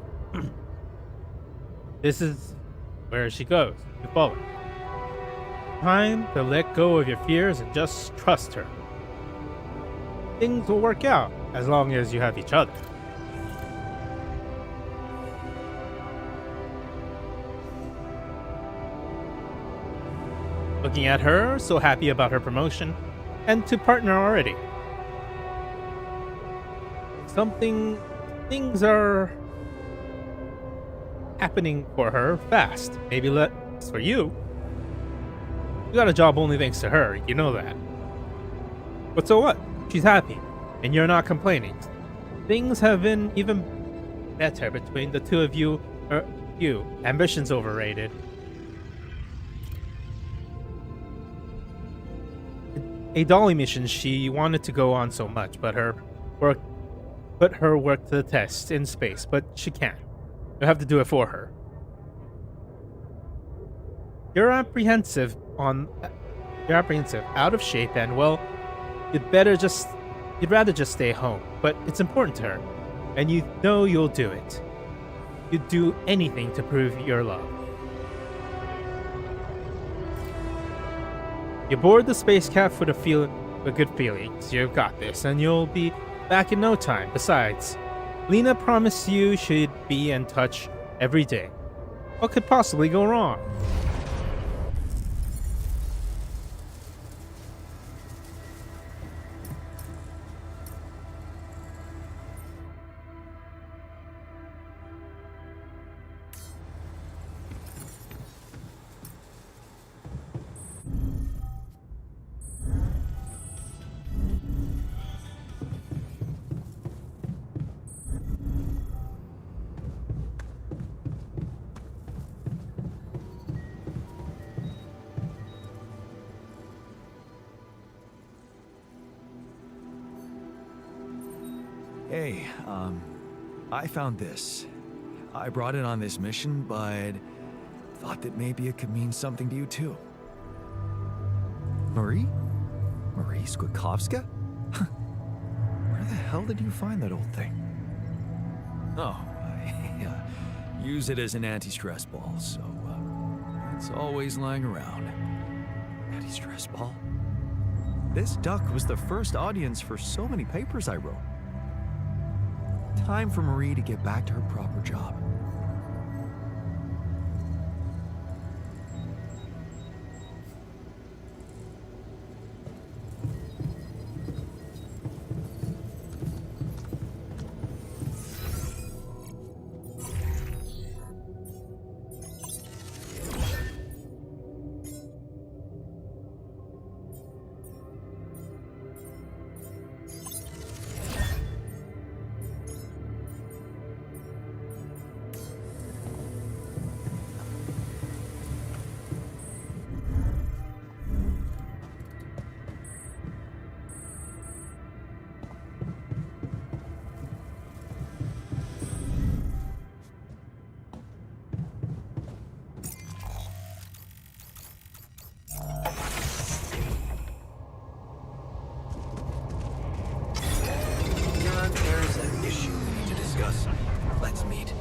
This is where she goes. You follow. Time to let go of your fears and just trust her. Things will work out as long as you have each other. Looking at her, so happy about her promotion, and to partner already. Things are happening for her fast. Maybe less for you. You got a job only thanks to her, you know that. But so what? She's happy, and you're not complaining. Things have been even better between the two of you. Ambition's overrated. A dolly mission she wanted to go on so much, but her work put her work to the test in space, but she can't. You have to do it for her. You're apprehensive, out of shape, and well, you'd rather just stay home, but it's important to her, and you know you'll do it. You'd do anything to prove your love. You board the space cap with a good feelings. You've got this, and you'll be back in no time. Besides, Lena promised you she'd be in touch every day. What could possibly go wrong? Hey, I found this. I brought it on this mission, but thought that maybe it could mean something to you too. Marie? Marie Skwitkowska? Where the hell did you find that old thing? Oh, I use it as an anti-stress ball, so it's always lying around. Anti-stress ball? This duck was the first audience for so many papers I wrote. Time for Marie to get back to her proper job. us. Let's meet.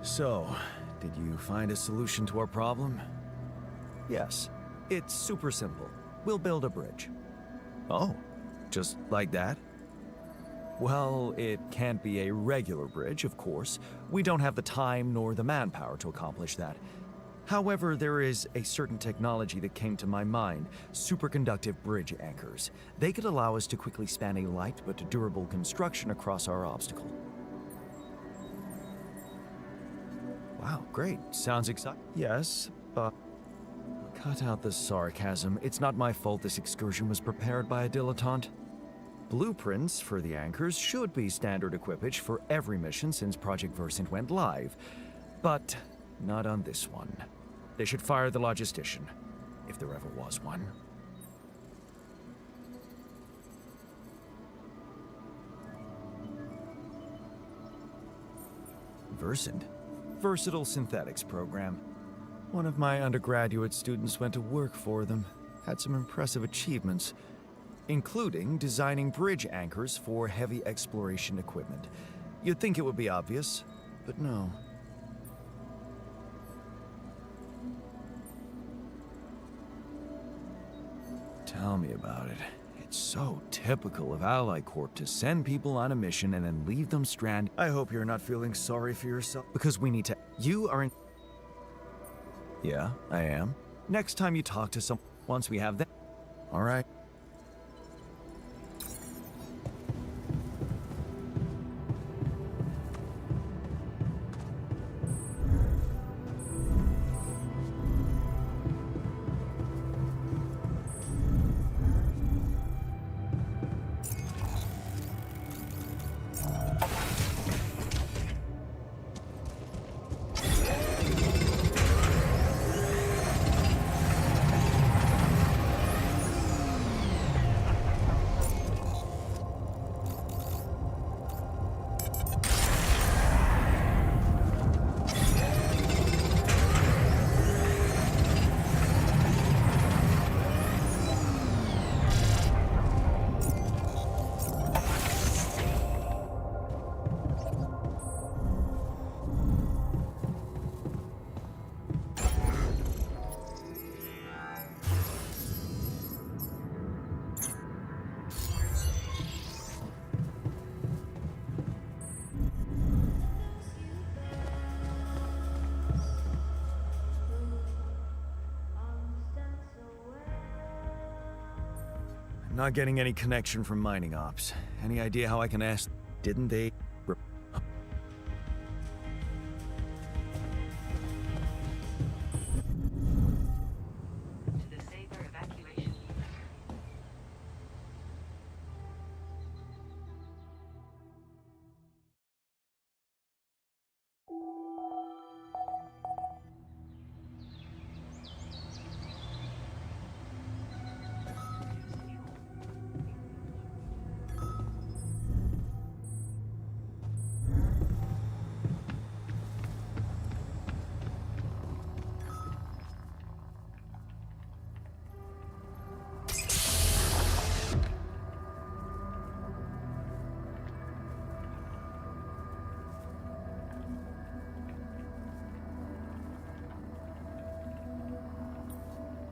So, did you find a solution to our problem? Yes. It's super simple. We'll build a bridge. Oh, just like that? Well, it can't be a regular bridge, of course. We don't have the time nor the manpower to accomplish that. However, there is a certain technology that came to my mind, superconductive bridge anchors. They could allow us to quickly span a light but durable construction across our obstacle. Wow, great. Sounds exciting. Yes, but... Cut out the sarcasm. It's not my fault this excursion was prepared by a dilettante. Blueprints for the anchors should be standard equipage for every mission since Project Versant went live. But not on this one. They should fire the logistician, if there ever was one. Versant? Versatile Synthetics program. One of my undergraduate students went to work for them. Had some impressive achievements, including designing bridge anchors for heavy exploration equipment. You'd think it would be obvious, but no. Tell me about it. It's so typical of Ally Corp to send people on a mission and then leave them stranded. I hope you're not feeling sorry for yourself, because we need to... You are in... Yeah, I am. Next time you talk to someone, once we have that... All right. Not getting any connection from mining ops. Any idea how I can ask? Didn't they... To the Saber evacuation unit.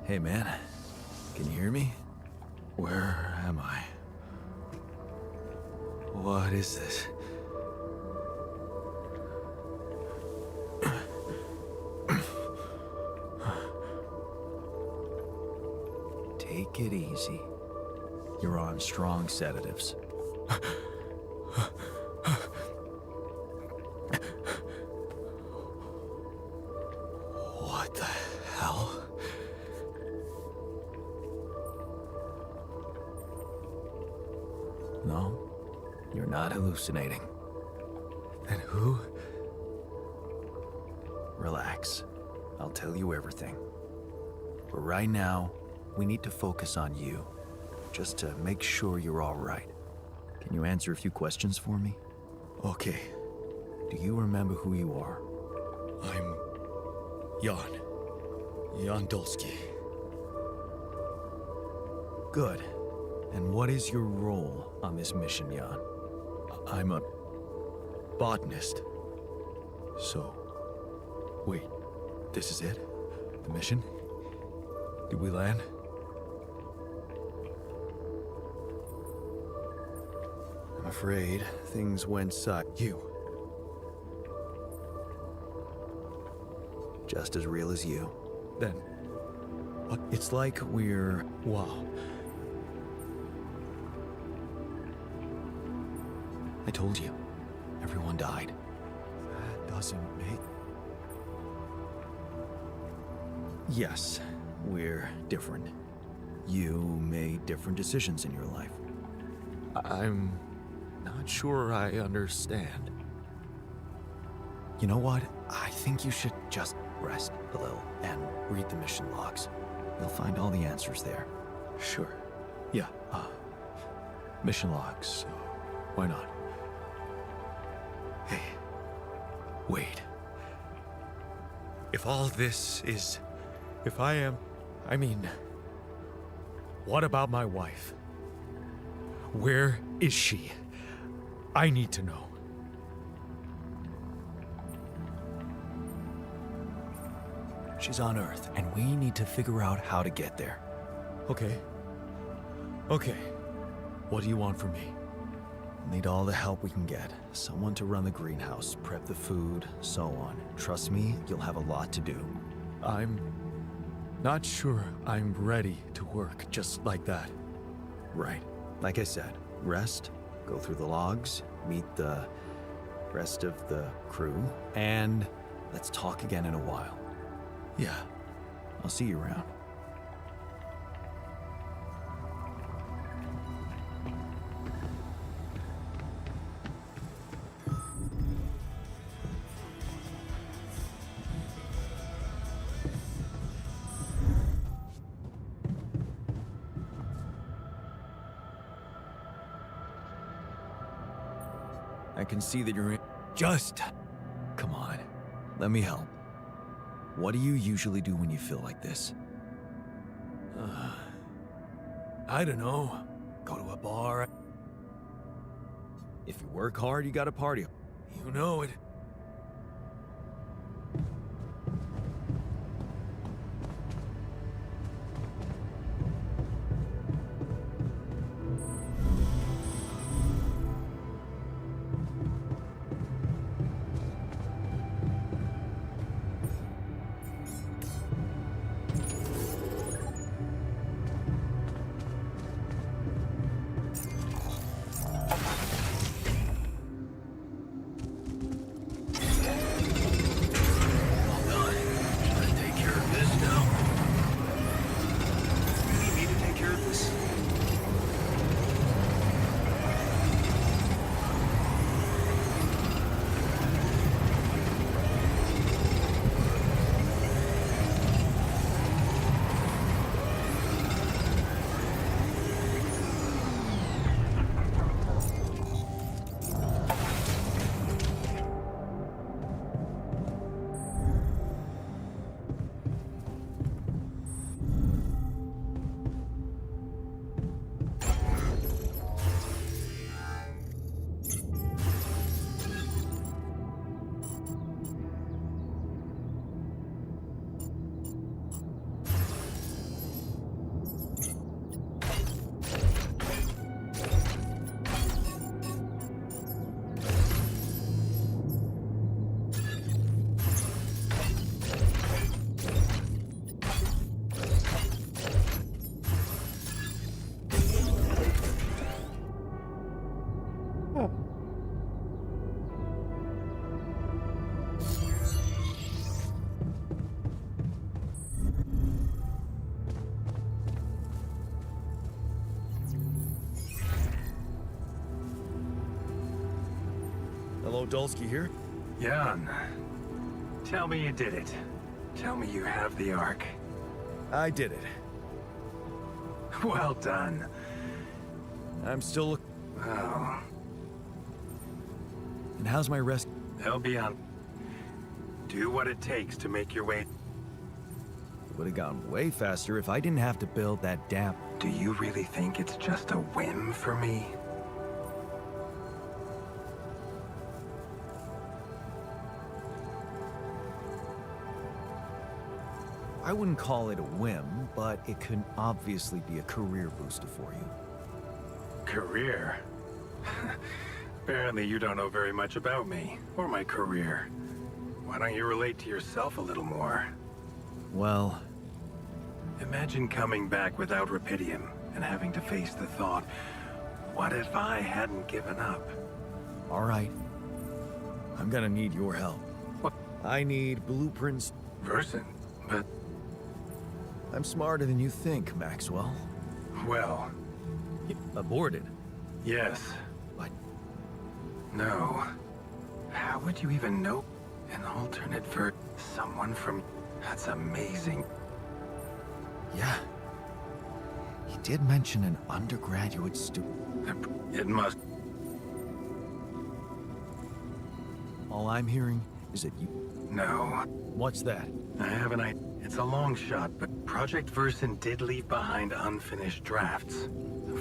Hey, man. Can you hear me? Where am I? What is this? Take it easy. You're on strong sedatives. What the hell? No, you're not hallucinating. Then who? Relax. I'll tell you everything. But right now, we need to focus on you, just to make sure you're all right. Can you answer a few questions for me? Okay. Do you remember who you are? I'm Jan Dolsky. Good. And what is your role on this mission, Jan? I'm a botanist. So, wait, this is it? The mission? Did we land? I'm afraid things went You. just as real as you. Then, what? It's like we're... Wow. I told you, everyone died. That doesn't make... Yes, we're different. You made different decisions in your life. I'm not sure I understand. You know what? I think you should just rest a little and read the mission logs. You'll find all the answers there. Sure. Yeah, mission logs. Why not? Hey, wait. If all this is... If I am... I mean... What about my wife? Where is she? I need to know. She's on Earth, and we need to figure out how to get there. Okay. Okay. What do you want from me? We'll need all the help we can get. Someone to run the greenhouse, prep the food, so on. Trust me, you'll have a lot to do. I'm not sure I'm ready to work just like that. Right. Like I said, rest, go through the logs, meet the rest of the crew, and let's talk again in a while. Yeah. I'll see you around. I can see that you're in... Just... Come on, let me help. What do you usually do when you feel like this? I don't know. Go to a bar. If you work hard, you gotta party. You know it. Hello, Dulsky here. Jan, tell me you did it. Tell me you have the Ark. I did it. Well done. I'm still. Oh, And how's my rest? they'll be on. Do what it takes to make your way. It would have gone way faster if I didn't have to build that dam. Do you really think it's just a whim for me? I wouldn't call it a whim, but it could obviously be a career booster for you. Career? Apparently you don't know very much about me, or my career. Why don't you relate to yourself a little more? Well, Imagine coming back without Rapidium and having to face the thought, what if I hadn't given up? all right. I'm gonna need your help. What? I need blueprints. Versant? But, I'm smarter than you think, Maxwell. well, Aborted. yes. But No. How would you even know an alternate for someone from... That's amazing. yeah. He did mention an undergraduate student. It must... All I'm hearing is that you. No. What's that? I have an idea. It's a long shot, but Project Versant did leave behind unfinished drafts.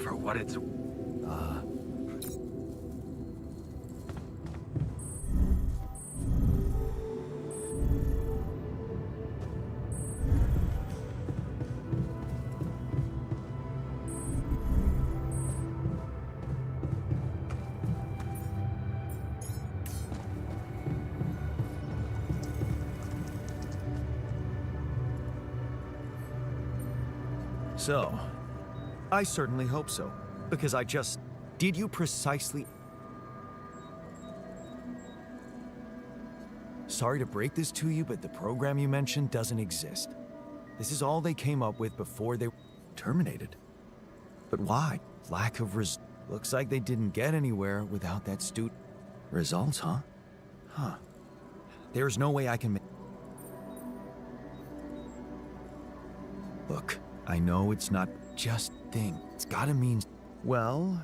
For what it's... So, I certainly hope so. Because I just. Did you precisely. Sorry to break this to you, but the program you mentioned doesn't exist. This is all they came up with before they were terminated. But why? Lack of Looks like they didn't get anywhere without that student. Results, huh? Huh. There's no way I can. Look, I know it's not just thing. It's gotta mean. Well,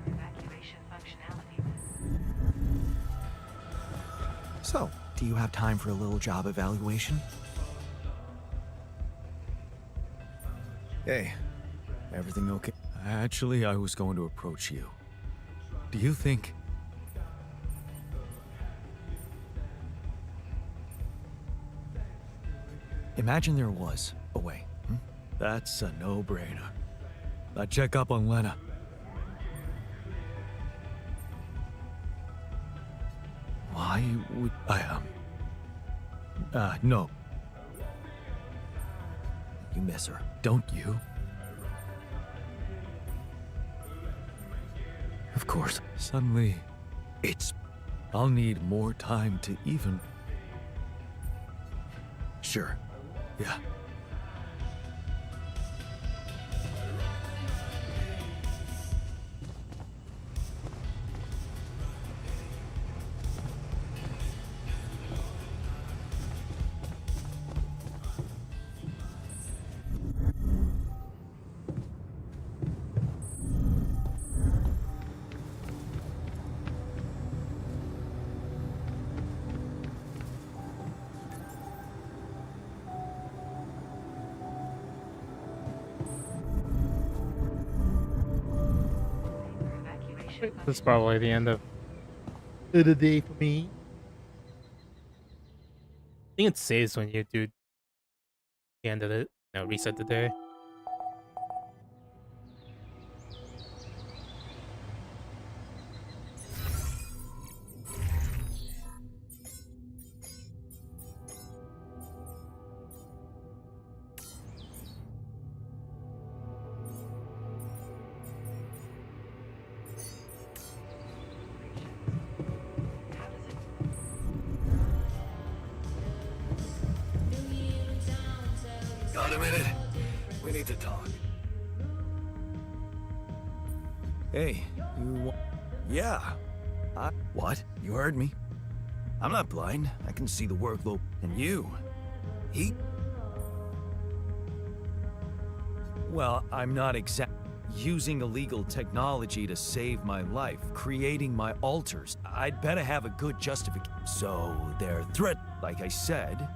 Evacuation functionality. so, do you have time for a little job evaluation? Hey, everything okay? Actually, I was going to approach you. Do you think... Imagine there was a way. That's a no-brainer. I'd check up on Lena. Why would I, no. You miss her, don't you? Of course. Suddenly, it's... I'll need more time to even... Sure. Yeah. Evacuation This is probably the end of the day for me. I think it saves when you do the end of it. Now reset the day. Got a minute? We need to talk. Hey, yeah. What? You heard me. I'm not blind. I can see the workload. And you? Well, I'm not using illegal technology to save my life, creating my altars. I'd better have a good justification. So, they're like I said.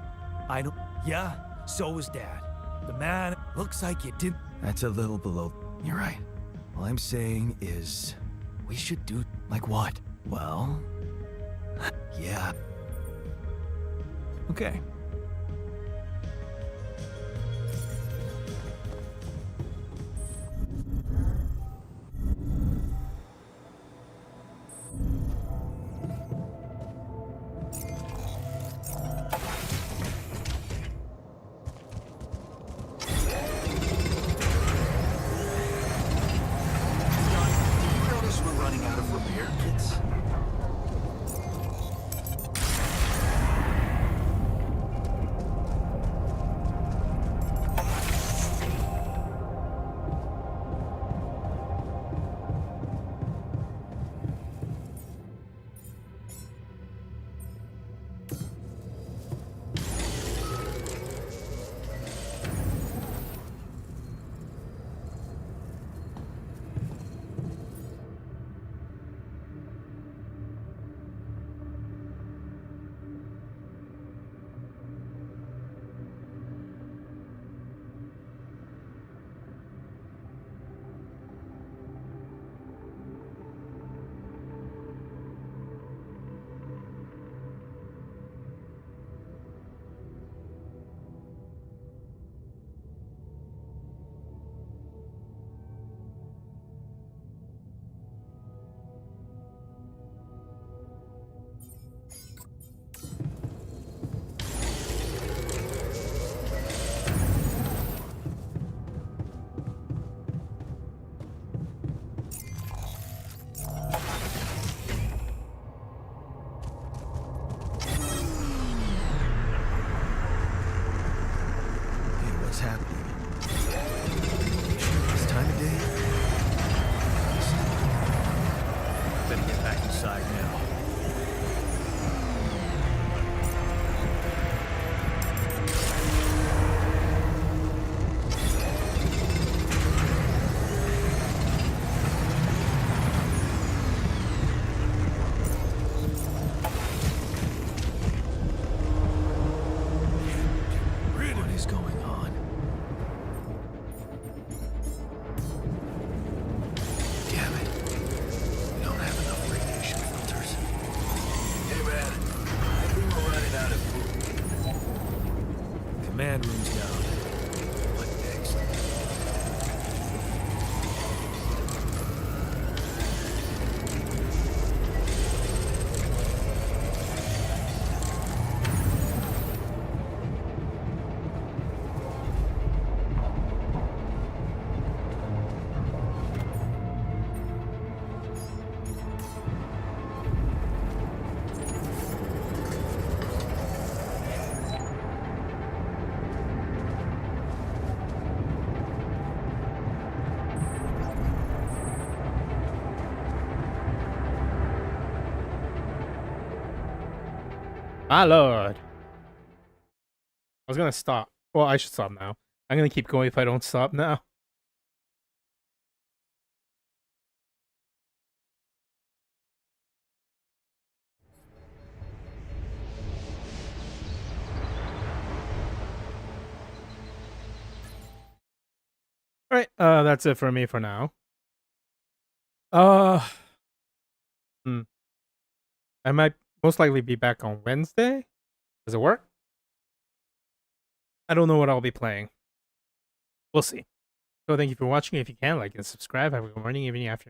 I don't... Yeah, so was Dad. The man looks like you did... That's a little below... You're right. All I'm saying is... We should do... Like what? Well... Yeah. Okay. Command room's down. What next? My lord. I was gonna stop. Well, I should stop now. I'm gonna keep going if I don't stop now. Alright, that's it for me for now. Uh, I might most likely be back on Wednesday. Does it work? I don't know what I'll be playing. We'll see. So thank you for watching. If you can, like and subscribe. Have a good morning, evening, afternoon.